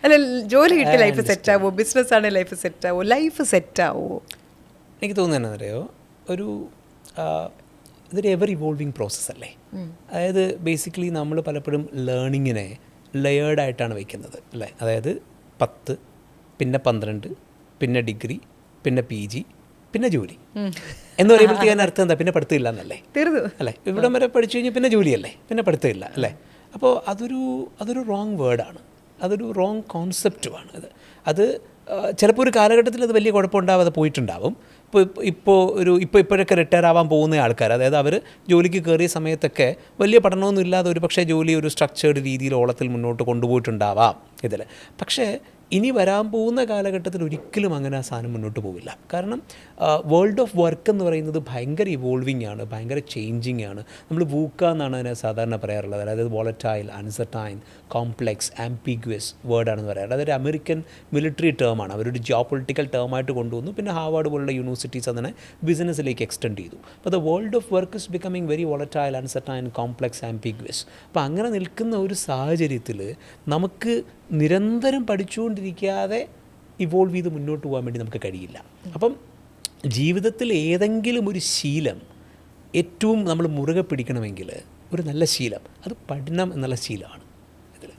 അല്ല, ജോലി കിട്ടിയ ലൈഫ് സെറ്റാവോ, ബിസിനസ് ആണെങ്കിൽ ലൈഫ് സെറ്റാവോ, ലൈഫ് സെറ്റാവോ? എനിക്ക് തോന്നുന്നത് അറിയോ, ഒരു ഇതൊരു എവർ ഇവോൾവിങ് പ്രോസസ്സ് അല്ലേ. അതായത് ബേസിക്കലി നമ്മൾ പലപ്പോഴും ലേണിങ്ങിനെ ലെയേർഡായിട്ടാണ് വയ്ക്കുന്നത് അല്ലേ. അതായത് 10, പിന്നെ 12, പിന്നെ ഡിഗ്രി, പിന്നെ PG, പിന്നെ ജോലി എന്ന് പറയുമ്പോഴത്തേക്ക് അർത്ഥം എന്താ? പിന്നെ പഠിത്തമില്ല എന്നല്ലേ അല്ലേ. ഇവിടം വരെ പഠിച്ചു കഴിഞ്ഞാൽ പിന്നെ ജോലിയല്ലേ, പിന്നെ പഠിത്തമില്ല അല്ലേ. അപ്പോൾ അതൊരു റോങ് വേർഡാണ്, അതൊരു റോങ് കോൺസെപ്റ്റുമാണ് അത് ചിലപ്പോൾ ഒരു കാലഘട്ടത്തിൽ അത് വലിയ കുഴപ്പമുണ്ടാവാതെ പോയിട്ടുണ്ടാവും. ഇപ്പോഴൊക്കെ റിട്ടയർ ആവാൻ പോകുന്ന ആൾക്കാർ, അതായത് അവർ ജോലിക്ക് കയറിയ സമയത്തൊക്കെ വലിയ പഠനമൊന്നും ഇല്ലാതെ ഒരു പക്ഷേ ജോലി ഒരു സ്ട്രക്ചേർഡ് രീതിയിൽ ഓളത്തിൽ മുന്നോട്ട് കൊണ്ടുപോയിട്ടുണ്ടാവാം ഇതിൽ. പക്ഷേ ഇനി വരാൻ പോകുന്ന കാലഘട്ടത്തിൽ ഒരിക്കലും അങ്ങനെ ആ സാധനം മുന്നോട്ട് പോവില്ല. കാരണം വേൾഡ് ഓഫ് വർക്ക് എന്ന് പറയുന്നത് ഭയങ്കര ഇവോൾവിങ് ആണ്, ഭയങ്കര ചേഞ്ചിങ് ആണ്. നമ്മൾ വൂക്ക എന്നാണ് അതിനെ സാധാരണ പറയാറുള്ളത്. അതായത് വോളറ്റൈൽ, അൺസർട്ടൈൻ, കോംപ്ലെക്സ്, ആംപിഗ്വസ് വേർഡാണെന്ന് പറയാറുള്ളത്. അതൊരു അമേരിക്കൻ മിലിറ്ററി ടേമാണ്, അവരൊരു ജിയോ പൊളിറ്റിക്കൽ ടേമായിട്ട് കൊണ്ടുവന്നു. പിന്നെ ഹാർവാർഡ് പോലുള്ള യൂണിവേഴ്സിറ്റീസ് അതിനെ ബിസിനസ്സിലേക്ക് എക്സ്റ്റെൻഡ് ചെയ്തു. അപ്പോൾ the world of work is becoming very volatile, uncertain, complex, ambiguous. അപ്പോൾ അങ്ങനെ നിൽക്കുന്ന ഒരു സാഹചര്യത്തിൽ നമുക്ക് നിരന്തരം പഠിച്ചുകൊണ്ടിരിക്കാതെ ഇവോൾവ് ചെയ്ത് മുന്നോട്ട് പോകാൻ വേണ്ടി നമുക്ക് കഴിയില്ല. അപ്പം ജീവിതത്തിൽ ഏതെങ്കിലും ഒരു ശീലം ഏറ്റവും നമ്മൾ മുറുകെ പിടിക്കണമെങ്കിൽ ഒരു നല്ല ശീലം അത് പഠനം എന്നുള്ള ശീലമാണ്. ഇതിൽ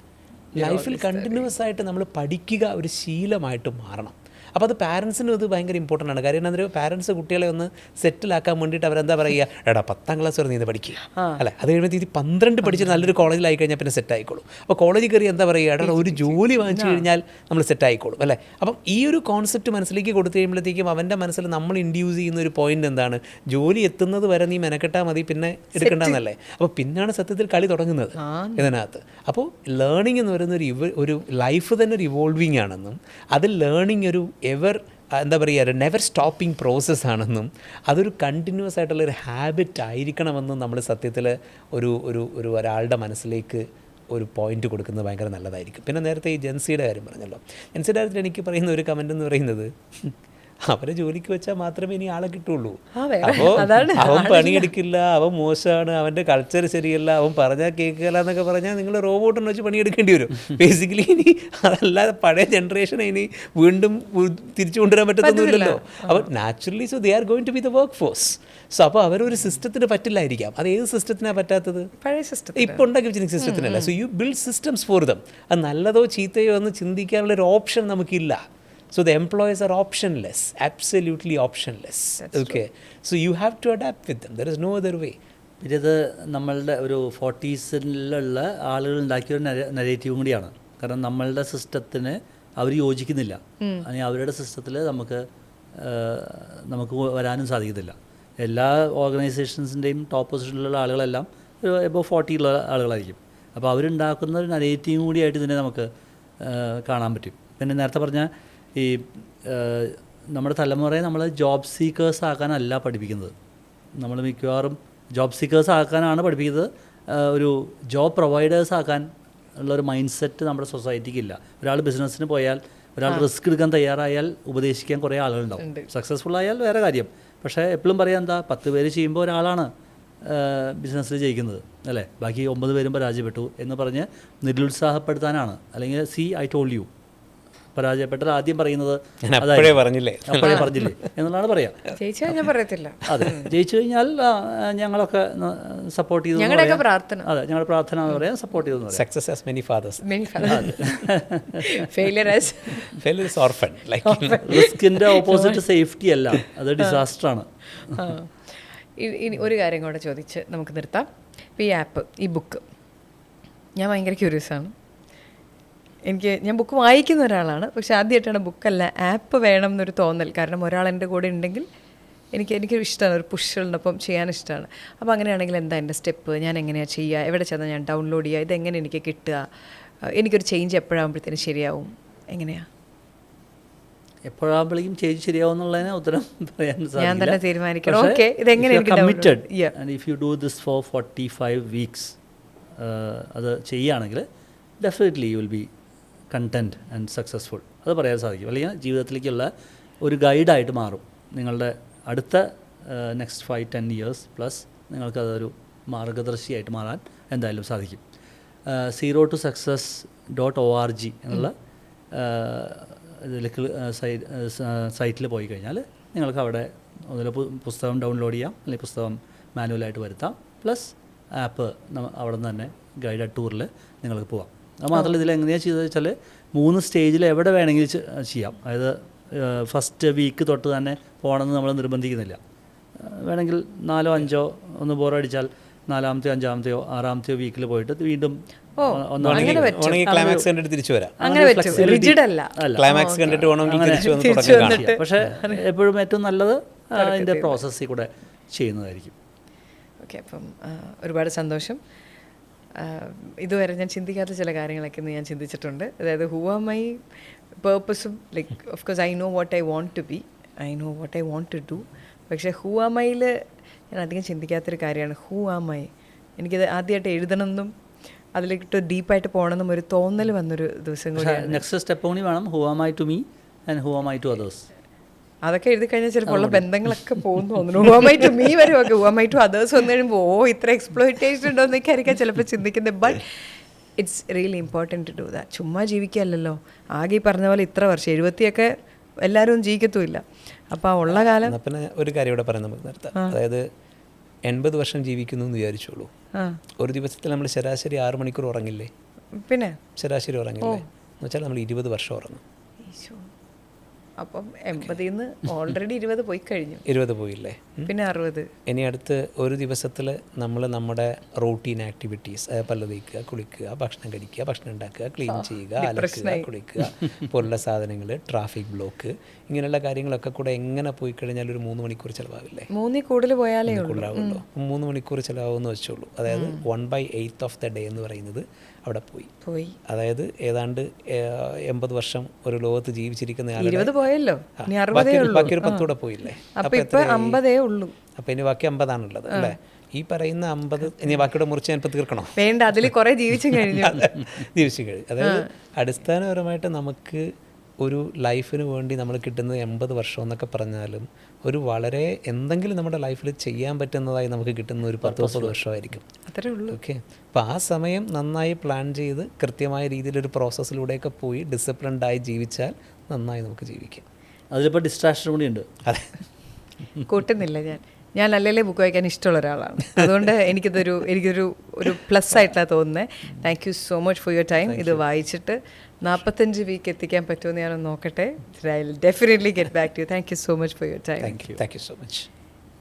ലൈഫിൽ കണ്ടിന്യൂസ് ആയിട്ട് നമ്മൾ പഠിക്കുക ഒരു ശീലമായിട്ട് മാറണം. അപ്പോൾ അത് പാരൻസിനും അത് ഭയങ്കര ഇമ്പോർട്ടൻ്റ് ആണ്. കാര്യം എന്താ, പാരൻസ് കുട്ടികളെ ഒന്ന് സെറ്റിലാക്കാൻ വേണ്ടിയിട്ട് അവരെന്താ പറയുക, എടാ 10ാം ക്ലാസ് വരെ നീ ഇത് പഠിക്കുക അല്ലേ, അത് കഴിയുമ്പോൾ 12 പഠിച്ച് നല്ലൊരു കോളേജിലായി കഴിഞ്ഞാൽ പിന്നെ സെറ്റ് ആയിക്കോളും. അപ്പോൾ കോളേജിൽ കയറി എന്താ പറയുക, എടാ ഒരു ജോലി വാങ്ങിച്ചു കഴിഞ്ഞാൽ നമ്മൾ സെറ്റ് ആയിക്കോളും അല്ലേ. അപ്പം ഈ ഒരു കോൺസെപ്റ്റ് മനസ്സിലേക്ക് കൊടുത്തു കഴിയുമ്പോഴത്തേക്കും അവൻ്റെ മനസ്സിൽ നമ്മൾ ഇൻഡ്യൂസ് ചെയ്യുന്ന ഒരു പോയിന്റ് എന്താണ്, ജോലി എത്തുന്നത് വരെ നീ മെനക്കെട്ടാൽ മതി, പിന്നെ എടുക്കേണ്ടെന്നല്ലേ. അപ്പോൾ പിന്നാണ് സത്യത്തിൽ കളി തുടങ്ങുന്നത് ഇതിനകത്ത്. അപ്പോൾ ലേണിംഗ് എന്ന് പറയുന്ന ഒരു ലൈഫ് തന്നെ ഒരു ഇവോൾവിങ് ആണെന്നും അതിൽ ലേണിംഗ് ഒരു എന്താ പറയുക, ഒരു നെവർ സ്റ്റോപ്പിംഗ് പ്രോസസ്സാണെന്നും അതൊരു കണ്ടിന്യൂസ് ആയിട്ടുള്ളൊരു ഹാബിറ്റ് ആയിരിക്കണമെന്നും നമ്മൾ സത്യത്തിൽ ഒരാളുടെ മനസ്സിലേക്ക് ഒരു പോയിന്റ് കൊടുക്കുന്നത് ഭയങ്കര നല്ലതായിരിക്കും. പിന്നെ നേരത്തെ ഈ ജെൻസിയുടെ കാര്യം പറഞ്ഞല്ലോ, ജെൻസിയുടെ കാര്യത്തിൽ എനിക്ക് പറയുന്ന ഒരു കമൻ്റ് എന്ന് പറയുന്നത്, അവരെ ജോലിക്ക് വെച്ചാൽ മാത്രമേ ഇനി ആളെ കിട്ടുള്ളൂ. അപ്പോൾ അവൻ പണിയെടുക്കില്ല, അവൻ മോശമാണ്, അവൻ്റെ കൾച്ചർ ശരിയല്ല, അവൻ പറഞ്ഞാൽ കേൾക്കില്ല എന്നൊക്കെ പറഞ്ഞാൽ നിങ്ങൾ റോബോട്ടിനെ വെച്ച് പണിയെടുക്കേണ്ടി വരും ബേസിക്കലി. ഇനി അതല്ലാതെ പഴയ ജനറേഷനെ ഇനി വീണ്ടും തിരിച്ചു കൊണ്ടുവരാൻ പറ്റത്തൊന്നുമില്ലല്ലോ. അപ്പോൾ naturally they are going to be the workforce. So അപ്പോൾ അവരൊരു സിസ്റ്റത്തിന് പറ്റില്ലായിരിക്കാം. അത് ഏത് സിസ്റ്റത്തിനാണ് പറ്റാത്തത്? പഴയ സിസ്റ്റം, ഇപ്പോൾ ഉണ്ടാക്കി വെച്ചിരിക്കുന്ന സിസ്റ്റത്തിനല്ല. So you build systems for them. അത് നല്ലതോ ചീത്തയോ എന്ന് ചിന്തിക്കാനുള്ളൊരു ഓപ്ഷൻ നമുക്കില്ല. So the employees are optionless, absolutely optionless. Okay. So you have to adapt with them. There is no other way. പിന്നെ ഇത് നമ്മളുടെ ഒരു 40s ആളുകൾ ഉണ്ടാക്കിയൊരു നരേറ്റീവും കൂടിയാണ്. കാരണം നമ്മളുടെ സിസ്റ്റത്തിന് അവർ യോജിക്കുന്നില്ല, അല്ലെങ്കിൽ അവരുടെ സിസ്റ്റത്തിൽ നമുക്ക് വരാനും സാധിക്കത്തില്ല. എല്ലാ ഓർഗനൈസേഷൻസിൻ്റെയും ടോപ്പ് പൊസിഷനിലുള്ള ആളുകളെല്ലാം ഒരു എബോവ് 40 ഉള്ള ആളുകളായിരിക്കും. അപ്പോൾ അവരുണ്ടാക്കുന്ന ഒരു നരേറ്റീവും കൂടിയായിട്ട് ഇതിനെ നമുക്ക് കാണാൻ പറ്റും. പിന്നെ നേരത്തെ പറഞ്ഞ ഈ നമ്മുടെ തലമുറയെ നമ്മൾ ജോബ് സീക്കേഴ്സ് ആക്കാനല്ല പഠിപ്പിക്കുന്നത്. നമ്മൾ മിക്കവാറും ജോബ് സീക്കേഴ്സ് ആക്കാനാണ് പഠിപ്പിക്കുന്നത്. ഒരു ജോബ് പ്രൊവൈഡേഴ്സ് ആക്കാൻ ഉള്ളൊരു മൈൻഡ് സെറ്റ് നമ്മുടെ സൊസൈറ്റിക്ക് ഇല്ല. ഒരാൾ ബിസിനസ്സിന് പോയാൽ, ഒരാൾ റിസ്ക് എടുക്കാൻ തയ്യാറായാൽ ഉപദേശിക്കാൻ കുറേ ആളുകളുണ്ടാവും. സക്സസ്ഫുൾ ആയാൽ വേറെ കാര്യം. പക്ഷേ എപ്പോഴും പറയാം, എന്താ 10 പേര് ചെയ്യുമ്പോൾ ഒരാളാണ് ബിസിനസ്സിൽ ജയിക്കുന്നത് അല്ലേ, ബാക്കി 9 പേരും പരാജയപ്പെട്ടു എന്ന് പറഞ്ഞ് നിരുത്സാഹപ്പെടുത്താനാണ്. അല്ലെങ്കിൽ ഐ ടോൾഡ് യു, പരാജയപ്പെട്ടത് ആദ്യം പറയുന്നത് അപ്പോഴേ പറഞ്ഞില്ലേ എന്നുള്ളതാണ് പറയാം. അതെ, ജയിച്ചു കഴിഞ്ഞാൽ ഞങ്ങളൊക്കെ സപ്പോർട്ട് ചെയ്തു, അതെ ഞങ്ങളുടെ പ്രാർത്ഥന എന്ന് പറയാം, സപ്പോർട്ട് ചെയ്തു. സക്സസ് ഹാസ് മെനി ഫാദേഴ്സ്, റിസ്കിന്റെ ഓപ്പോസിറ്റ് സേഫ്റ്റി അല്ല, അത് ഡിസാസ്റ്റർ ആണ്. ഇനി ഒരു കാര്യം കൂടെ ചോദിച്ച് നമുക്ക് നിർത്താം. ഈ ആപ്പ്, ഈ ബുക്ക്, ഞാൻ ഭയങ്കര ക്യൂരിയസ് ആണ്. ഞാൻ ബുക്ക് വായിക്കുന്ന ഒരാളാണ്, പക്ഷെ ആദ്യമായിട്ടാണ് ബുക്കല്ല ആപ്പ് വേണം എന്നൊരു തോന്നൽ. കാരണം ഒരാൾ എൻ്റെ കൂടെ ഉണ്ടെങ്കിൽ എനിക്കൊരു ഇഷ്ടമാണ്, ഒരു പുഷുള്ളപ്പം ചെയ്യാൻ ഇഷ്ടമാണ്. അപ്പോൾ അങ്ങനെയാണെങ്കിൽ എന്താ എൻ്റെ സ്റ്റെപ്പ്, ഞാൻ എങ്ങനെയാണ് ചെയ്യുക, എവിടെ ചെന്നാൽ ഞാൻ ഡൗൺലോഡ് ചെയ്യുക, ഇതെങ്ങനെ എനിക്ക് കിട്ടുക, എനിക്കൊരു ചേഞ്ച് എപ്പോഴാകുമ്പോഴത്തേനും ശരിയാവും, എങ്ങനെയാണ് എപ്പോഴാകുമ്പോഴേക്കും ചേഞ്ച് ശരിയാവും എന്നുള്ളതിന് ഉത്തരം പറയാൻ ഞാൻ തന്നെ തീരുമാനിക്കണം. ഓക്കെ, ഇതെങ്ങനെ committed and if you do this four 45 weeks അത് ചെയ്യുകയാണെങ്കിൽ definitely you will be content and successful. അത് പറയാൻ സാധിക്കും. അല്ലെങ്കിൽ ജീവിതത്തിലേക്കുള്ള ഒരു ഗൈഡായിട്ട് മാറും. നിങ്ങളുടെ അടുത്ത നെക്സ്റ്റ് 5-10 ഇയേഴ്സ് പ്ലസ് നിങ്ങൾക്കതൊരു മാർഗദർശിയായിട്ട് മാറാൻ എന്തായാലും സാധിക്കും. zero2success.org എന്നുള്ള ഇതിലേക്ക് സൈറ്റിൽ പോയി കഴിഞ്ഞാൽ നിങ്ങൾക്ക് അവിടെ ഒന്നിൽ പുസ്തകം ഡൗൺലോഡ് ചെയ്യാം, അല്ലെങ്കിൽ പുസ്തകം മാനുവലായിട്ട് വരുത്താം, പ്ലസ് ആപ്പ് അവിടെ നിന്ന് തന്നെ ഗൈഡഡ് ടൂറിൽ നിങ്ങൾക്ക് പോവാം. അത് മാത്രമല്ല ഇതിൽ എങ്ങനെയാണ് ചെയ്തത് വെച്ചാൽ 3 സ്റ്റേജിൽ എവിടെ വേണമെങ്കിലും ചെയ്യാം. അതായത് ഫസ്റ്റ് വീക്ക് തൊട്ട് തന്നെ പോകണമെന്ന് നമ്മൾ നിർബന്ധിക്കുന്നില്ല. വേണമെങ്കിൽ 4 5 ഒന്ന് ബോറടിച്ചാൽ 4ാമത്തെയോ 5ാമത്തെയോ 6ാമത്തെയോ വീക്കിൽ പോയിട്ട് വീണ്ടും ക്ലൈമാക്സ് കണ്ടിട്ട് തിരിച്ചു വരാം. ക്ലൈമാക്സ് കണ്ടിട്ട് തിരിച്ചു വന്നിട്ട്. പക്ഷേ എപ്പോഴും ഏറ്റവും നല്ലത് അതിൻ്റെ പ്രോസസ്സിൽ കൂടെ ചെയ്യുന്നതായിരിക്കും. ഓക്കെ, അപ്പം ഒരുപാട് സന്തോഷം. ഇതുവരെ ഞാൻ ചിന്തിക്കാത്ത ചില കാര്യങ്ങളൊക്കെ ഇന്ന് ഞാൻ ചിന്തിച്ചിട്ടുണ്ട്. അതായത് ഹൂ ആർ മൈ പേർപ്പസും, like of course I know what I want to be, I know what I want to do. പക്ഷേ ഹൂ ആർ മൈയിൽ ഞാൻ അധികം ചിന്തിക്കാത്തൊരു കാര്യമാണ് ഹൂ ആർ മൈ. എനിക്കത് ആദ്യമായിട്ട് എഴുതണമെന്നും അതിലേക്ക് ഡീപ്പായിട്ട് പോകണമെന്നും ഒരു തോന്നൽ വന്നൊരു ദിവസം കൂടി. നെക്സ്റ്റ് സ്റ്റെപ്പ് കൂടി വേണം, who am I to me and who am I to others. അതൊക്കെ എഴുതി കഴിഞ്ഞാൽ ചിലപ്പോൾ ഉള്ള ബന്ധങ്ങളൊക്കെ പോകുന്നു തോന്നുന്നു. Who am I to me വരുമൊക്കെ, who am I to others വന്നു കഴിയുമ്പോൾ ഇത്ര എക്സ്പ്ലോയിറ്റേഷൻ ഉണ്ടോ എന്നൊക്കെ ആയിരിക്കാം ചിലപ്പോൾ ചിന്തിക്കുന്നത്. But it's really important to do that. ചുമ്മാ ജീവിക്കുകയല്ലല്ലോ. ആകെ ഈ പറഞ്ഞ പോലെ ഇത്ര വർഷം 70 എല്ലാവരും ജീവിക്കത്തുമില്ല. അപ്പോൾ ആ ഉള്ള കാലം. പിന്നെ ഒരു കാര്യം ഇവിടെ പറയാൻ നമുക്ക് നിർത്താം. അതായത് 80 വർഷം ജീവിക്കുന്നു എന്ന് വിചാരിച്ചോളൂ. ഒരു ദിവസത്തിൽ നമ്മൾ ശരാശരി 6 മണിക്കൂർ ഉറങ്ങില്ലേ? പിന്നെ ശരാശരി ഉറങ്ങില്ലേ എന്ന് വെച്ചാൽ നമ്മൾ 20 വർഷം ഉറങ്ങും. അപ്പം 80 ഓൾറെഡി 20 പോയി കഴിഞ്ഞു. 20 പോയില്ലേ? പിന്നെ 60. ഇനി അടുത്ത് ഒരു ദിവസത്തിൽ നമ്മൾ നമ്മുടെ റൂട്ടീൻ ആക്ടിവിറ്റീസ്, പല്ല് തേക്കുക, കുളിക്കുക, ഭക്ഷണം കഴിക്കുക, ഭക്ഷണം ഉണ്ടാക്കുക, ക്ലീൻ ചെയ്യുക, അലക്കുക, കുളിക്കുക പോലുള്ള സാധനങ്ങൾ, ട്രാഫിക് ബ്ലോക്ക്, ഇങ്ങനെയുള്ള കാര്യങ്ങളൊക്കെ കൂടെ എങ്ങനെ പോയി കഴിഞ്ഞാൽ ഒരു 3 മണിക്കൂർ ചിലവാവില്ലേ? 3 കൂടുതൽ പോയാലേ കൂടുതലാവുമല്ലോ. 3 മണിക്കൂർ ചിലവാകുമെന്ന് വെച്ചോളൂ. അതായത് 1/8 ഓഫ് ദ ഡേ എന്ന് പറയുന്നത് അവിടെ പോയി. അതായത് ഏതാണ്ട് 80 വർഷം ഒരു ലോകത്ത് ജീവിച്ചിരിക്കുന്ന ബാക്കി ഒരു 10 കൂടെ പോയില്ലേ? അപ്പൊ ഇനി ബാക്കി 50 ആണുള്ളത് അല്ലേ? ഈ പറയുന്ന 50 ഇനി ബാക്കിയുടെ മുറിച്ച് ഞാനിപ്പോൾ തീർക്കണോ? വേണ്ട, അതിൽ കുറെ ജീവിച്ചു കഴിഞ്ഞു. അതായത് അടിസ്ഥാനപരമായിട്ട് നമുക്ക് ഒരു ലൈഫിന് വേണ്ടി നമ്മൾ കിട്ടുന്നത് 80 വർഷം എന്നൊക്കെ പറഞ്ഞാലും ഒരു വളരെ എന്തെങ്കിലും നമ്മുടെ ലൈഫിൽ ചെയ്യാൻ പറ്റുന്നതായി നമുക്ക് കിട്ടുന്ന ഒരു 10-30 വർഷമായിരിക്കും. അത്രേ ഉള്ളൂ. ഓക്കെ, അപ്പോൾ ആ സമയം നന്നായി പ്ലാൻ ചെയ്ത് കൃത്യമായ രീതിയിലൊരു പ്രോസസ്സിലൂടെയൊക്കെ പോയി ഡിസിപ്ലിൻഡായി ജീവിച്ചാൽ നന്നായി നമുക്ക് ജീവിക്കാം. അതിലിപ്പോൾ ഡിസ്ട്രാക്ഷൻ കൂടി ഉണ്ട്. അതെ, കൂട്ടുന്നില്ല. ഞാൻ അല്ലല്ലേ ബുക്ക് വായിക്കാൻ ഇഷ്ടമുള്ള ഒരാളാണ്. അതുകൊണ്ട് എനിക്കൊരു പ്ലസ് ആയിട്ടാണ് തോന്നുന്നത്. Thank you so much for your time. ഇത് വായിച്ചിട്ട് 45 വീക്ക് എത്തിക്കാൻ പറ്റുമെന്ന് ഞാനൊന്ന് നോക്കട്ടെ. I will definitely get back to you. Thank you so much for your time. Thank you so much.